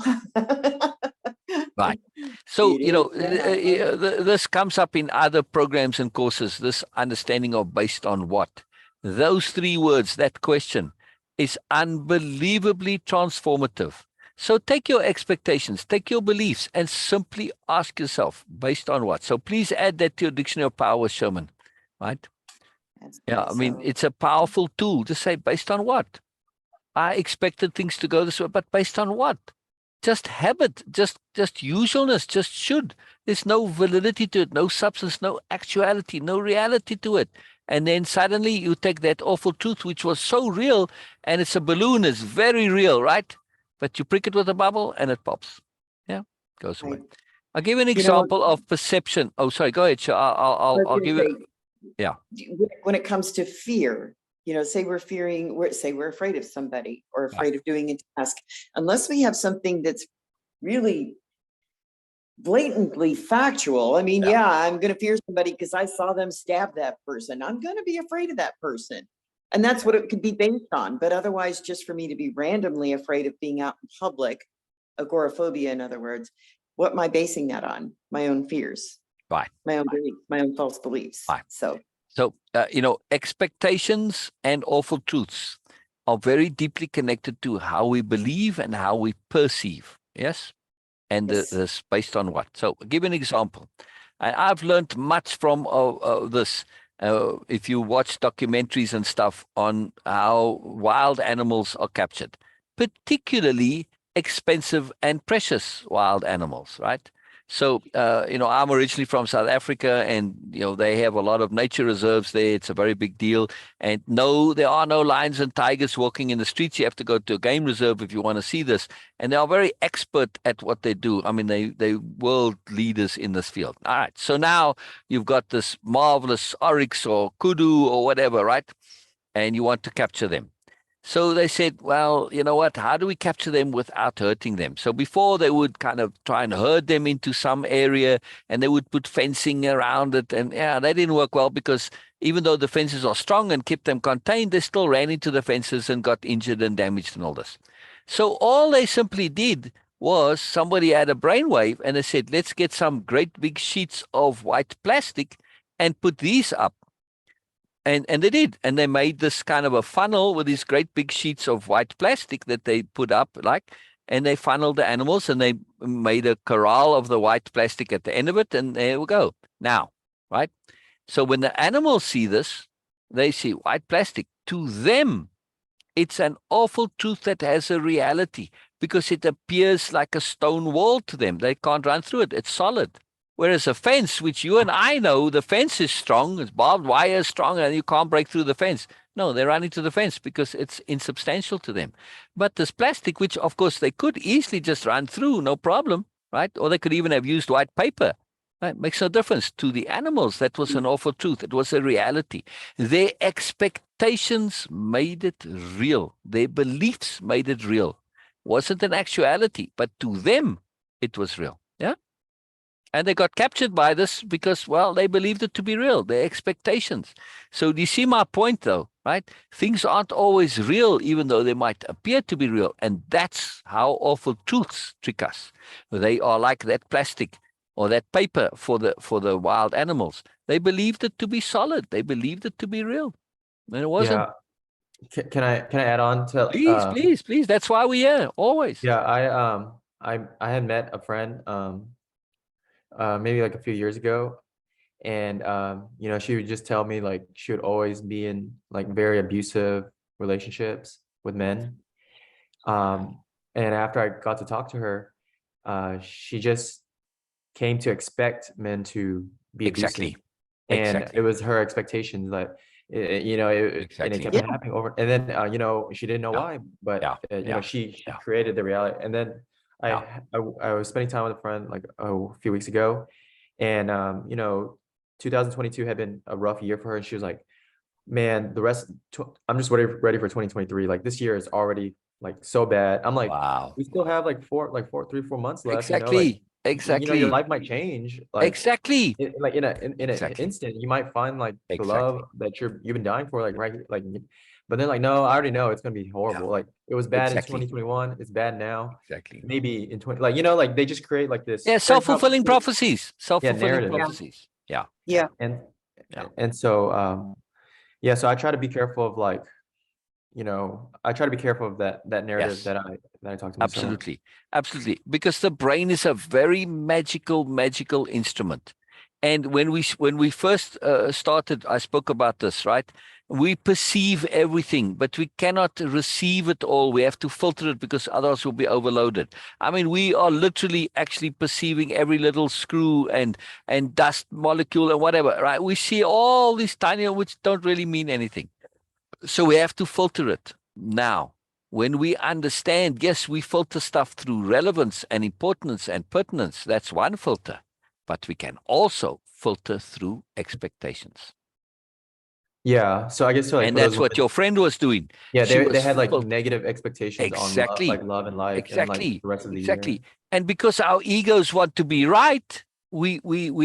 Right. So, It is now. this comes up in other programs and courses, this understanding of based on what. Those 3 words, that question, is unbelievably transformative. So take your expectations, take your beliefs, and simply ask yourself, based on what? So please add that to your dictionary of power, Sherman. Right? That's Yeah, good. I mean, So, it's a powerful tool. Just say, based on what? I expected things to go this way, but based on what? Just habit, just usualness, just should. There's no validity to it, no substance, no actuality, no reality to it. And then suddenly you take that awful truth, which was so real, and it's a balloon, it's very real, right? But you prick it with a bubble and it pops. Yeah, goes away. right. I'll give you an You know what? example of perception. Oh, sorry, go ahead. Sure. I was I'll gonna give you. say, Yeah. when it comes to fear, say we're afraid of somebody or Right. afraid of doing a task, unless we have something that's really blatantly factual. I mean, Yeah. yeah, I'm going to fear somebody because I saw them stab that person. I'm going to be afraid of that person. And that's what it could be based on. But otherwise, just for me to be randomly afraid of being out in public, agoraphobia, in other words, what am I basing that on? My own fears, Right. my own beliefs, my own false beliefs. Right. So, So, expectations and awful truths are very deeply connected to how we believe and how we perceive. Yes. And yes. this based on what? So, I'll give you an example. I've learned much from this. If you watch documentaries and stuff on how wild animals are captured, particularly expensive and precious wild animals, right? So, I'm originally from South Africa, and, they have a lot of nature reserves there. It's a very big deal. And no, there are no lions and tigers walking in the streets. You have to go to a game reserve if you want to see this. And they are very expert at what they do. I mean, they world leaders in this field. All right. So now you've got this marvelous oryx or kudu or whatever, right? And you want to capture them. So they said, well, you know what? How do we capture them without hurting them? So before, they would kind of try and herd them into some area, and they would put fencing around it. And yeah, that didn't work well, because even though the fences are strong and kept them contained, they still ran into the fences and got injured and damaged and all this. So all they simply did was, somebody had a brainwave and they said, let's get some great big sheets of white plastic and put these up. And they did. And they made this kind of a funnel with these great big sheets of white plastic that they put up, and they funneled the animals, and they made a corral of the white plastic at the end of it, and there we go. Now, right? So when the animals see this, they see white plastic. To them, it's an awful truth that has a reality because it appears like a stone wall to them. They can't run through it. It's solid. Whereas a fence, which you and I know, the fence is strong, it's barbed wire is strong, and you can't break through the fence. No, they run into the fence because it's insubstantial to them. But this plastic, which of course they could easily just run through, no problem, right? Or they could even have used white paper. Right? Makes no difference. To the animals, that was an awful truth. It was a reality. Their expectations made it real. Their beliefs made it real. Wasn't an actuality, but to them, it was real. Yeah. And they got captured by this because, well, they believed it to be real, their expectations. So do you see my point, though, right? Things aren't always real, even though they might appear to be real. And that's how awful truths trick us. They are like that plastic or that paper for the wild animals. They believed it to be solid. They believed it to be real. And it wasn't. Yeah. Can I add on to Please. That's why we're here, always. yeah, I had met a friend maybe like a few years ago, and you know, she would just tell me like she would always be in like very abusive relationships with men. And after I got to talk to her, she just came to expect men to be Exactly. abusive. And Exactly. it was her expectations that you know, and Exactly. it kept happening over, and then you know, she didn't know Yeah. why, but Yeah. you know, she Yeah. created the reality. And then Yeah. I was spending time with a friend like a few weeks ago, and you know, 2022 had been a rough year for her, and she was like, man, I'm just ready for 2023. Like this year is already like so bad. I'm like, Wow. we still have like 3-4 months left, you know, like Exactly. you know, your Exactly. life might change like Exactly. like in an Exactly. instant. You might find like the love Exactly. that you've been dying for, like right, like, but then like, no, I already know it's gonna be Yeah. horrible. Like it was bad in Exactly. 2021, it's bad now. Exactly. Maybe in 20, like, you know, like they just create like this Yeah. very Self-fulfilling complicated, prophecies. Self-fulfilling narrative. prophecies. Yeah. Yeah. And Yeah. so yeah, so I try to be careful of like, you know, I try to be careful of that narrative Yes. that I talk to myself. Absolutely. Absolutely. Because the brain is a very magical instrument. And when we first started, I spoke about this, right? We perceive everything, but we cannot receive it all. We have to filter it because others will be overloaded. I mean, we are literally actually perceiving every little screw and dust molecule and whatever, right? We see all these tiny, which don't really mean anything. So we have to filter it. Now, when we understand, yes, we filter stuff through relevance and importance and pertinence. That's one filter. But we can also filter through expectations. Yeah, so I guess so, like And for those that's what women, your friend was doing. yeah, She they was had like fil- negative expectations on exactly, love and life and like exactly, the rest of the year. exactly. And because our egos want to be right, we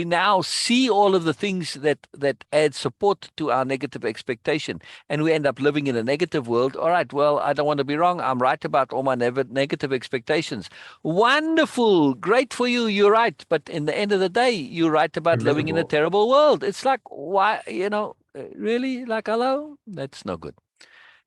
now see all of the things that add support to our negative expectation, and we end up living in a negative world. All right, well, I don't want to be wrong. I'm right about all my negative expectations. Wonderful, great for you. You're right, but in the end of the day, you're right about You're living in a miserable. terrible world. It's like, why, really, like, hello, that's no good.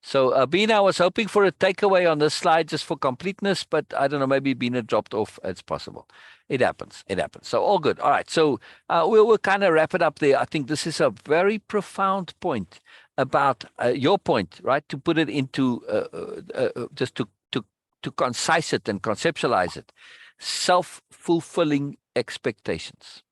So, Bina, I was hoping for a takeaway on this slide just for completeness, but I don't know, maybe Bina dropped off. It's possible. It happens. It happens. So all good. All right. So we'll kind of wrap it up there. I think this is a very profound point about your point, right? To put it into just to concise it and conceptualize it. Self-fulfilling expectations.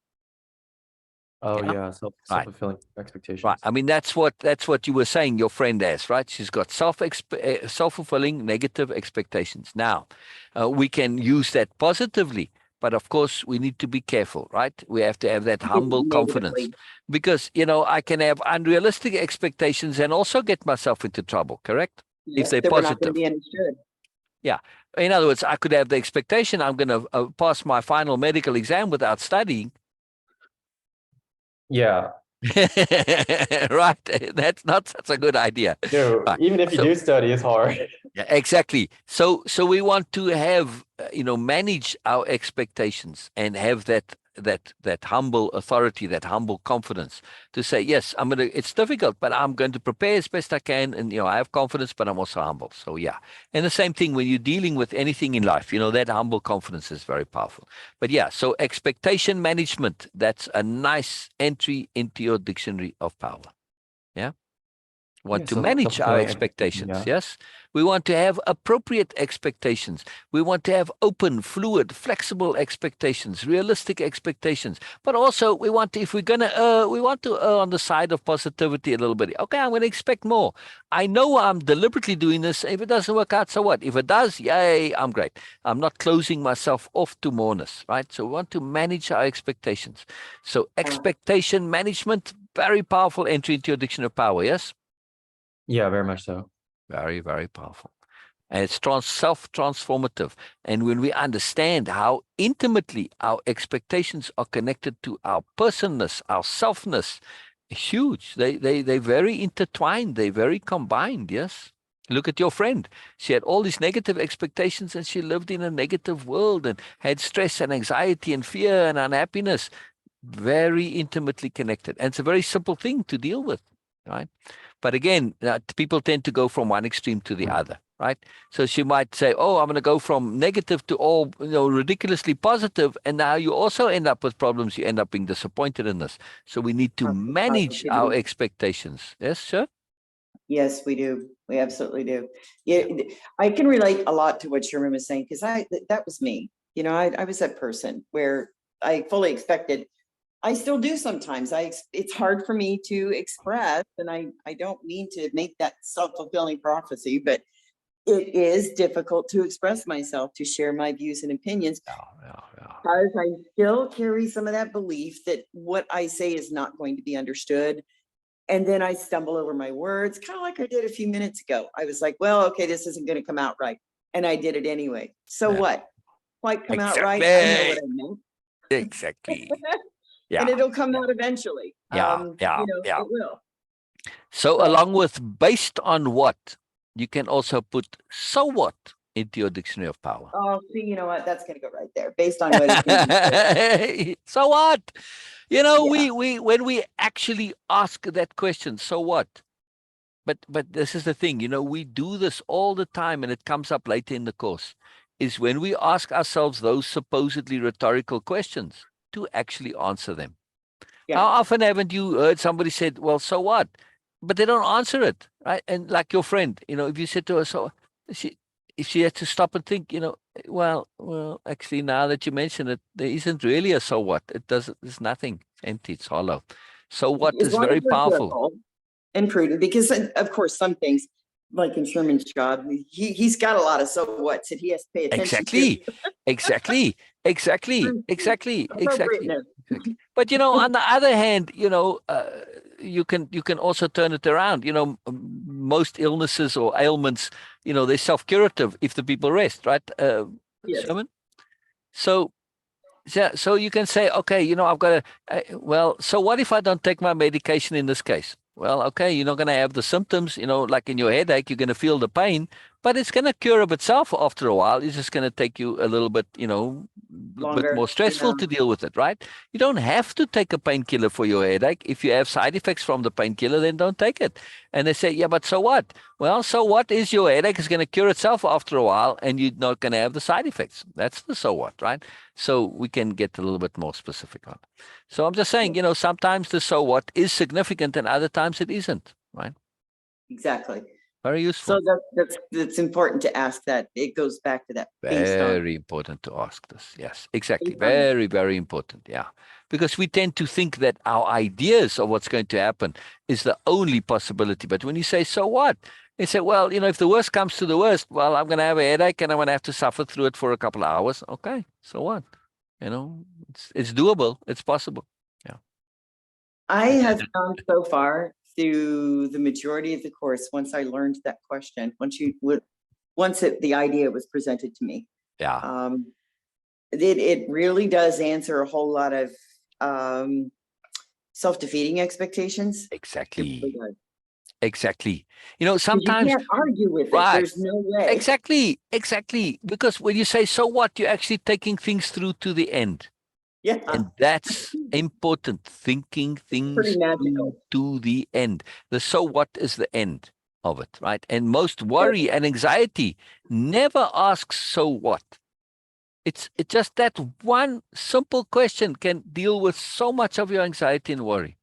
Oh Yeah. yeah, Right. self-fulfilling Right. expectations. I mean, that's what you were saying your friend has, right? She's got self-fulfilling negative expectations. Now, we can use that positively, but of course, we need to be careful, right? We have to have that humble confidence Negatively. because, I can have unrealistic expectations and also get myself into trouble, correct? If they're That we're not going to positive. be understood. Yeah. In other words, I could have the expectation I'm going to pass my final medical exam without studying. Yeah. Right. That's not such a good idea. No, Right. even if you So, do study, it's hard. yeah, exactly. So we want to have, manage our expectations and have that that humble authority, that humble confidence to say, yes, it's difficult, but I'm going to prepare as best I can. And, I have confidence, but I'm also humble. So yeah. And the same thing when you're dealing with anything in life, that humble confidence is very powerful. But yeah, so expectation management, that's a nice entry into your dictionary of power. Yeah. Want Yeah, to so manage our self-fulfilling expectations. yeah. Yes. We want to have appropriate expectations. We want to have open, fluid, flexible expectations, realistic expectations. But also we want to, if we're going to err, we want to err on the side of positivity a little bit. Okay, I'm going to expect more. I know I'm deliberately doing this. If it doesn't work out, so what? If it does, yay, I'm great. I'm not closing myself off to moreness, right? So we want to manage our expectations. So expectation management, very powerful entry into your dictionary of power. Yes. Yeah, very much so. Very, very powerful. And it's self-transformative. And when we understand how intimately our expectations are connected to our personness, our selfness, huge. They're very intertwined. They're very combined. Yes. Look at your friend. She had all these negative expectations and she lived in a negative world and had stress and anxiety and fear and unhappiness. Very intimately connected. And it's a very simple thing to deal with, right? But again, people tend to go from one extreme to the other, right? So she might say, oh, I'm going to go from negative to all, ridiculously positive. And now you also end up with problems. You end up being disappointed in this. So we need to manage our expectations. Yes, sir? Yes, we do. We absolutely do. Yeah, I can relate a lot to what Sherman was saying because that was me. I was that person where I fully expected. I still do sometimes. It's hard for me to express, and I don't mean to make that self-fulfilling prophecy, but it is difficult to express myself, to share my views and opinions. Because I still carry some of that belief that what I say is not going to be understood. And then I stumble over my words, kind of like I did a few minutes ago. I was like, well, okay, this isn't going to come out right. And I did it anyway. So what? Quite come out right. I know what I meant. Exactly. Yeah. And it'll come out eventually. It will. So along with based on what, you can also put so what into your dictionary of power. Oh, see, you know what? That's going to go right there. Based on what it's going to be. So what? We when we actually ask that question, so what? But this is the thing, we do this all the time and it comes up later in the course, is when we ask ourselves those supposedly rhetorical questions to actually answer them. Yeah. How often haven't you heard somebody said, well, so what? But they don't answer it, right? And like your friend, if you said to her, so if she had to stop and think, well, actually, now that you mention it, there isn't really a so what. There's nothing. It's empty. It's hollow. So what is very powerful and prudent, because of course some things, like in Sherman's job, he's got a lot of so whats that he has to pay attention to. Exactly. But on the other hand, you can also turn it around. Most illnesses or ailments, they're self-curative if the people rest, right? Yes. Sherman? So you can say, okay, I've got to, so what if I don't take my medication in this case? Well, okay, you're not going to have the symptoms, like in your headache, you're going to feel the pain, but it's going to cure of itself after a while. It's just going to take you a little bit, a bit more stressful to deal with it, right? You don't have to take a painkiller for your headache. If you have side effects from the painkiller, then don't take it. And they say, yeah, but so what? Well, so what is your headache is going to cure itself after a while and you're not going to have the side effects. That's the so what, right? So we can get a little bit more specific on it. So I'm just saying, sometimes the so what is significant and other times it isn't, right? Exactly. Very useful. So that's important to ask that. It goes back to that. Very important to ask this. Yes, exactly. Very, very important. Yeah. Because we tend to think that our ideas of what's going to happen is the only possibility. But when you say, so what? They say, well, if the worst comes to the worst, well, I'm going to have a headache and I'm going to have to suffer through it for a couple of hours. Okay. So what? It's doable. It's possible. Yeah. I have found so far through the majority of the course, once I learned that question, the idea was presented to me. Yeah. It really does answer a whole lot of self-defeating expectations. Exactly. Really exactly. Sometimes you can't argue with it. Right. There's no way. Exactly. Because when you say so what, you're actually taking things through to the end. Yeah, And that's important, thinking pretty things magical. to the end. The so what is the end of it, right? And most worry and anxiety never asks so what. It's just that one simple question can deal with so much of your anxiety and worry.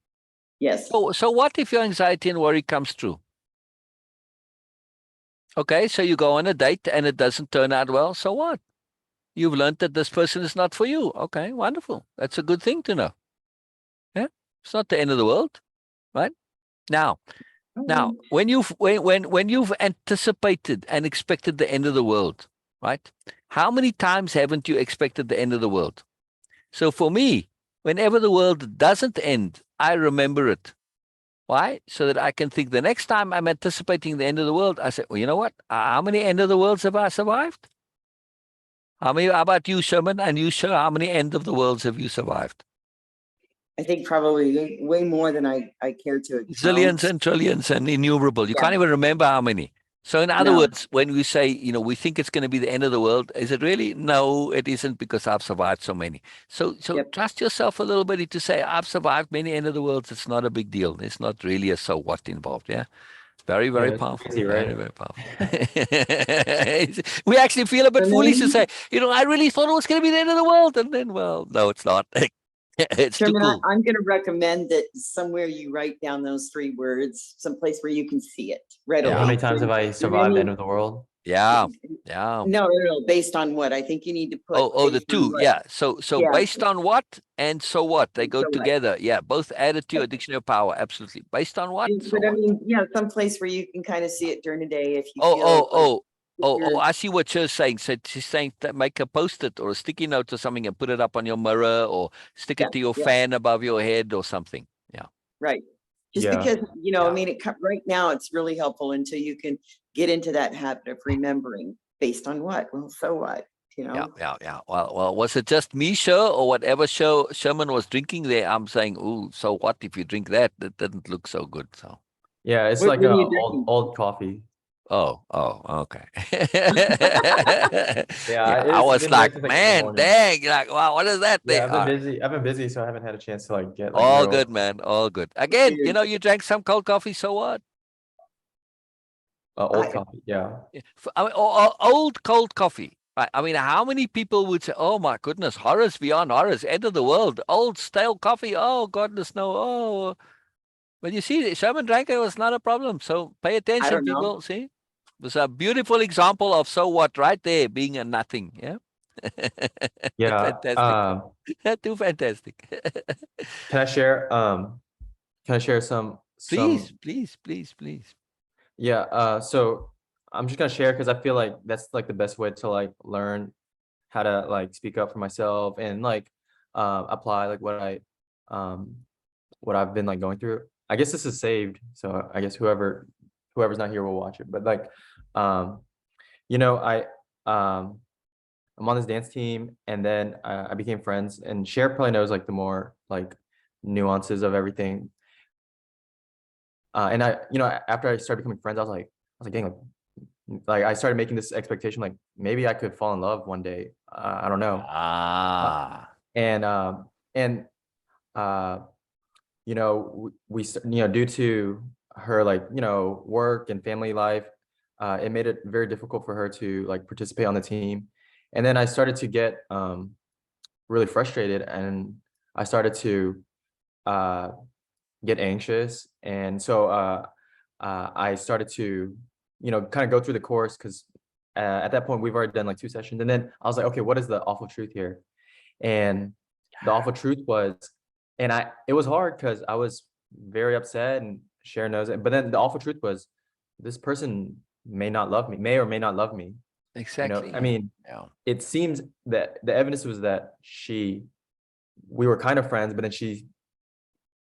Yes, So what if your anxiety and worry comes true? Okay, so you go on a date and it doesn't turn out well. So what? You've learned that this person is not for you. Okay, wonderful. That's a good thing to know. Yeah, it's not the end of the world, right? Now, when you've anticipated and expected the end of the world, right? How many times haven't you expected the end of the world? So for me, whenever the world doesn't end, I remember it. Why? So that I can think the next time I'm anticipating the end of the world, I say, well, you know what? How many end of the worlds have I survived? How about you, Sherman? And you, sure, how many end of the worlds have you survived? I think probably way more than I care to Zillions count. and trillions and innumerable. You Yeah. can't even remember how many. So in other No. words, when we say, we think it's going to be the end of the world, is it really? No, it isn't, because I've survived so many. So Yep. trust yourself a little bit to say, I've survived many end of the worlds. It's not a big deal. It's not really a so what involved. Yeah. Very, Yeah, very it's powerful. crazy, Very, right? very powerful. We actually feel a bit And foolish to then, say, I really thought it was going to be the end of the world. And then, well, no, it's not. It's too Sherman, cool. I'm going to recommend that somewhere you write down those 3 words, someplace where you can see it readily. Yeah. How many times have I survived the end Any- of the world? Yeah. Yeah. No, based on what? I think you need to put. Oh, the based on two. what. Yeah. So Yeah. based on what and so what? They go So what? together. Yeah. Both added to your dictionary of power. Absolutely. Based on what? So But I what? mean, yeah, someplace where you can kind of see it during the day if you Oh, feel oh, like oh. Oh, you're- I see what you're saying. So she's saying that make a post-it or a sticky note or something and put it up on your mirror or stick it to your yeah, fan above your head or something. Yeah. right. Just Yeah. because, I Yeah. mean, right now it's really helpful until you can get into that habit of remembering based on what? Well, so what? Yeah. Well, was it just me, sure, or whatever Sherman was drinking there? I'm saying, ooh, so what if you drink that? That didn't look so good. So, Yeah, it's What like are you old drinking? old coffee. oh, okay. Yeah, I it's was been way like, since like in the man, morning. dang, like, wow, what is that Yeah, there? I've been busy. I've been busy, so I haven't had a chance to like get like All real good, man. All good. Again, Weird. you drank some cold coffee, so what? old I- coffee. Yeah. Yeah, I mean, or old cold coffee. Right? I mean, how many people would say, "Oh my goodness, horrors beyond horrors, end of the world, old stale coffee"? Oh goodness, no. Oh, but you see, Sherman drank it was not a problem. So pay I attention, don't know. people. See, it was a beautiful example of so what right there being a nothing. Yeah, Yeah. fantastic. Too fantastic. Can I share? Can I share some? Please. Yeah. So I'm just gonna share because I feel like that's like the best way to like learn how to like speak up for myself and like apply like what I've been like going through. I guess this is saved, so I guess whoever's not here will watch it. But like, um, I I'm on this dance team, and then I became friends. And Cher probably knows like the more like nuances of everything. And after I started becoming friends, I was like, dang, like I started making this expectation, like maybe I could fall in love one day. I don't know. Ah, And uh, due to her like work and family life, it made it very difficult for her to like participate on the team. And then I started to get really frustrated, and I started to uh, get anxious. And so I started to kind of go through the course, because at that point we've already done like 2 sessions. And then I was like, okay, what is the awful truth here? And the awful truth was, and it was hard because I was very upset, and Sharon knows it. But then the awful truth was, this person may or may not love me. exactly. I mean, Yeah. it seems that the evidence was that we were kind of friends, but then she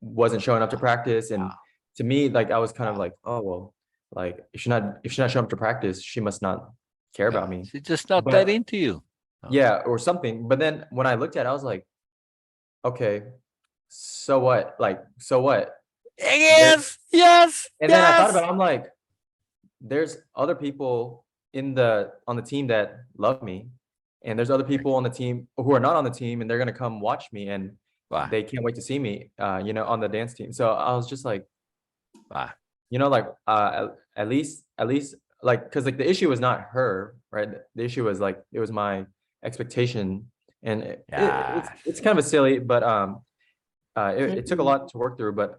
wasn't showing up to practice. And to me, like, I was kind of like, oh, well, like if she's not showing up to practice, she must not care about me. She's just not But- that into you. Yeah, or something. But then when I looked at it, I was like, okay, so what? Like, so what? Yes. And then I thought about it, I'm like, there's other people on the team that love me, and there's other people on the team who are not on the team, and they're gonna come watch me, and Wow. they can't wait to see me, on the dance team. So I was just like, Wow. like, at least, like, because like the issue was not her, right? The issue was like it was my expectation, and Yeah. it's kind of a silly, but it took a lot to work through. But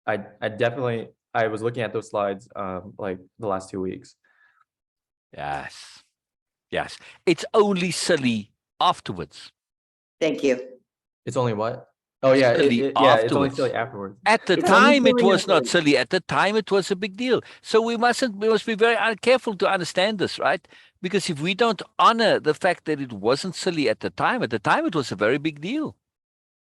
I definitely I was looking at those slides like the last 2 weeks. Yes. Yes. It's only silly afterwards. Thank you. It's only what? Oh yeah, Silly yeah, it's only afterwards. silly afterwards. At the It's only time, it silly was not afterwards. silly. At the time, it was a big deal. So we must be very careful to understand this, right? Because if we don't honor the fact that it wasn't silly at the time it was a very big deal,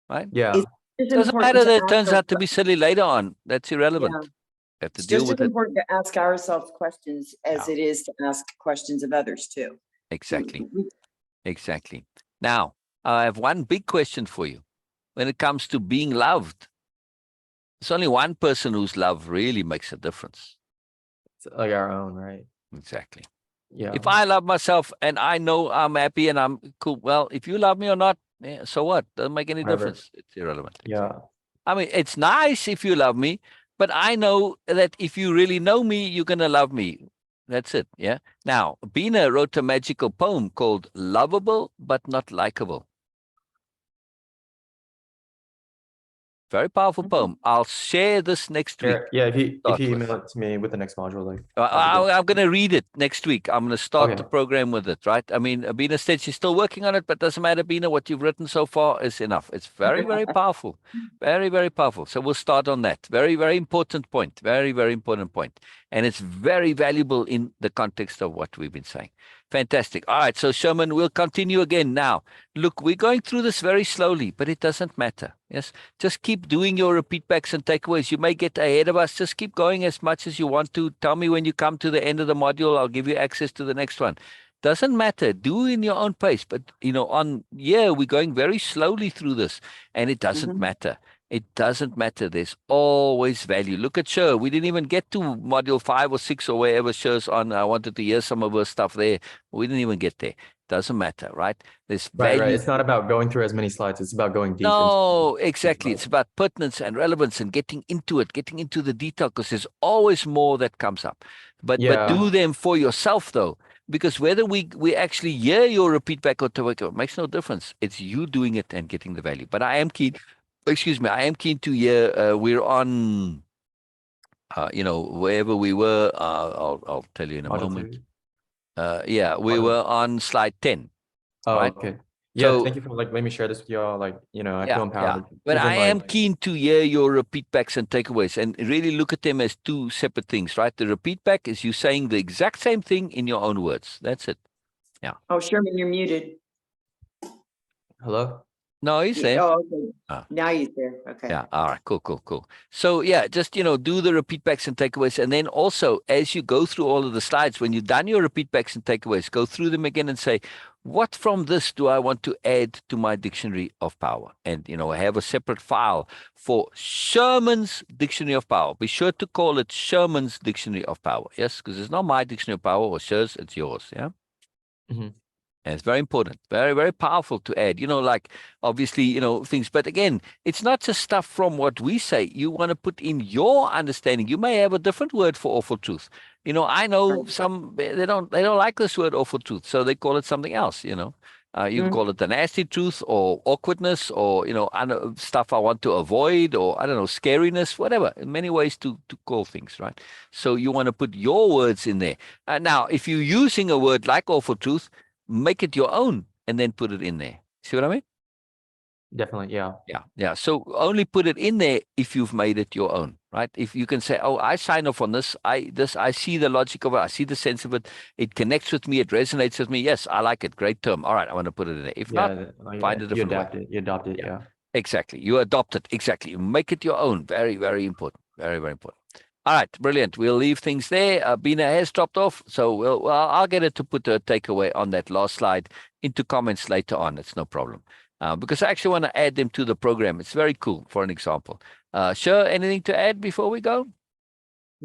right? Yeah, It's just Doesn't important matter to that it ask turns out to ourselves- be silly later on. That's irrelevant. Yeah. We have to It's deal just with as it. important to ask ourselves questions as Yeah. it is to ask questions of others too. Exactly. We- Exactly. Now, I have one big question for you. When it comes to being loved, there's only one person whose love really makes a difference. it's like our own, right? Exactly. Yeah, If I love myself and I know I'm happy and I'm cool, well, if you love me or not, so what? Doesn't make any Whatever. difference. It's irrelevant. yeah, I mean, it's nice if you love me, but I know that if you really know me, you're going to love me. That's it. Yeah. Now, Bina wrote a magical poem called Lovable But Not Likable. Very powerful poem. I'll share this next week. yeah. If you Start with. email it to me with the next module, like that'd be good. I'm going to read it next week. I'm going to start Okay. the program with it, right? I mean, Bina said she's still working on it, but doesn't matter, Bina. What you've written so far is enough. It's very, very powerful. Very, very powerful. So we'll start on that. Very, very important point. Very, very important point. And it's very valuable in the context of what we've been saying. Fantastic. All right. So, Sherman, we'll continue again now. Look, we're going through this very slowly, but it doesn't matter. Yes. Just keep doing your repeat backs and takeaways. You may get ahead of us. Just keep going as much as you want to. Tell me when you come to the end of the module. I'll give you access to the next one. Doesn't matter. Do in your own pace. But, we're going very slowly through this, and it doesn't matter. It doesn't matter. There's always value. Look at Sher. We didn't even get to module 5 or 6 or wherever Sher's on. I wanted to hear some of her stuff there. We didn't even get there. Doesn't matter, right? There's Right, value. It's not about going through as many slides. It's about going deep. No, exactly. It's about pertinence and relevance and getting into it, getting into the detail, because there's always more that comes up. But do them for yourself, though, because whether we actually hear your repeat back or takeaway, it makes no difference. It's you doing it and getting the value. But I am keen. Excuse me. I am keen to hear. We're on. Wherever we were. I'll tell you in a Module moment. 2. We were on slide 10. Oh, right? okay. Yeah, So- thank you for letting me share this with y'all. I feel empowered. But Even, I am keen to hear your repeat backs and takeaways and really look at them as two separate things, right? The repeat back is you saying the exact same thing in your own words. That's it. Oh, Sherman, you're muted. Hello. No, he's there. Oh, okay. Ah. Now he's there. Okay. Yeah. All right. Cool. So just, do the repeat backs and takeaways. And then also, as you go through all of the slides, when you've done your repeat backs and takeaways, go through them again and say, what from this do I want to add to my dictionary of power? And, I have a separate file for Sherman's Dictionary of Power. Be sure to call it Sherman's Dictionary of Power. Yes, because it's not my dictionary of power or Sher's, it's yours. Yeah. And it's very important, very, very powerful to add, obviously, things. But again, it's not just stuff from what we say. You want to put in your understanding. You may have a different word for awful truth. I know some, they don't like this word awful truth. So they call it something else, you can call it the nasty truth or awkwardness or, stuff I want to avoid or I don't know, scariness, whatever, in many ways to call things, right? So you want to put your words in there. Now, if you're using a word like awful truth, make it your own and then put it in there. See what I mean? Definitely, yeah. Yeah. So only put it in there if you've made it your own, right? If you can say, oh, I sign off on this. I see the logic of it. I see the sense of it. It connects with me. It resonates with me. Yes, I like it. Great term. All right, I want to put it in there. If not, find a different way. You adopt it, yeah. Exactly. You adopt it. Exactly. You make it your own. Very, very important. Very, very important. All right, brilliant. We'll leave things there. Bina has dropped off, so I'll get her to put a takeaway on that last slide into comments later on. It's no problem. Because I actually want to add them to the program. It's very cool, for an example. Sure, anything to add before we go?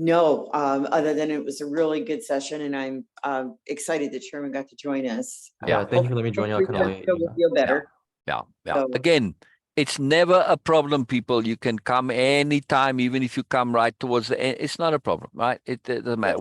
No, other than it was a really good session and I'm excited that Sherman got to join us. Yeah, thank you for letting me join y'all. Hopefully Kinda late. Joe will feel better. Yeah. So- Again, it's never a problem, people. You can come anytime, even if you come right towards the end. It's not a problem, right? It doesn't matter.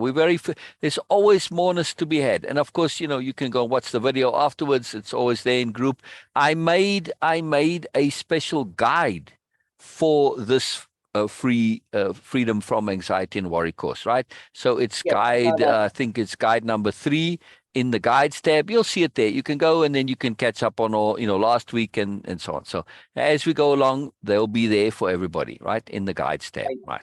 There's always moreness to be had. And of course, you can go and watch the video afterwards. It's always there in group. I made a special guide for this freedom from anxiety and worry course, right? So it's Yes, I saw guide, that. I think it's guide number 3 in the guides tab. You'll see it there. You can go and then you can catch up on all, last week and so on. So as we go along, they'll be there for everybody, right? In the guides tab, right?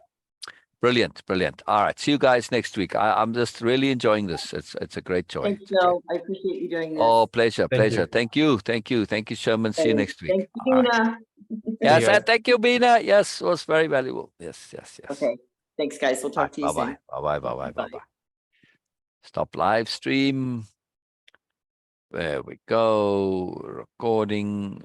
Brilliant. All right. See you guys next week. I'm just really enjoying this. It's a great joy. Thanks, Joe. I appreciate you doing this. Oh, pleasure. Thank you. Thank you, Sherman. See you next week. Thank you, All right. Dina. Yes, guys. thank you, Bina. Yes, it was very valuable. Yes. Okay, thanks, guys. We'll talk to you soon. Bye-bye. Stop live stream. There we go. Recording.